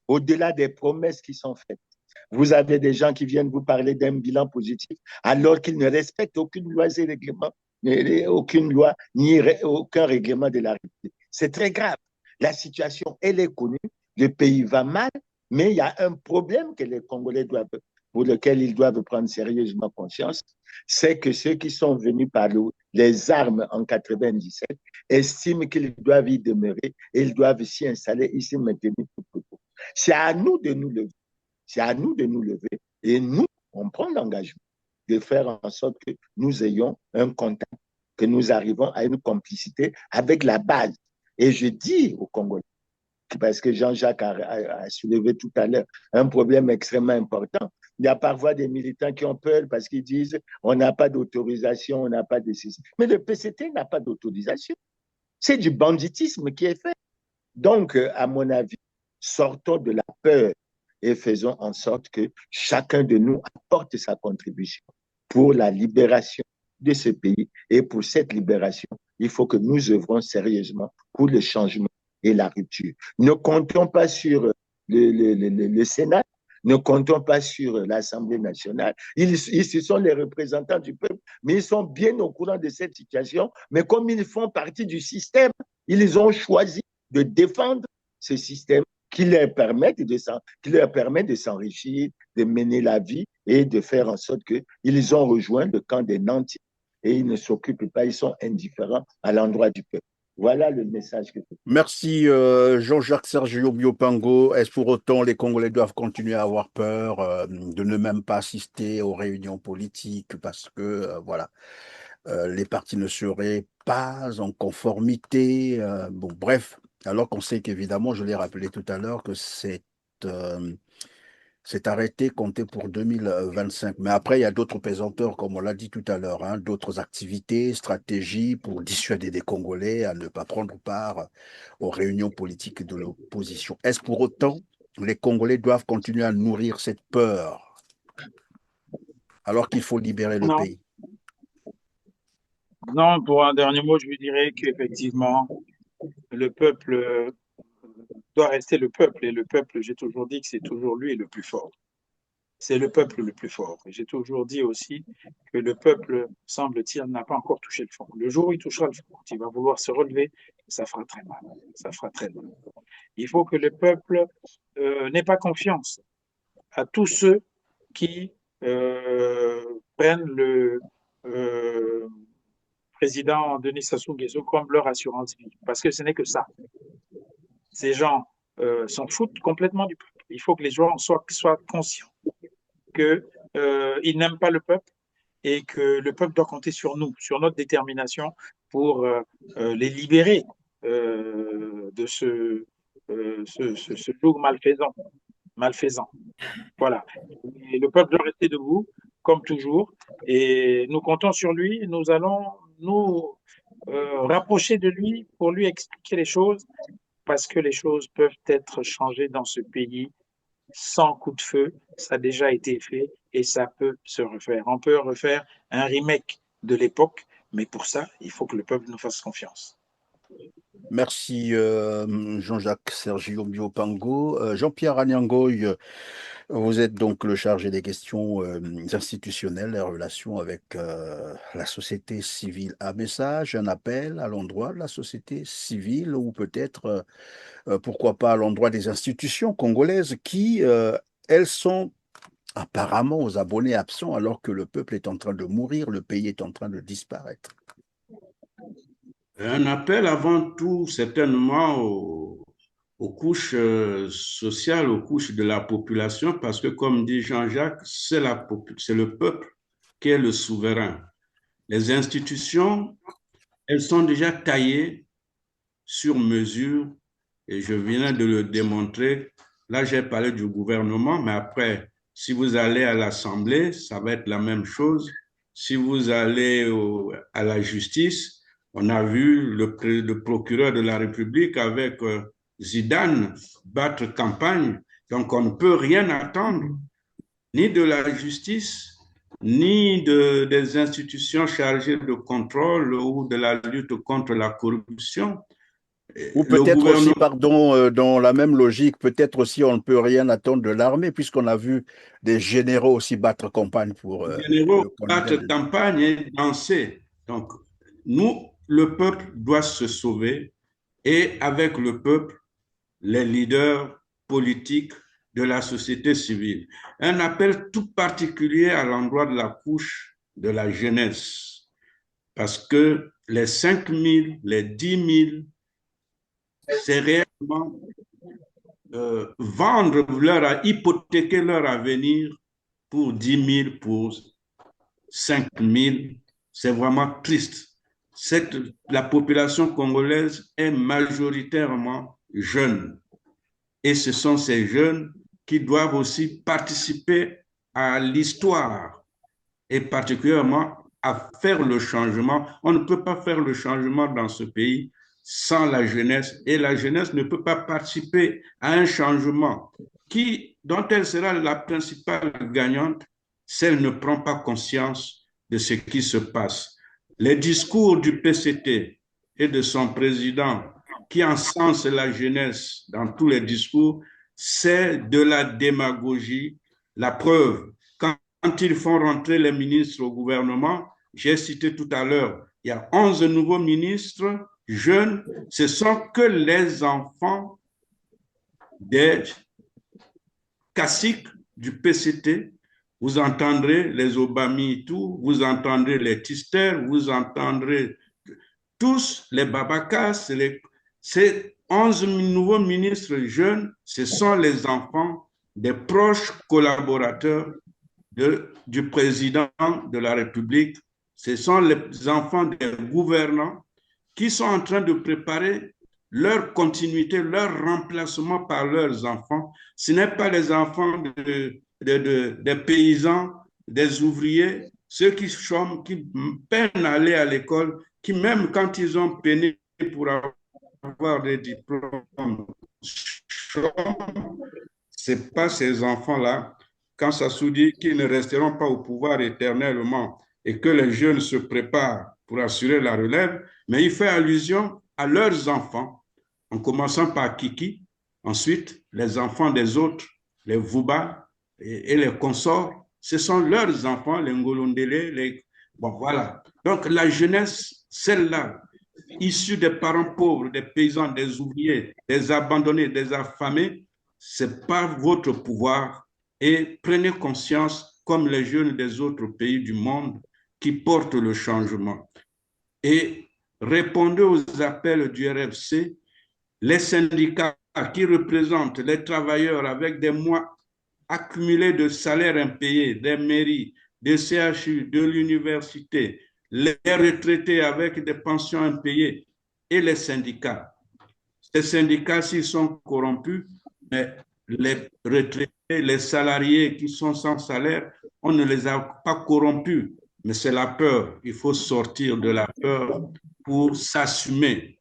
Au-delà des promesses qui sont faites, vous avez des gens qui viennent vous parler d'un bilan positif alors qu'ils ne respectent aucune loi et règlement, aucune loi ni aucun règlement de la République. C'est très grave. La situation, elle est connue. Le pays va mal, mais il y a un problème que les Congolais pour lequel ils doivent prendre sérieusement conscience, c'est que ceux qui sont venus par les armes en 97 estiment qu'ils doivent y demeurer et ils doivent s'y installer, ici maintenir tout. C'est à nous de nous lever. C'est à nous de nous lever et nous, on prend l'engagement de faire en sorte que nous ayons un contact, que nous arrivons à une complicité avec la base. Et je dis aux Congolais, parce que Jean-Jacques a soulevé tout à l'heure un problème extrêmement important. Il y a parfois des militants qui ont peur parce qu'ils disent on n'a pas d'autorisation, on n'a pas de ceci. Mais le PCT n'a pas d'autorisation. C'est du banditisme qui est fait. Donc, à mon avis, sortons de la peur et faisons en sorte que chacun de nous apporte sa contribution pour la libération de ce pays. Et pour cette libération, il faut que nous œuvrons sérieusement pour le changement et la rupture. Ne comptons pas sur le Sénat, ne comptons pas sur l'Assemblée nationale. Ils sont les représentants du peuple, mais ils sont bien au courant de cette situation. Mais comme ils font partie du système, ils ont choisi de défendre ce système qui leur permet de s'enrichir, de mener la vie et de faire en sorte qu'ils ont rejoint le camp des nantis et ils ne s'occupent pas, ils sont indifférents à l'endroit du peuple. Voilà le message que je... Merci Jean-Jacques Sergio Biopango. Est-ce pour autant les Congolais doivent continuer à avoir peur de ne même pas assister aux réunions politiques parce que voilà, les partis ne seraient pas en conformité. Bon, bref, alors qu'on sait qu'évidemment, je l'ai rappelé tout à l'heure, que c'est arrêté compté pour 2025. Mais après, il y a d'autres pesanteurs, comme on l'a dit tout à l'heure, hein, d'autres activités, stratégies pour dissuader des Congolais à ne pas prendre part aux réunions politiques de l'opposition. Est-ce pour autant que les Congolais doivent continuer à nourrir cette peur alors qu'il faut libérer le pays? Non, pour un dernier mot, je lui dirais qu'effectivement, le peuple doit rester le peuple. Et le peuple, j'ai toujours dit que c'est toujours lui le plus fort. C'est le peuple le plus fort. Et j'ai toujours dit aussi que le peuple, semble-t-il, n'a pas encore touché le fond. Le jour où il touchera le fond, il va vouloir se relever, ça fera très mal. Ça fera très mal. Il faut que le peuple n'ait pas confiance à tous ceux qui prennent le président Denis Sassou Nguesso comme leur assurance vie. Parce que ce n'est que ça. Ces gens s'en foutent complètement du peuple. Il faut que les gens soient conscients qu'ils n'aiment pas le peuple et que le peuple doit compter sur nous, sur notre détermination pour les libérer de ce joug malfaisant. Voilà. Et le peuple doit rester debout, comme toujours, et nous comptons sur lui. Nous allons nous rapprocher de lui pour lui expliquer les choses, parce que les choses peuvent être changées dans ce pays sans coup de feu. Ça a déjà été fait et ça peut se refaire. On peut refaire un remake de l'époque, mais pour ça, il faut que le peuple nous fasse confiance. Merci Jean-Jacques Sergio Biopango. Jean-Pierre Anyangoy, vous êtes donc le chargé des questions institutionnelles, les relations avec la société civile. Un message, un appel à l'endroit de la société civile ou peut-être, pourquoi pas, à l'endroit des institutions congolaises qui, elles, sont apparemment aux abonnés absents alors que le peuple est en train de mourir, le pays est en train de disparaître. Un appel avant tout, certainement, aux couches sociales, aux couches de la population, parce que, comme dit Jean-Jacques, c'est le peuple qui est le souverain. Les institutions, elles sont déjà taillées sur mesure, et je viens de le démontrer. Là, j'ai parlé du gouvernement, mais après, si vous allez à l'Assemblée, ça va être la même chose. Si vous allez à la justice, on a vu le procureur de la République avec Zidane battre campagne. Donc, on ne peut rien attendre, ni de la justice, ni des institutions chargées de contrôle ou de la lutte contre la corruption. Ou peut-être aussi, pardon, dans la même logique, peut-être aussi on ne peut rien attendre de l'armée, puisqu'on a vu des généraux aussi battre campagne pour les généraux le battre colonel. campagne et danser. Donc, nous, le peuple doit se sauver et avec le peuple, les leaders politiques de la société civile. Un appel tout particulier à l'endroit de la couche de la jeunesse, parce que les 5 000, les 10 000, c'est réellement hypothéquer leur avenir pour 10 000, pour 5 000. C'est vraiment triste. La population congolaise est majoritairement jeune. Et ce sont ces jeunes qui doivent aussi participer à l'histoire et particulièrement à faire le changement. On ne peut pas faire le changement dans ce pays sans la jeunesse et la jeunesse ne peut pas participer à un changement dont elle sera la principale gagnante si elle ne prend pas conscience de ce qui se passe. Les discours du PCT et de son président qui encensent la jeunesse dans tous les discours, c'est de la démagogie. La preuve, quand ils font rentrer les ministres au gouvernement, j'ai cité tout à l'heure, il y a 11 nouveaux ministres jeunes, ce sont que les enfants des caciques du PCT. Vous entendrez les Obami-Tout, vous entendrez les Tister, vous entendrez tous les Babakas, ces 11 nouveaux ministres jeunes, ce sont les enfants des proches collaborateurs du président de la République. Ce sont les enfants des gouvernants qui sont en train de préparer leur continuité, leur remplacement par leurs enfants. Ce n'est pas les enfants des paysans, des ouvriers, ceux qui chôment, qui peinent à aller à l'école, qui même quand ils ont peiné pour avoir des diplômes, ce n'est pas ces enfants-là, quand Sassou dit qu'ils ne resteront pas au pouvoir éternellement et que les jeunes se préparent pour assurer la relève, mais il fait allusion à leurs enfants, en commençant par Kiki, ensuite les enfants des autres, les Vuba et les consorts, ce sont leurs enfants, les Ngolondele, bon voilà. Donc la jeunesse, celle-là, issue des parents pauvres, des paysans, des ouvriers, des abandonnés, des affamés, c'est pas votre pouvoir et prenez conscience, comme les jeunes des autres pays du monde, qui portent le changement. Et répondez aux appels du RFC, les syndicats qui représentent les travailleurs avec des mois accumulés de salaires impayés, des mairies, des CHU, de l'université, les retraités avec des pensions impayées et les syndicats. Ces syndicats, s'ils sont corrompus, mais les retraités, les salariés qui sont sans salaire, on ne les a pas corrompus, mais c'est la peur. Il faut sortir de la peur pour s'assumer.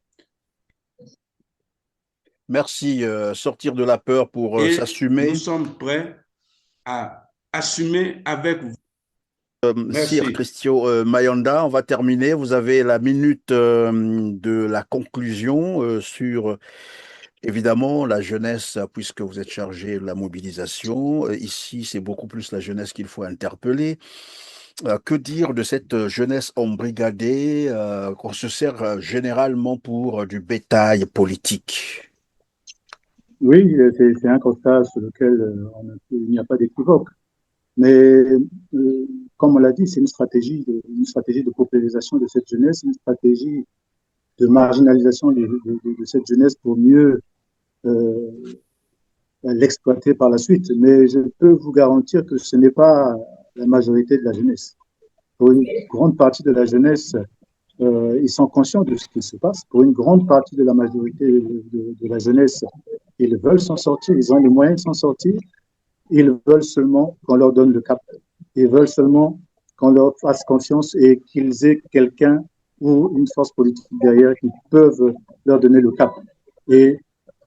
Merci. Sortir de la peur pour Et s'assumer. nous sommes prêts à assumer avec vous. Sir Merci. Christio Mayanda, on va terminer. Vous avez la minute de la conclusion sur, évidemment, la jeunesse, puisque vous êtes chargé de la mobilisation. Ici, c'est beaucoup plus la jeunesse qu'il faut interpeller. Que dire de cette jeunesse embrigadée qu'on se sert généralement pour du bétail politique? Oui, c'est un constat sur lequel il n'y a pas d'équivoque. Mais comme on l'a dit, c'est une stratégie de paupérisation de cette jeunesse, une stratégie de marginalisation de cette jeunesse pour mieux euh, l'exploiter par la suite. Mais je peux vous garantir que ce n'est pas la majorité de la jeunesse. Pour une grande partie de la jeunesse, ils sont conscients de ce qui se passe. Pour une grande partie de la majorité de la jeunesse, ils veulent s'en sortir, ils ont les moyens de s'en sortir. Ils veulent seulement qu'on leur donne le cap. Ils veulent seulement qu'on leur fasse confiance et qu'ils aient quelqu'un ou une force politique derrière qui peuvent leur donner le cap. Et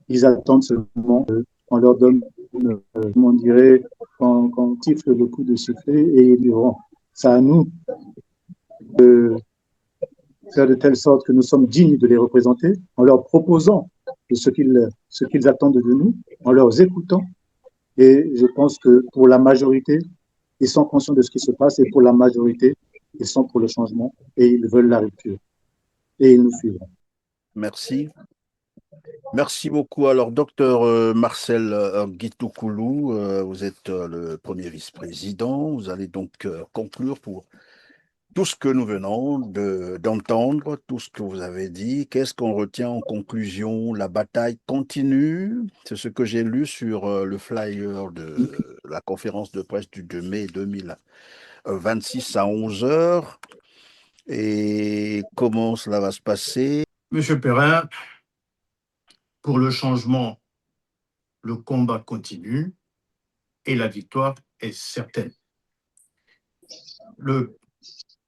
ils attendent seulement qu'on leur donne, on dirait, qu'on tifle le coup de sifflet et ils diront. C'est à nous de faire de telle sorte que nous sommes dignes de les représenter en leur proposant ce qu'ils attendent de nous, en leur écoutant. Et je pense que pour la majorité, ils sont conscients de ce qui se passe et pour la majorité, ils sont pour le changement et ils veulent la rupture. Et ils nous suivront. Merci. Merci beaucoup. Alors, docteur Marcel Guitoukoulou, vous êtes le premier vice-président. Vous allez donc conclure pour tout ce que nous venons d'entendre, tout ce que vous avez dit. Qu'est-ce qu'on retient en conclusion? La bataille continue. C'est ce que j'ai lu sur le flyer de la conférence de presse du 2 mai 2026 à 11 heures. Et comment cela va se passer? Monsieur Perrin, pour le changement, le combat continue et la victoire est certaine.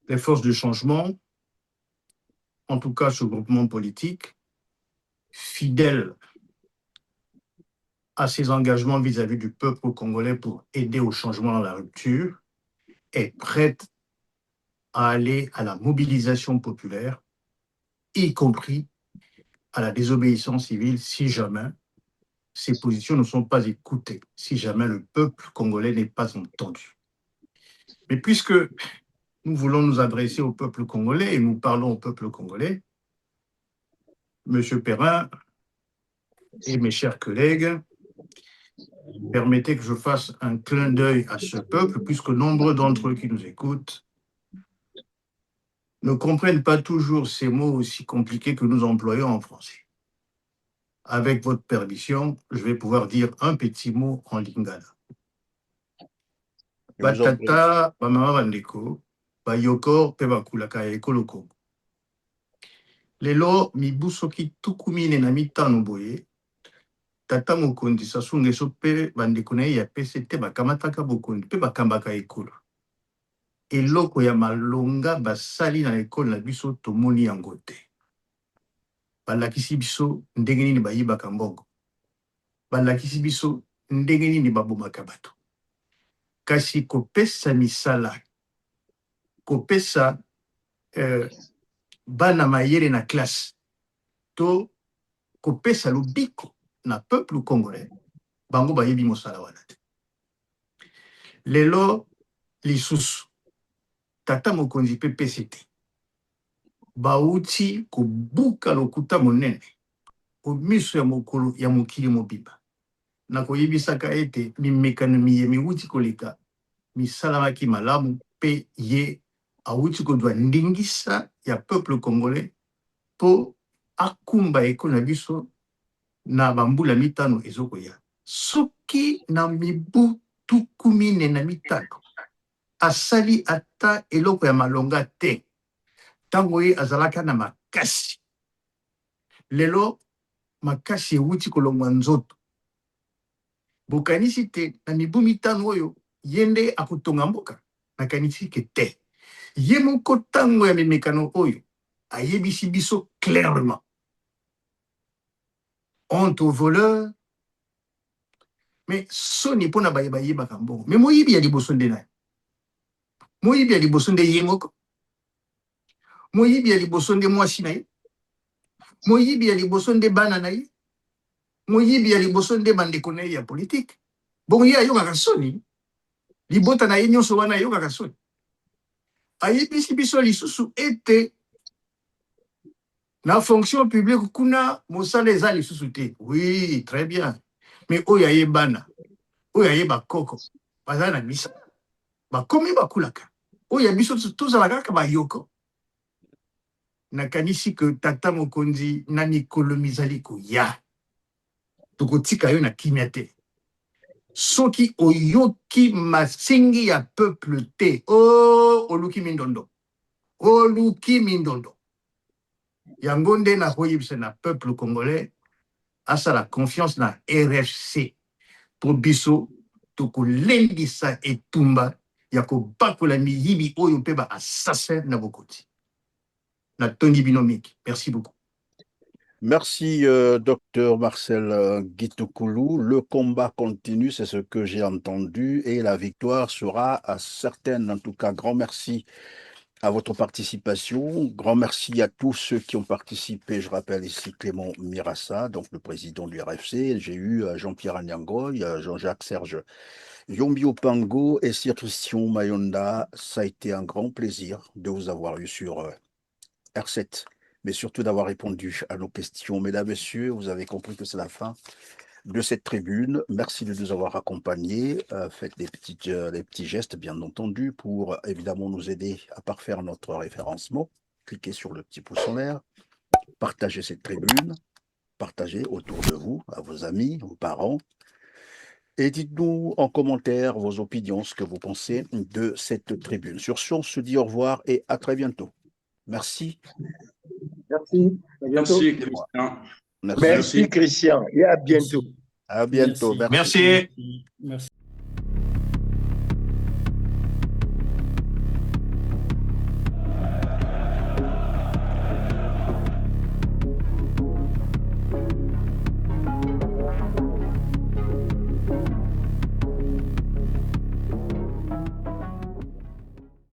Les forces du changement, en tout cas ce groupement politique, fidèle à ses engagements vis-à-vis du peuple congolais pour aider au changement dans la rupture, est prête à aller à la mobilisation populaire, y compris à la désobéissance civile si jamais ces positions ne sont pas écoutées, si jamais le peuple congolais n'est pas entendu. Mais puisque nous voulons nous adresser au peuple congolais et nous parlons au peuple congolais, Monsieur Perrin et mes chers collègues, permettez que je fasse un clin d'œil à ce peuple, puisque nombreux d'entre eux qui nous écoutent ne comprennent pas toujours ces mots aussi compliqués que nous employons en français. Avec votre permission, je vais pouvoir dire un petit mot en lingala. Batata, bamama bandeko, bayoko pe bakulaka ya ekolo Congo. Lelo mibusoki tukumine na mitano boye, tata mokondi Sassou Nguesso pe bandeko na ye ya PCT bakamataka bokondi pe bakambaka ekolo. Eloko ya malonga basali na ekolo na biso tomoni yango te. Balakisi biso ndenge nini bayibaka mbongo. Balakisi biso ndenge nini babomaka bato. Kasi kopesa misala, kopesa bana mayele na classe, to kopesa lobiko na peuple congolais, bango bayebi mosala wana te. Lelo lisusu, tata mokonzi pe PCT, bauti kobuka lokuta monene, omiso ya mokolo ya mokili mobimba. Na koyebisaka ete mimekano miye miuti koleka, misalamaki malamu pe ye awuti kodwa ndingisa ya peuple congolais po akumba ekolo na biso na bambula mitano ezokoya. Soki na mibu tukumine na mitano asali ata eloko ya malonga te, tango ye azalaka na makasi. Lelo makasi ewuti kolongwa nzoto. Bokanisi te na mibu mitano oyo yende akutonga mboka, nakanisi ke te. Ye moko tango ya mimekano oyo ayebisi biso clairement. Honte aux voleurs, mais soni pona baye bakambo. Mais moyibi ya liboso nde na. Moyibi ya liboso nde yengoko. Moyibi ya liboso nde mwasi na ye. Moyibi ya liboso nde bana na ye. Moyibi ya liboso nde bandeko na ye ya politique. Bon ye ayokaka soni. Libota na ye nyonso wana ayokaka soni. Ayebisi biso lisusu ete na fonction publique kuna mosala eza lisusu te. Oui, très bien. Mais oyo aye bana, oyo aye bakoko, baza na misa. Bakomi bakulaka. Oyo biso tozalaka kaka bayoko. Nakanisi que tata mokonzi na mikolo mizali koya. Tokotika yo na kimia te. Soki oyoki masingi ya peuple te. Oh, oluki mindondo. Oluki mindondo. Yango nde na koyebisa na peuple congolais asa la confiance na RFC. Po biso tokolendisa etumba ya kobakola miyibi oyo mpe ba assassin na bokoti. Na Tony Binomik. Merci beaucoup. Merci, docteur Marcel Guitokoulou. Le combat continue, c'est ce que j'ai entendu, et la victoire sera certaine. En tout cas, grand merci à votre participation. Grand merci à tous ceux qui ont participé. Je rappelle ici Clément Mirassa, donc le président du RFC. J'ai eu Jean-Pierre Anyangoy, Jean-Jacques Serge Yombi Opango et Sir Christian Mayonda. Ça a été un grand plaisir de vous avoir eu sur R7, mais surtout d'avoir répondu à nos questions. Mesdames, Messieurs, vous avez compris que c'est la fin de cette tribune. Merci de nous avoir accompagnés. Faites des petits gestes, bien entendu, pour évidemment nous aider à parfaire notre référencement. Cliquez sur le petit pouce en l'air. Partagez cette tribune. Partagez autour de vous, à vos amis, vos parents. Et dites-nous en commentaire vos opinions, ce que vous pensez de cette tribune. Sur ce, on se dit au revoir et à très bientôt. Merci. Merci. À bientôt. Merci, Christian. Merci, Christian, et à bientôt. À bientôt. Merci. Merci. Merci.